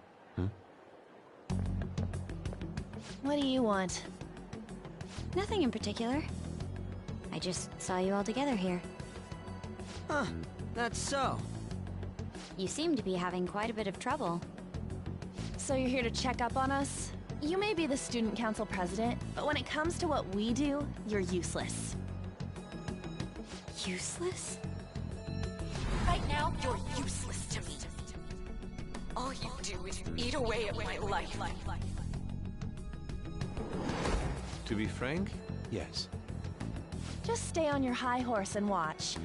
What do you want? Nothing in particular. I just saw you all together here. Huh, that's so. You seem to be having quite a bit of trouble. So you're here to check up on us? You may be the student council president, but when it comes to what we do, you're useless. Useless? Right now, you're useless to me. All you do is eat away at my life. To be frank, yes. Just stay on your high horse and watch.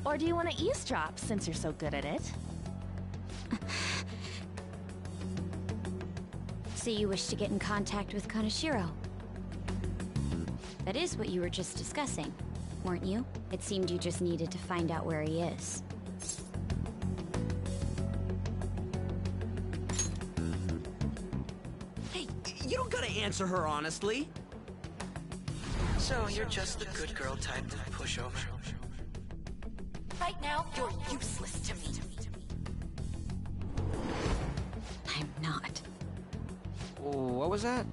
Or do you want to eavesdrop, since you're so good at it? So you wish to get in contact with Kanashiro? That is what you were just discussing, weren't you? It seemed you just needed to find out where he is. Hey, you don't gotta answer her honestly. So you're just the good girl type to push over. Right now, you're useless to me. I'm not. What was that?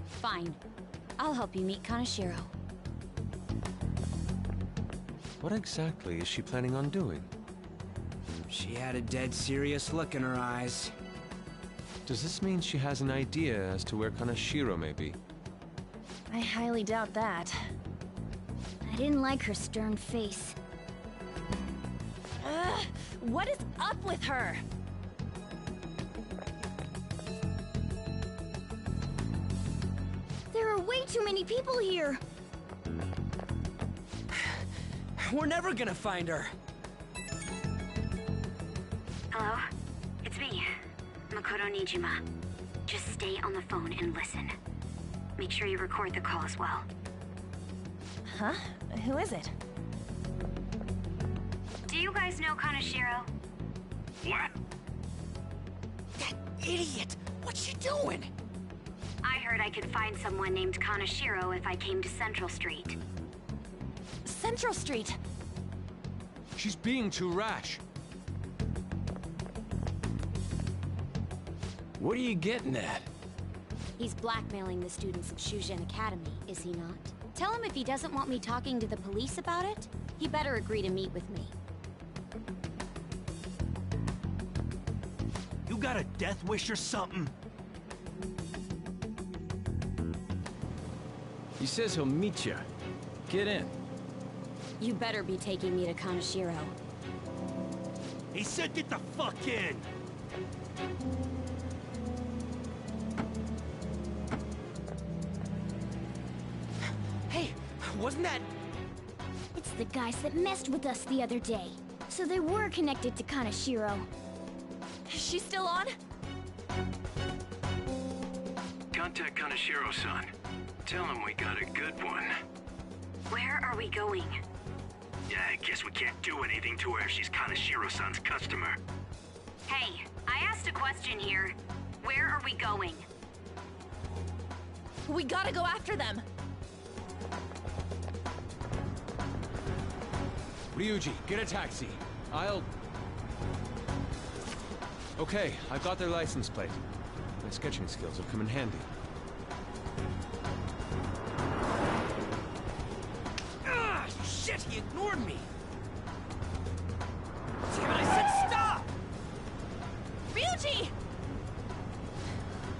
Fine. I'll help you meet Kanashiro. What exactly is she planning on doing? She had a dead serious look in her eyes. Does this mean she has an idea as to where Kanashiro may be? I highly doubt that. I didn't like her stern face. Ugh, what is up with her? There are way too many people here. We're never gonna find her. Hello? It's me, Makoto Nijima. Just stay on the phone and listen. Make sure you record the call as well. Huh? Who is it? Do you guys know Kanashiro? What? That idiot! What's she doing? I heard I could find someone named Kanashiro if I came to Central Street. Central Street! She's being too rash. What are you getting at? He's blackmailing the students of Shujin Academy, is he not? Tell him if he doesn't want me talking to the police about it, he better agree to meet with me. You got a death wish or something? He says he'll meet you. Get in. You better be taking me to Kanashiro. He said get the fuck in! Hey, wasn't that... It's the guys that messed with us the other day. So they were connected to Kanashiro. Is she still on? Contact Kanashiro-san. Tell him we got a good one. Where are we going? Yeah, I guess we can't do anything to her if she's Kanashiro-san's customer. Hey, I asked a question here. Where are we going? We gotta go after them! Ryuji, get a taxi. I'll... Okay, I've got their license plate. My sketching skills have come in handy. Ah, shit, he ignored me! Damn it, I said stop! Ryuji!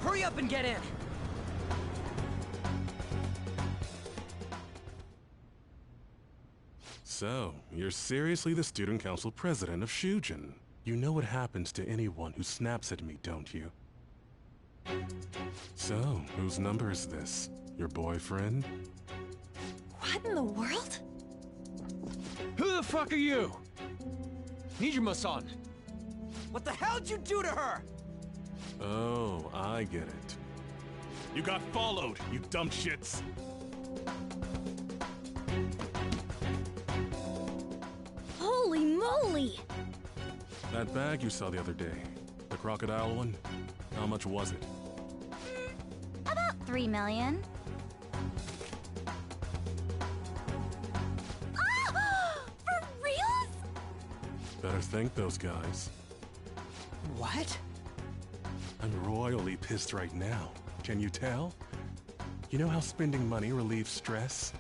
Hurry up and get in! So, you're seriously the student council president of Shujin. You know what happens to anyone who snaps at me, don't you? So, whose number is this? Your boyfriend? What in the world? Who the fuck are you? Nijima-san! What the hell'd you do to her? Oh, I get it. You got followed, you dumb shits! Holy moly! That bag you saw the other day, the crocodile one, how much was it? About 3 million. Ah! Better thank those guys. What? I'm royally pissed right now. Can you tell? You know how spending money relieves stress?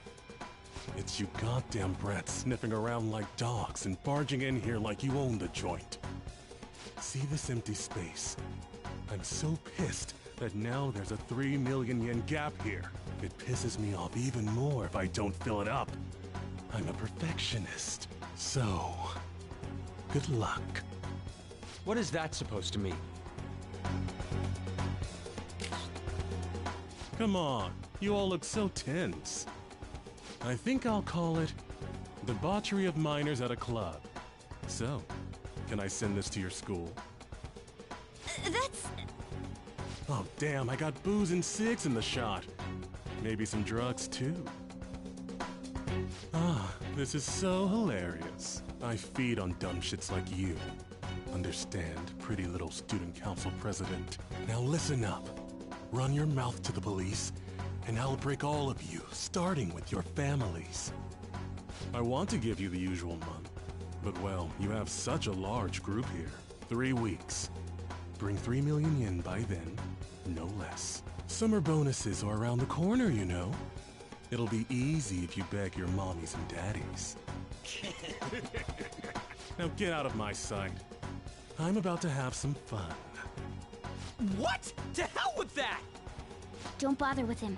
It's you goddamn brats sniffing around like dogs and barging in here like you own the joint. See this empty space? I'm so pissed that now there's a 3 million yen gap here. It pisses me off even more if I don't fill it up. I'm a perfectionist. So, good luck. What is that supposed to mean? Come on, you all look so tense. I think I'll call it debauchery of minors at a club. So, can I send this to your school? That's... Oh damn, I got booze and cigs in the shot. Maybe some drugs too. Ah, this is so hilarious. I feed on dumb shits like you. Understand, pretty little student council president. Now listen up. Run your mouth to the police, and I'll break all of you, starting with your families. I want to give you the usual month, but well, you have such a large group here. 3 weeks. Bring 3 million yen by then, no less. Summer bonuses are around the corner, you know. It'll be easy if you beg your mommies and daddies. Now get out of my sight. I'm about to have some fun. What? To hell with that! Don't bother with him.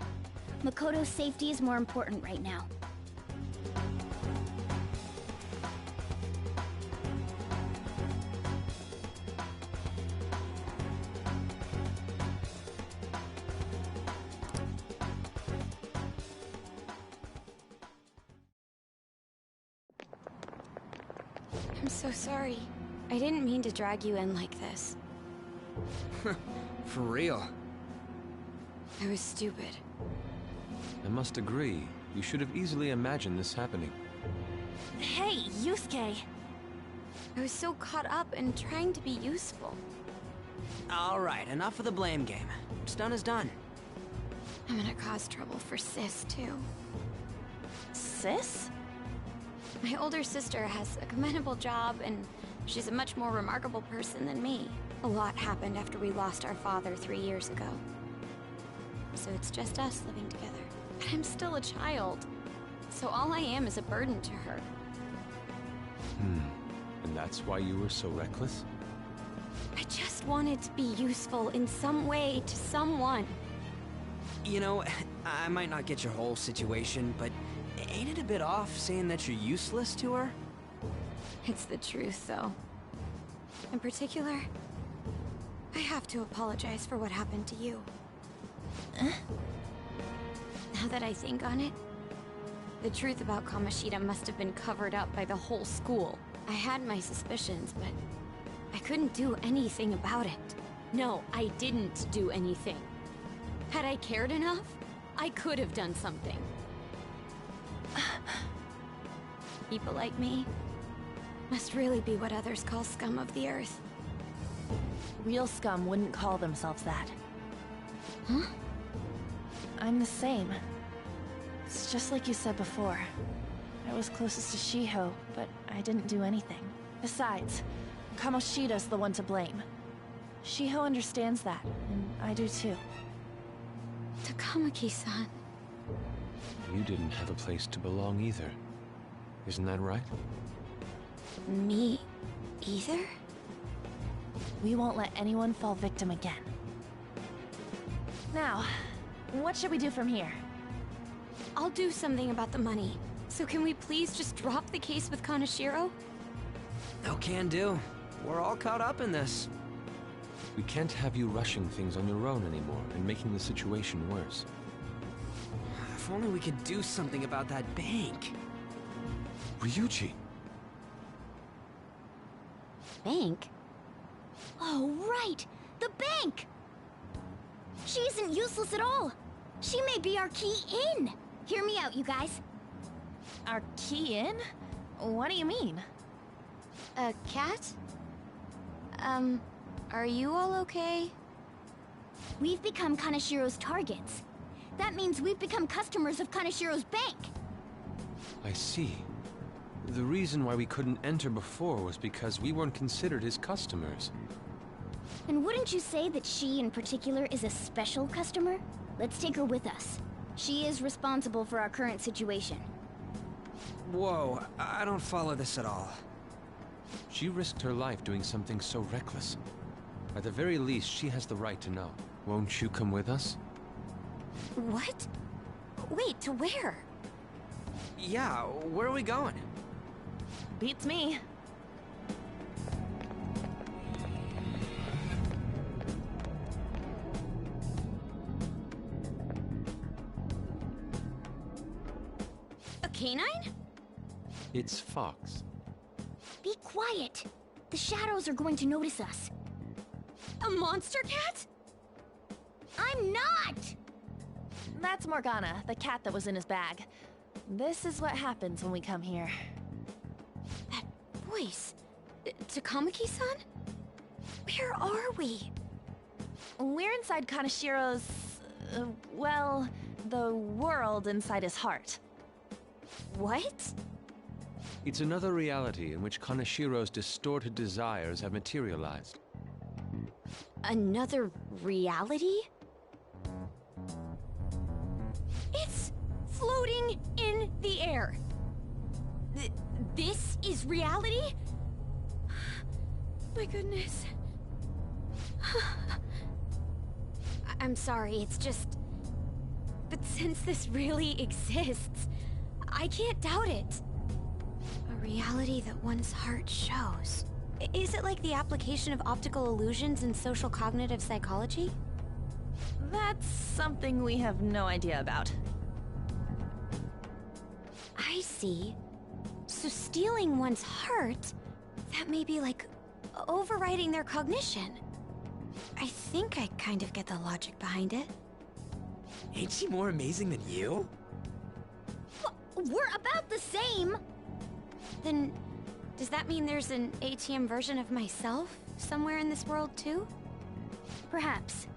Makoto's safety is more important right now. I'm so sorry. I didn't mean to drag you in like this. For real. I was stupid. I must agree. You should have easily imagined this happening. Hey, Yusuke! I was so caught up in trying to be useful. Alright, enough of the blame game. What's done is done. I'm gonna cause trouble for Sis, too. Sis? My older sister has a commendable job, and she's a much more remarkable person than me. A lot happened after we lost our father 3 years ago. So it's just us living together. But I'm still a child. So all I am is a burden to her. And that's why you were so reckless? I just wanted to be useful in some way to someone. You know, I might not get your whole situation, but ain't it a bit off saying that you're useless to her? It's the truth, though. In particular, I have to apologize for what happened to you. Now that I think on it, the truth about Kamoshida must have been covered up by the whole school. I had my suspicions, but I couldn't do anything about it. No, I didn't do anything. Had I cared enough, I could have done something. People like me must really be what others call scum of the earth. Real scum wouldn't call themselves that. Huh? I'm the same. It's just like you said before. I was closest to Shiho, but I didn't do anything. Besides, Kamoshida's the one to blame. Shiho understands that, and I do too. Takamaki-san. You didn't have a place to belong either. Isn't that right? Me either? We won't let anyone fall victim again. Now, what should we do from here? I'll do something about the money. So can we please just drop the case with Kaneshiro? No can do. We're all caught up in this. We can't have you rushing things on your own anymore and making the situation worse. If only we could do something about that bank. Ryuji! Bank? Oh, right! The bank! She isn't useless at all! She may be our key in! Hear me out, you guys. Our key in? What do you mean? A cat? Are you all okay? We've become Kaneshiro's targets. That means we've become customers of Kaneshiro's bank. I see. The reason why we couldn't enter before was because we weren't considered his customers. And wouldn't you say that she in particular is a special customer? Let's take her with us. She is responsible for our current situation. Whoa, I don't follow this at all. She risked her life doing something so reckless. At the very least, she has the right to know. Won't you come with us? What? Wait, to where? Yeah, where are we going? Beats me. A canine? It's Fox. Be quiet. The shadows are going to notice us. A monster cat? I'm not! That's Morgana, the cat that was in his bag. This is what happens when we come here. That voice. Takamaki-san? Where are we? We're inside Kanashiro's... well, the world inside his heart. What? It's another reality in which Kanashiro's distorted desires have materialized. Another reality? It's floating in the air. This is reality? My goodness. I'm sorry, it's just... But since this really exists, I can't doubt it. A reality that one's heart shows. Is it like the application of optical illusions in social cognitive psychology? That's something we have no idea about. I see. So stealing one's heart, that may be like overriding their cognition. I think I kind of get the logic behind it. Ain't she more amazing than you? We're about the same! Then, does that mean there's an ATM version of myself somewhere in this world too? Perhaps.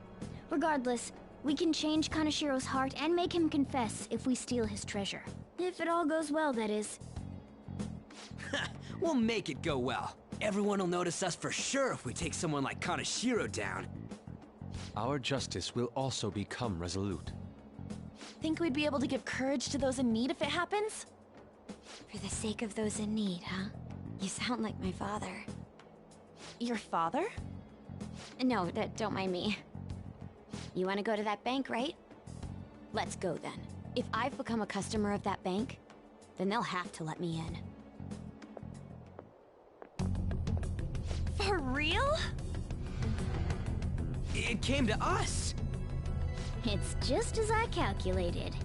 Regardless, we can change Kanashiro's heart and make him confess if we steal his treasure. If it all goes well, that is. We'll make it go well. Everyone will notice us for sure if we take someone like Kanashiro down. Our justice will also become resolute. Think we'd be able to give courage to those in need if it happens? For the sake of those in need, huh? You sound like my father. Your father? No, don't mind me. You want to go to that bank, right? Let's go then. If I've become a customer of that bank, then they'll have to let me in. For real? It came to us! It's just as I calculated.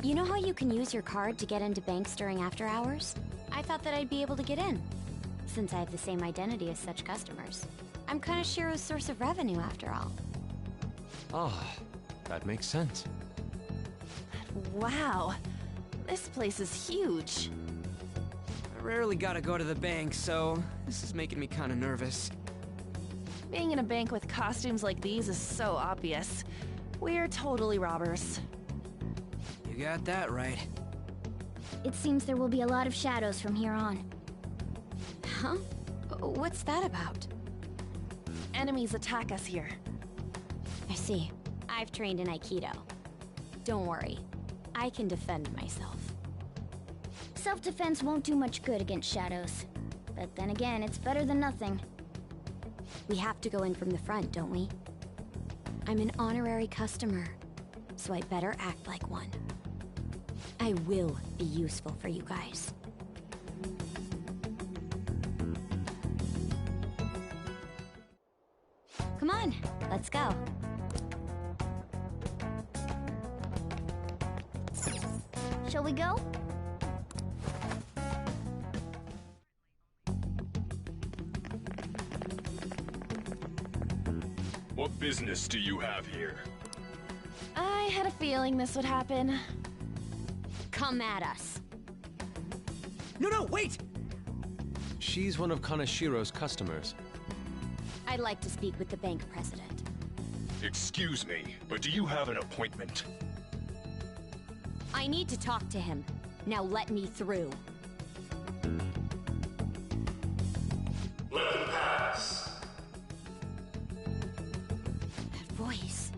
You know how you can use your card to get into banks during after hours? I thought that I'd be able to get in, since I have the same identity as such customers. I'm Kanashiro's source of revenue, after all. Ah, that makes sense. Wow. This place is huge. I rarely gotta go to the bank, so this is making me kinda nervous. Being in a bank with costumes like these is so obvious. We're totally robbers. You got that right. It seems there will be a lot of shadows from here on. Huh? What's that about? Enemies attack us here. I see. I've trained in Aikido. Don't worry. I can defend myself. Self-defense won't do much good against shadows. But then again, it's better than nothing. We have to go in from the front, don't we? I'm an honorary customer, so I better act like one. I will be useful for you guys. Come on, let's go. Shall we go? What business do you have here? I had a feeling this would happen. Come at us. No, wait! She's one of Kanashiro's customers. I'd like to speak with the bank president. Excuse me, but do you have an appointment? I need to talk to him. Now let me through. Let them pass. That voice.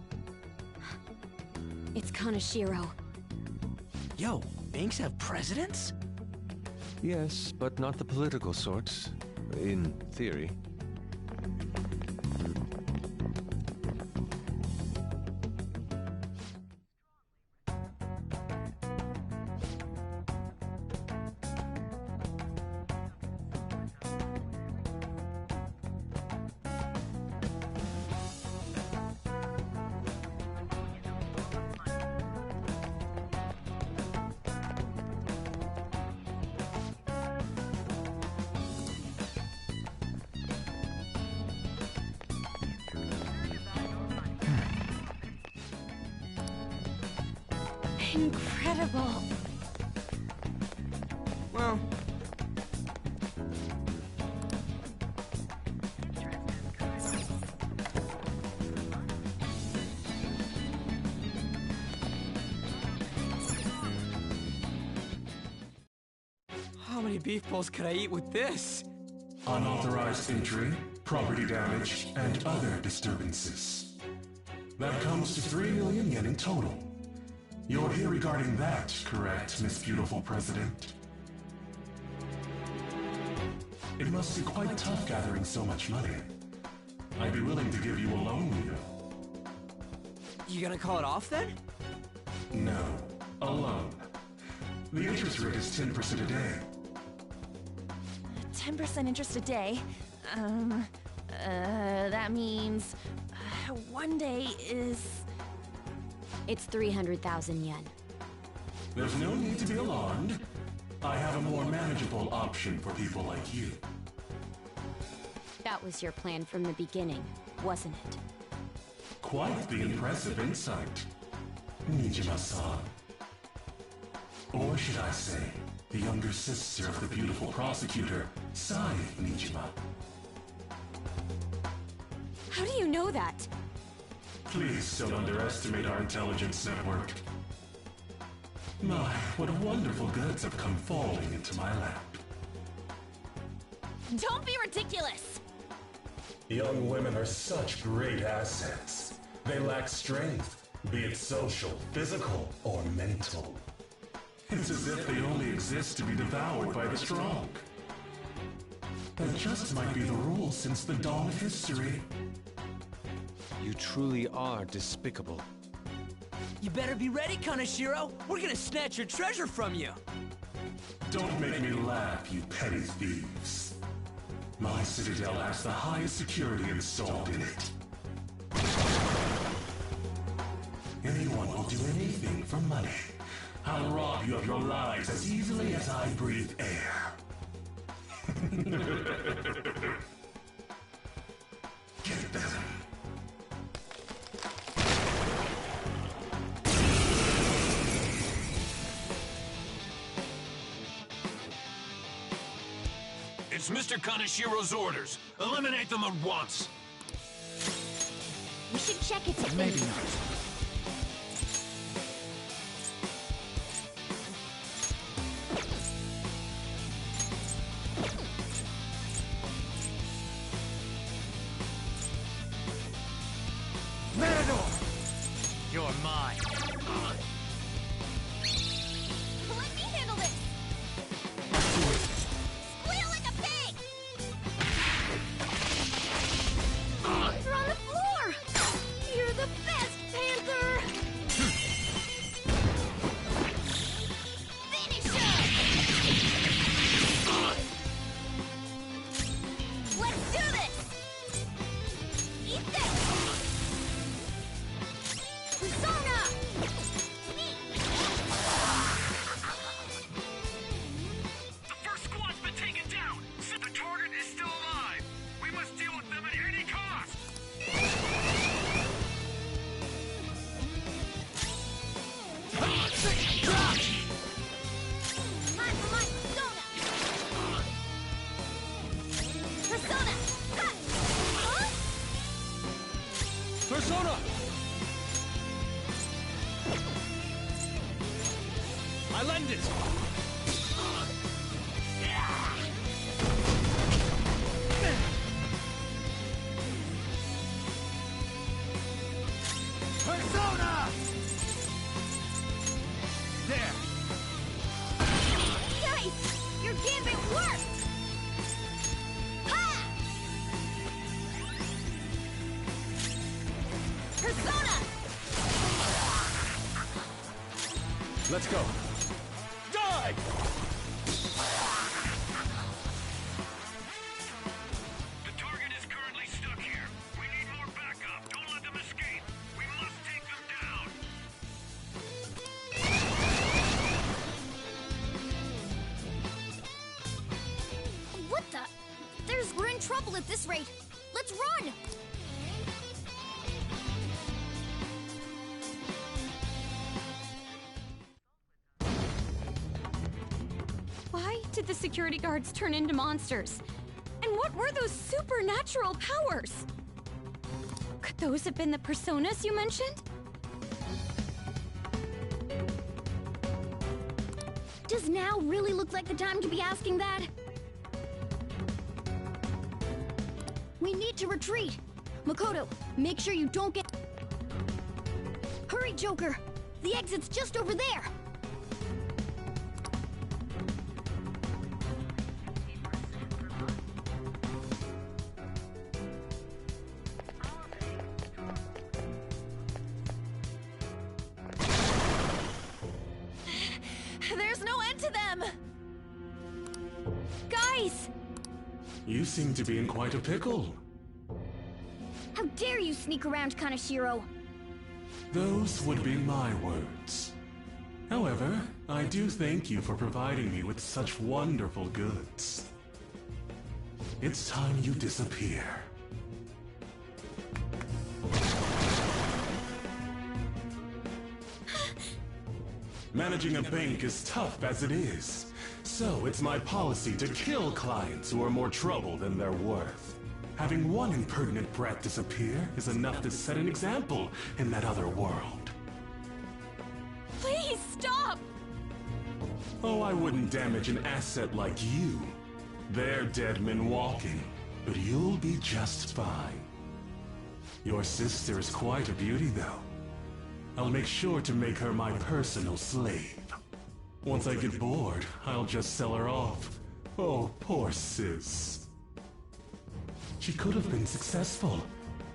It's Kaneshiro. Yo, banks have presidents? Yes, but not the political sort. In theory. Incredible. Well... How many beef bowls could I eat with this? Unauthorized entry, property damage, and other disturbances. That comes to 3 million yen in total. You're here regarding that, correct, Miss Beautiful President? It must be quite tough gathering so much money. I'd be willing to give you a loan, Leo. You gonna call it off then? No, a loan. The interest rate is 10% a day. 10% interest a day? That means... one day is... It's 300,000 yen. There's no need to be alarmed. I have a more manageable option for people like you. That was your plan from the beginning, wasn't it? Quite the impressive insight, Nijima-san. Or should I say, the younger sister of the beautiful prosecutor, Sai Nijima. How do you know that? Please don't underestimate our intelligence network. My, what wonderful goods have come falling into my lap. Don't be ridiculous! Young women are such great assets. They lack strength, be it social, physical, or mental. It's as if they only exist to be devoured by the strong. That just might be the rule since the dawn of history. You truly are despicable. You better be ready, Kaneshiro. We're gonna snatch your treasure from you. Don't make me laugh, you petty thieves. My citadel has the highest security installed in it. Anyone will do anything for money. I'll rob you of your lives as easily as I breathe air. Get them. It's Mr. Kaneshiro's orders. Eliminate them at once. We should check its Maybe not. Matador! You're mine. Let me handle this! Squeal like a pig! You're on the floor! You're the best, Pam! I lend it! Persona! There! Nice! Your gambit worked! Ha! Persona! Let's go. Die! The target is currently stuck here. We need more backup. Don't let them escape. We must take them down. What the? We're in trouble at this rate. Let's run! Why did the security guards turn into monsters? And what were those supernatural powers? Could those have been the personas you mentioned? Does now really look like the time to be asking that? We need to retreat. Makoto, make sure you don't get... Hurry, Joker! The exit's just over there! There's no end to them! Guys! You seem to be in quite a pickle. How dare you sneak around, Kaneshiro? Those would be my words. However, I do thank you for providing me with such wonderful goods. It's time you disappear. Managing a bank is tough as it is, so it's my policy to kill clients who are more trouble than they're worth. Having one impertinent brat disappear is enough to set an example in that other world. Please stop! Oh, I wouldn't damage an asset like you. They're dead men walking, but you'll be just fine. Your sister is quite a beauty, though. I'll make sure to make her my personal slave. Once I get bored, I'll just sell her off. Oh, poor sis. She could have been successful,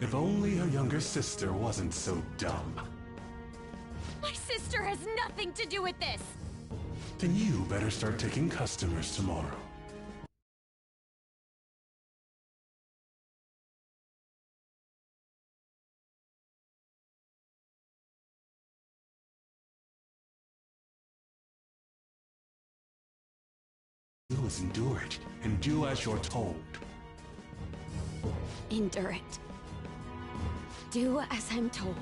if only her younger sister wasn't so dumb. My sister has nothing to do with this! Then you better start taking customers tomorrow. You is endure it, and do as you're told. Endure it. Do as I'm told.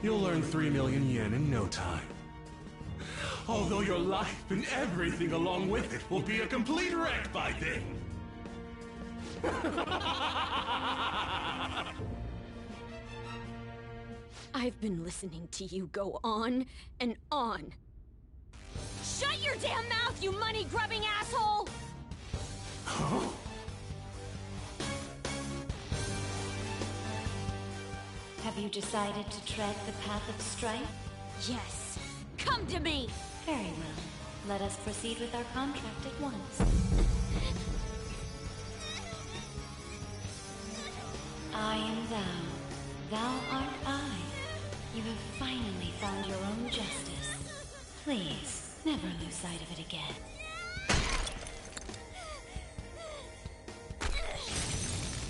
You'll earn 3 million yen in no time. Although your life and everything along with it will be a complete wreck by then. I've been listening to you go on and on. Shut your damn mouth, you money-grubbing asshole! Huh? Have you decided to tread the path of strife? Yes. Come to me! Very well. Let us proceed with our contract at once. I am thou. Thou art I. You have finally found your own justice. Please, never lose sight of it again.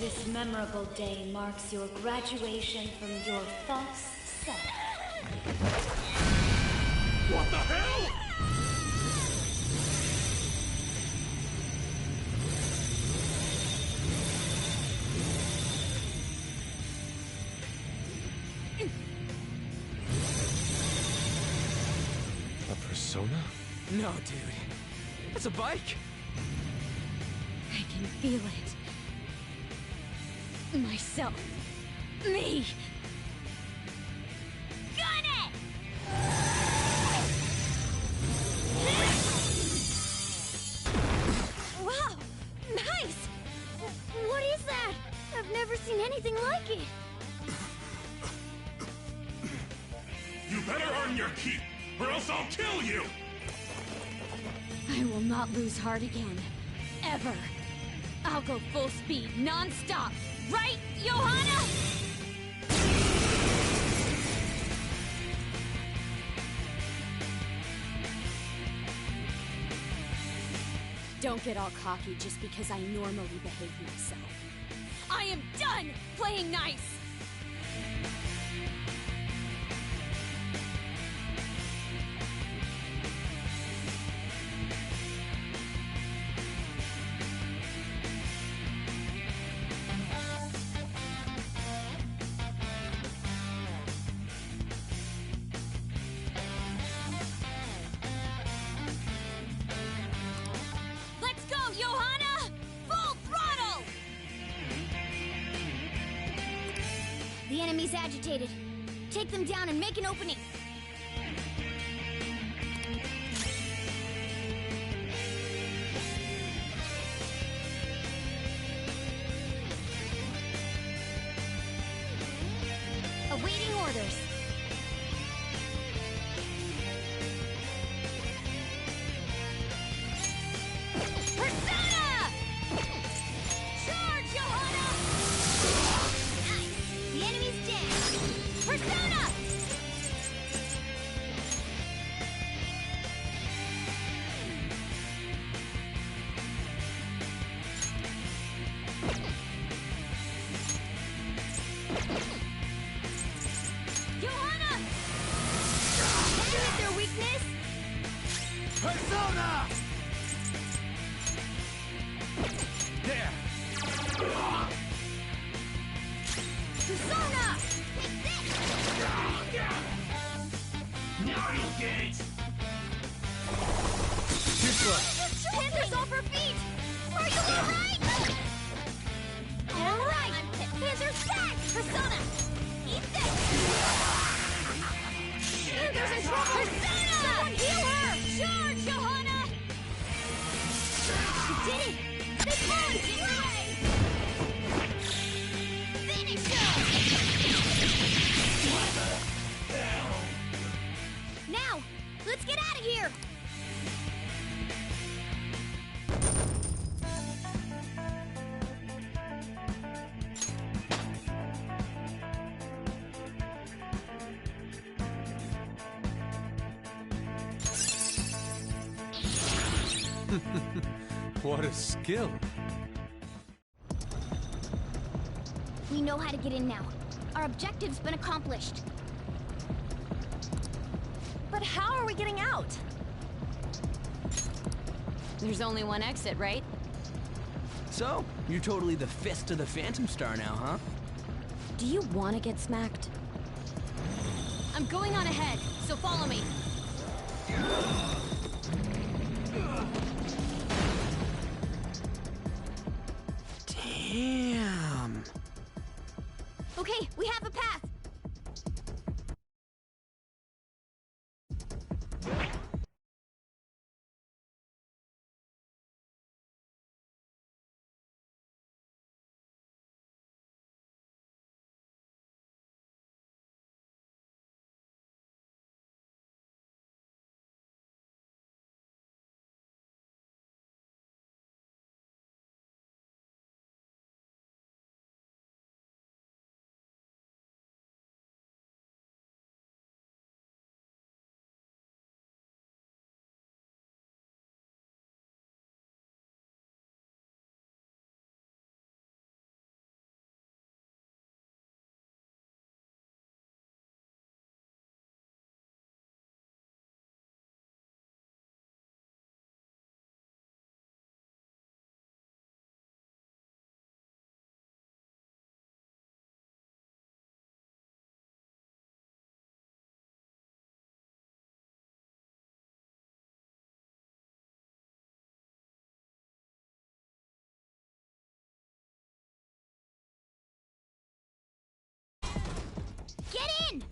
This memorable day marks your graduation from your false self. What the hell?! A persona? No, dude. That's a bike. I can feel it. Myself. Me! Gun it! kid. You better earn your keep, or else I'll kill you! I will not lose heart again. Ever. I'll go full speed, non-stop. Right, Johanna? Don't get all cocky just because I normally behave myself. I am done playing nice! Let's go, Johanna! Full throttle! The enemy's agitated. Take them down and make an opening. Awaiting orders. Persona! Charge, Johanna! Nice. The enemy's dead. Persona! Johanna! That hit their weakness. Persona! There! Persona! Now you'll get it! Too slow. Panther's off her feet! Are you alright? Alright! Panther's back! Persona! Eat this! Panther's in trouble! Persona! Someone heal her! Charge, Johanna! She did it! They pulled it! Get away! Finish her! Now, let's get out of here! What a skill. We know how to get in now. Our objective's been accomplished. But how are we getting out? There's only one exit, right? So, you're totally the fist of the Phantom Star now, huh? Do you want to get smacked? I'm going on ahead, so follow me. Damn. Okay, we have a path. Get in!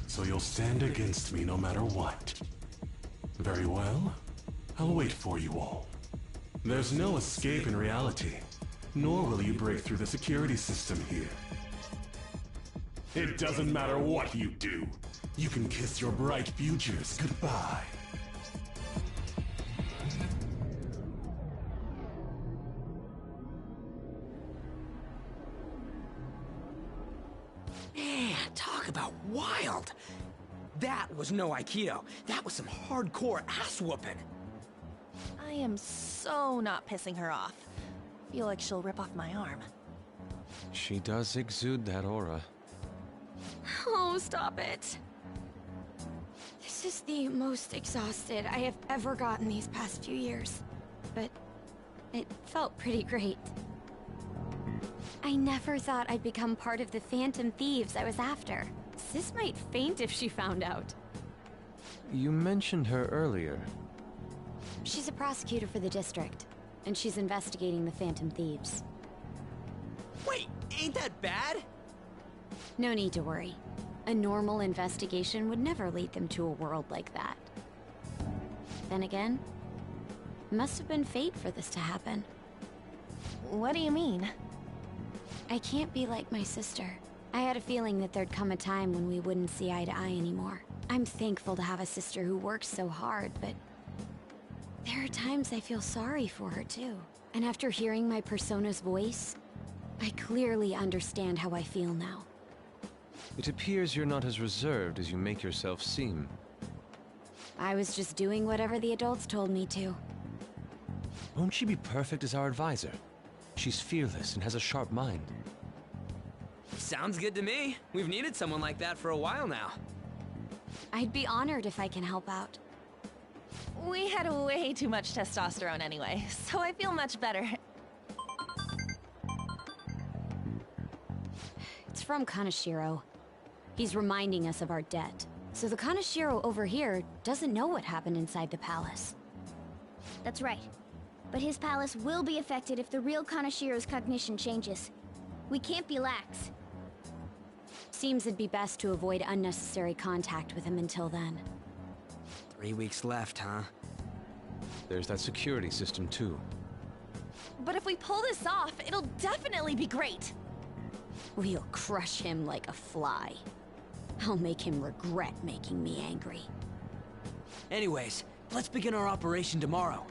So you'll stand against me no matter what. Very well. I'll wait for you all. There's no escape in reality. nor will you break through the security system here. It doesn't matter what you do. You can kiss your bright futures goodbye. Man, talk about wild. That was no Aikido. That was some hardcore ass whooping. I am so not pissing her off. Feel like she'll rip off my arm. She does exude that aura. Oh, stop it. This is the most exhausted I have ever gotten these past few years. But it felt pretty great. I never thought I'd become part of the Phantom Thieves I was after. Sis might faint if she found out. You mentioned her earlier. She's a prosecutor for the district, and she's investigating the Phantom Thieves. Wait, ain't that bad? No need to worry. A normal investigation would never lead them to a world like that. Then again, must have been fate for this to happen. What do you mean? I can't be like my sister. I had a feeling that there'd come a time when we wouldn't see eye to eye anymore. I'm thankful to have a sister who works so hard, but there are times I feel sorry for her too. And after hearing my persona's voice, I clearly understand how I feel now. It appears you're not as reserved as you make yourself seem. I was just doing whatever the adults told me to. Won't she be perfect as our advisor? She's fearless and has a sharp mind. Sounds good to me. We've needed someone like that for a while now. I'd be honored if I can help out. We had way too much testosterone anyway, so I feel much better. It's from Kaneshiro. He's reminding us of our debt. So the Kaneshiro over here doesn't know what happened inside the palace. That's right. But his palace will be affected if the real Kaneshiro's cognition changes. We can't be lax. Seems it'd be best to avoid unnecessary contact with him until then. 3 weeks left, huh? There's that security system too. But if we pull this off, it'll definitely be great. We'll crush him like a fly. I'll make him regret making me angry. Anyways, let's begin our operation tomorrow.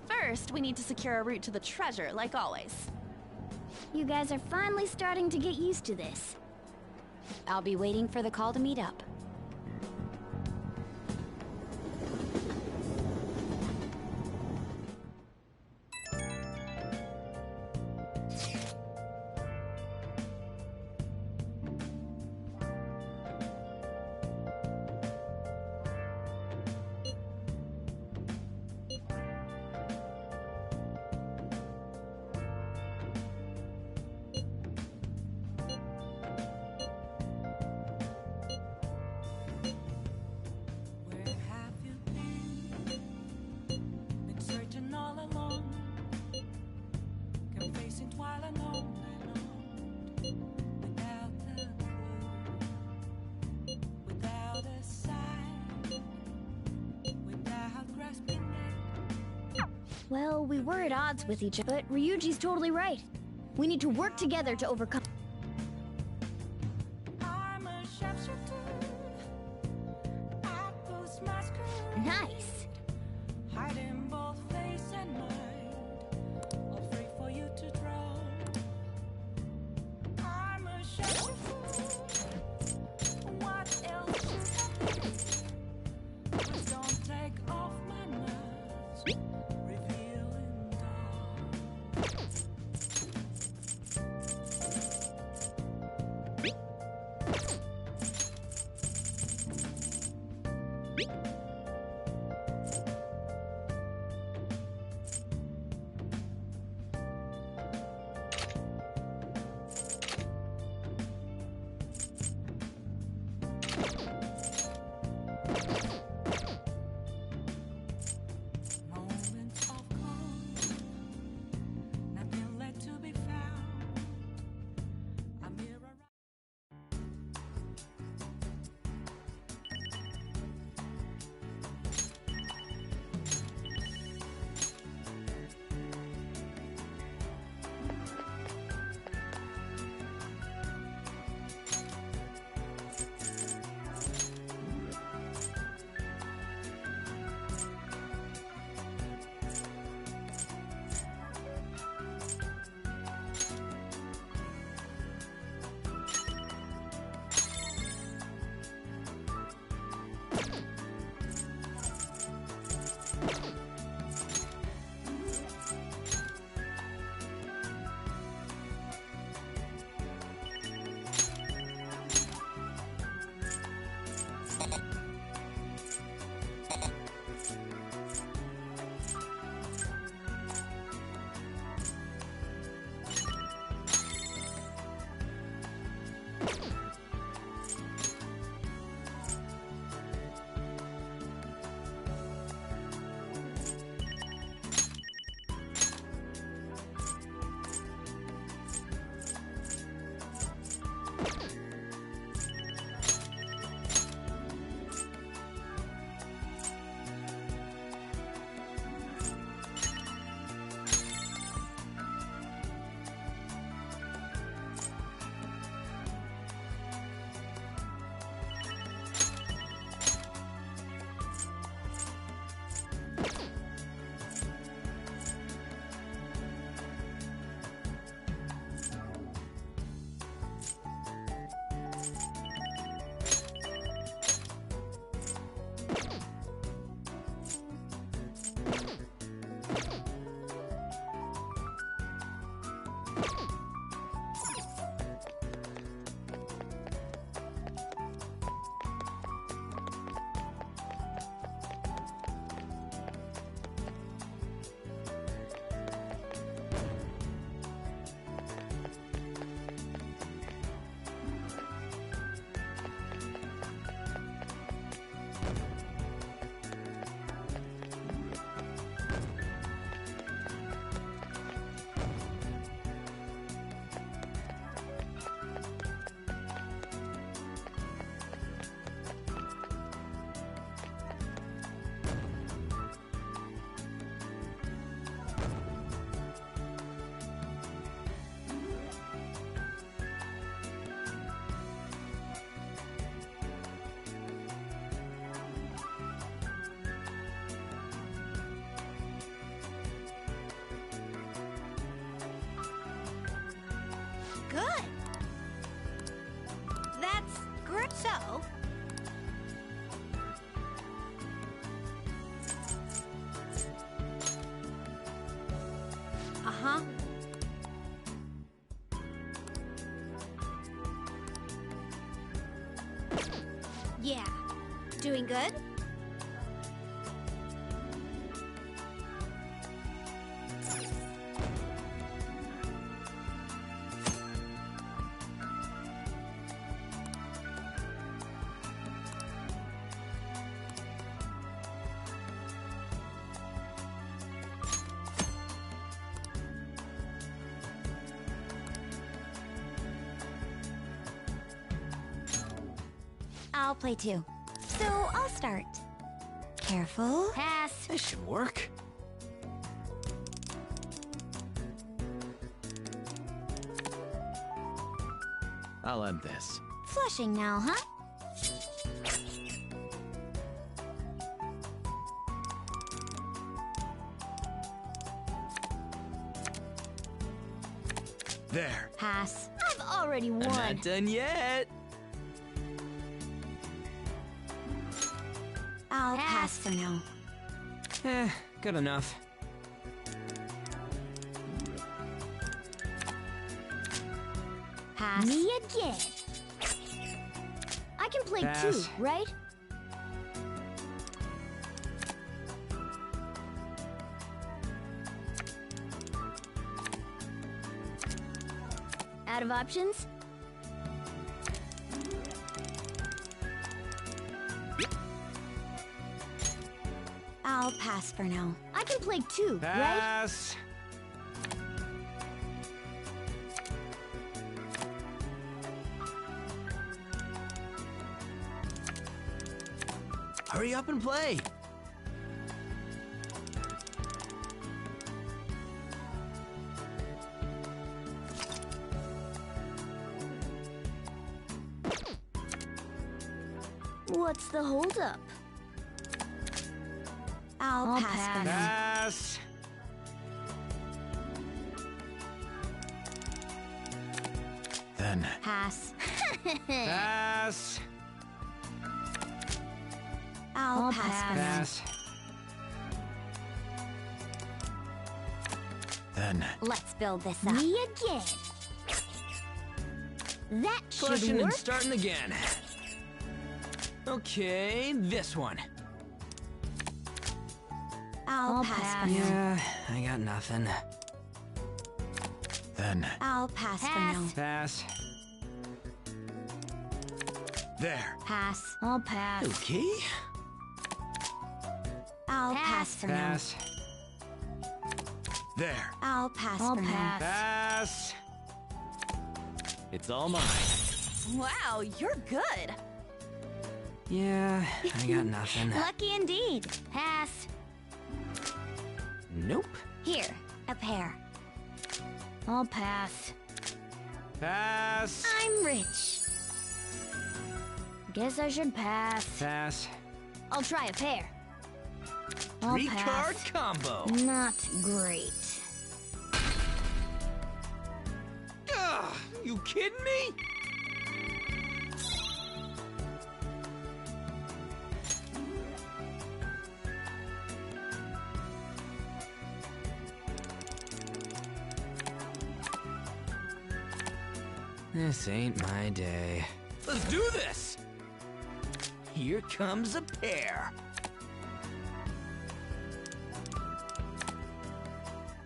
First, we need to secure a route to the treasure, like always. You guys are finally starting to get used to this. I'll be waiting for the call to meet up. Well, we were at odds with each other, but Ryuji's totally right. We need to work together to overcome. Nice. Hiding both face and mind, all free for you to draw. I'm a shadow. What else should I do? Please don't take off my mask, revealing dark. Good. That's great. So, uh-huh. yeah. Doing good? I'll play too. So I'll start. Careful. Pass. This should work. I'll end this. Flushing now, huh? There. Pass. I've already won. I'm not done yet. I'll pass for now. Good enough. Pass. Me again. I can play Pass. too, right? Out of options? I'll pass for now. I can play too, right? Pass. Hurry up and play. What's the holdup? I'll pass for now. Pass. Then. Pass. Pass. I'll pass for now. Pass. Then. Let's build this up. Me again. That should Flushing work. and starting again. Okay, this one. I'll pass for now. Yeah, I got nothing. Then. I'll pass for now. Pass. There. Pass. I'll pass. Okay. I'll pass for now. Pass. There. I'll pass I'll for pass. Pass. It's all mine. Wow, you're good. Yeah, I got nothing. Lucky indeed. Pass. Nope. Here, a pair. I'll pass. Pass. I'm rich. Guess I should pass. Pass. I'll try a pair. I'll Three-card pass. combo. Not great. Ugh, you kidding me? This ain't my day. Let's do this! Here comes a pair.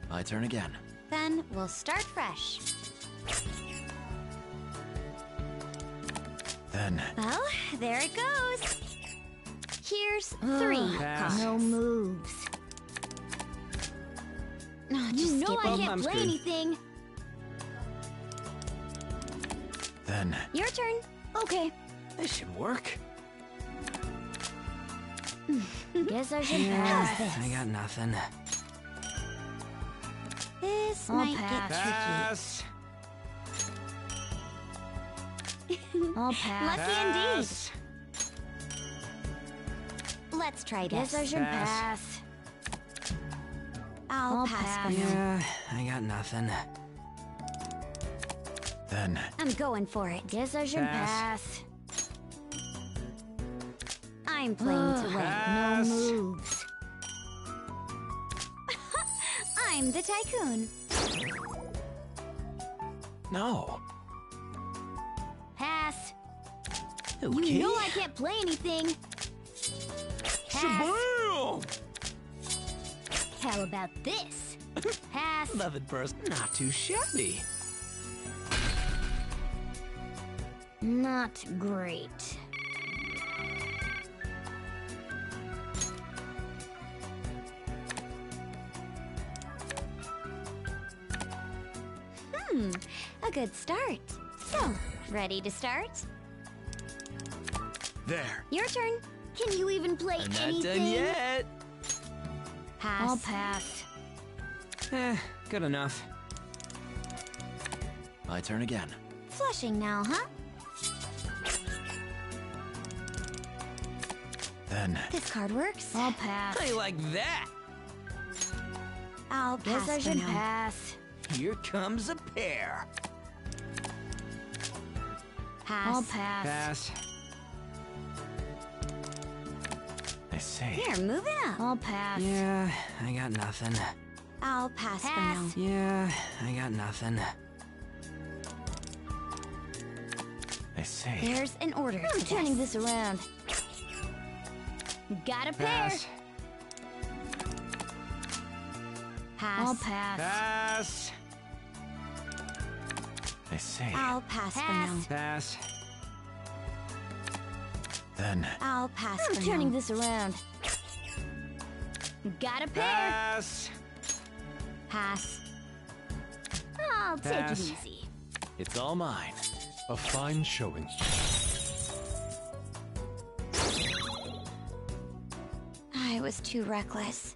My turn again. Then we'll start fresh. Then. Well, there it goes. Here's 3. Pass. No moves. No, You just know skip I it. can't I'm play screwed. anything. Then. Your turn. Okay. This should work. Guess I should Yeah, pass. I got nothing. This I'll might Pass. get I'll tricky. pass. Lucky indeed. Pass. Let's try Guess this. I should Pass. pass. I'll pass for now. Yeah, I got nothing. Then... I'm going for it. Guess I should pass. I'm playing to win. No moves. I'm the tycoon. No. Pass. Okay. You know I can't play anything. Shaboom! How about this? Pass. Love it, burst. Not too shabby. Not great. A good start. So, ready to start? There. Your turn. Can you even play I'm not anything? done yet. Pass. I'll pass. Good enough. My turn again. Flushing now, huh? Then... This card works. I'll pass. I like that. I'll pass Guess I for should now. pass. Here comes a pair. Pass. I'll pass. Pass. I see. Here, move it up. I'll pass. Yeah, I got nothing. I'll pass for now. Pass. Yeah, I got nothing. I see. There's an order. I'm to turning this around. Got a pair. Pass. Pass. I'll pass. Pass. I see. I'll pass for Pass. now. Pass. Then... I'll pass I'm for turning now. this around. Got a pair. Pass. Pass. I'll take it Pass. easy. It's all mine. A fine showing. I was too reckless.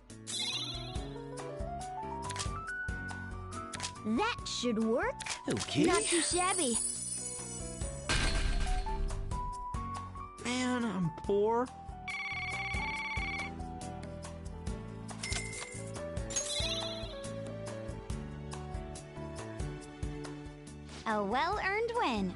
That should work. Okay. Not too shabby. Man, I'm poor. A well-earned win.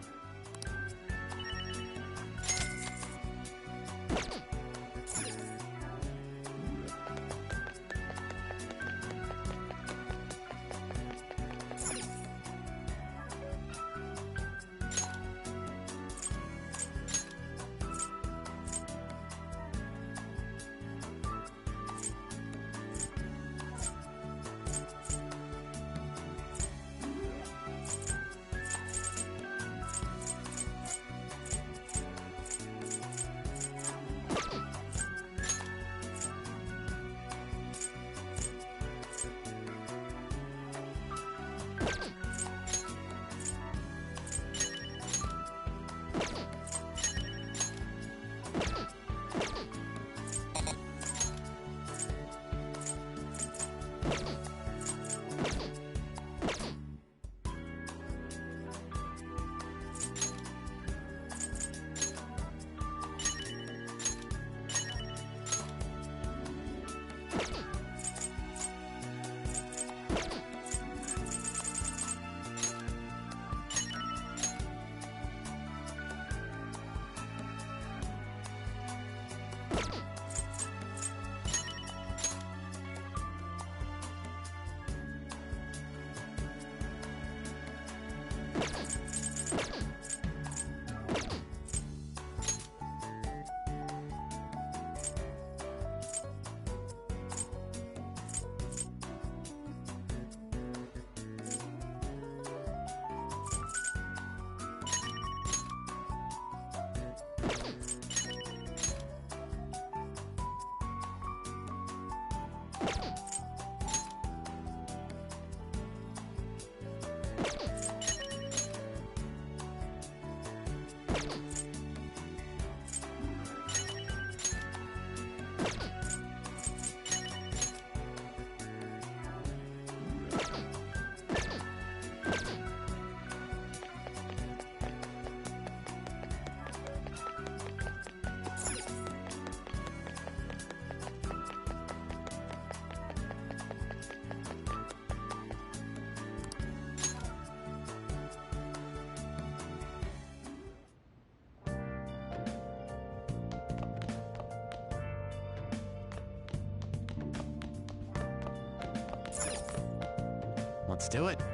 Let's do it.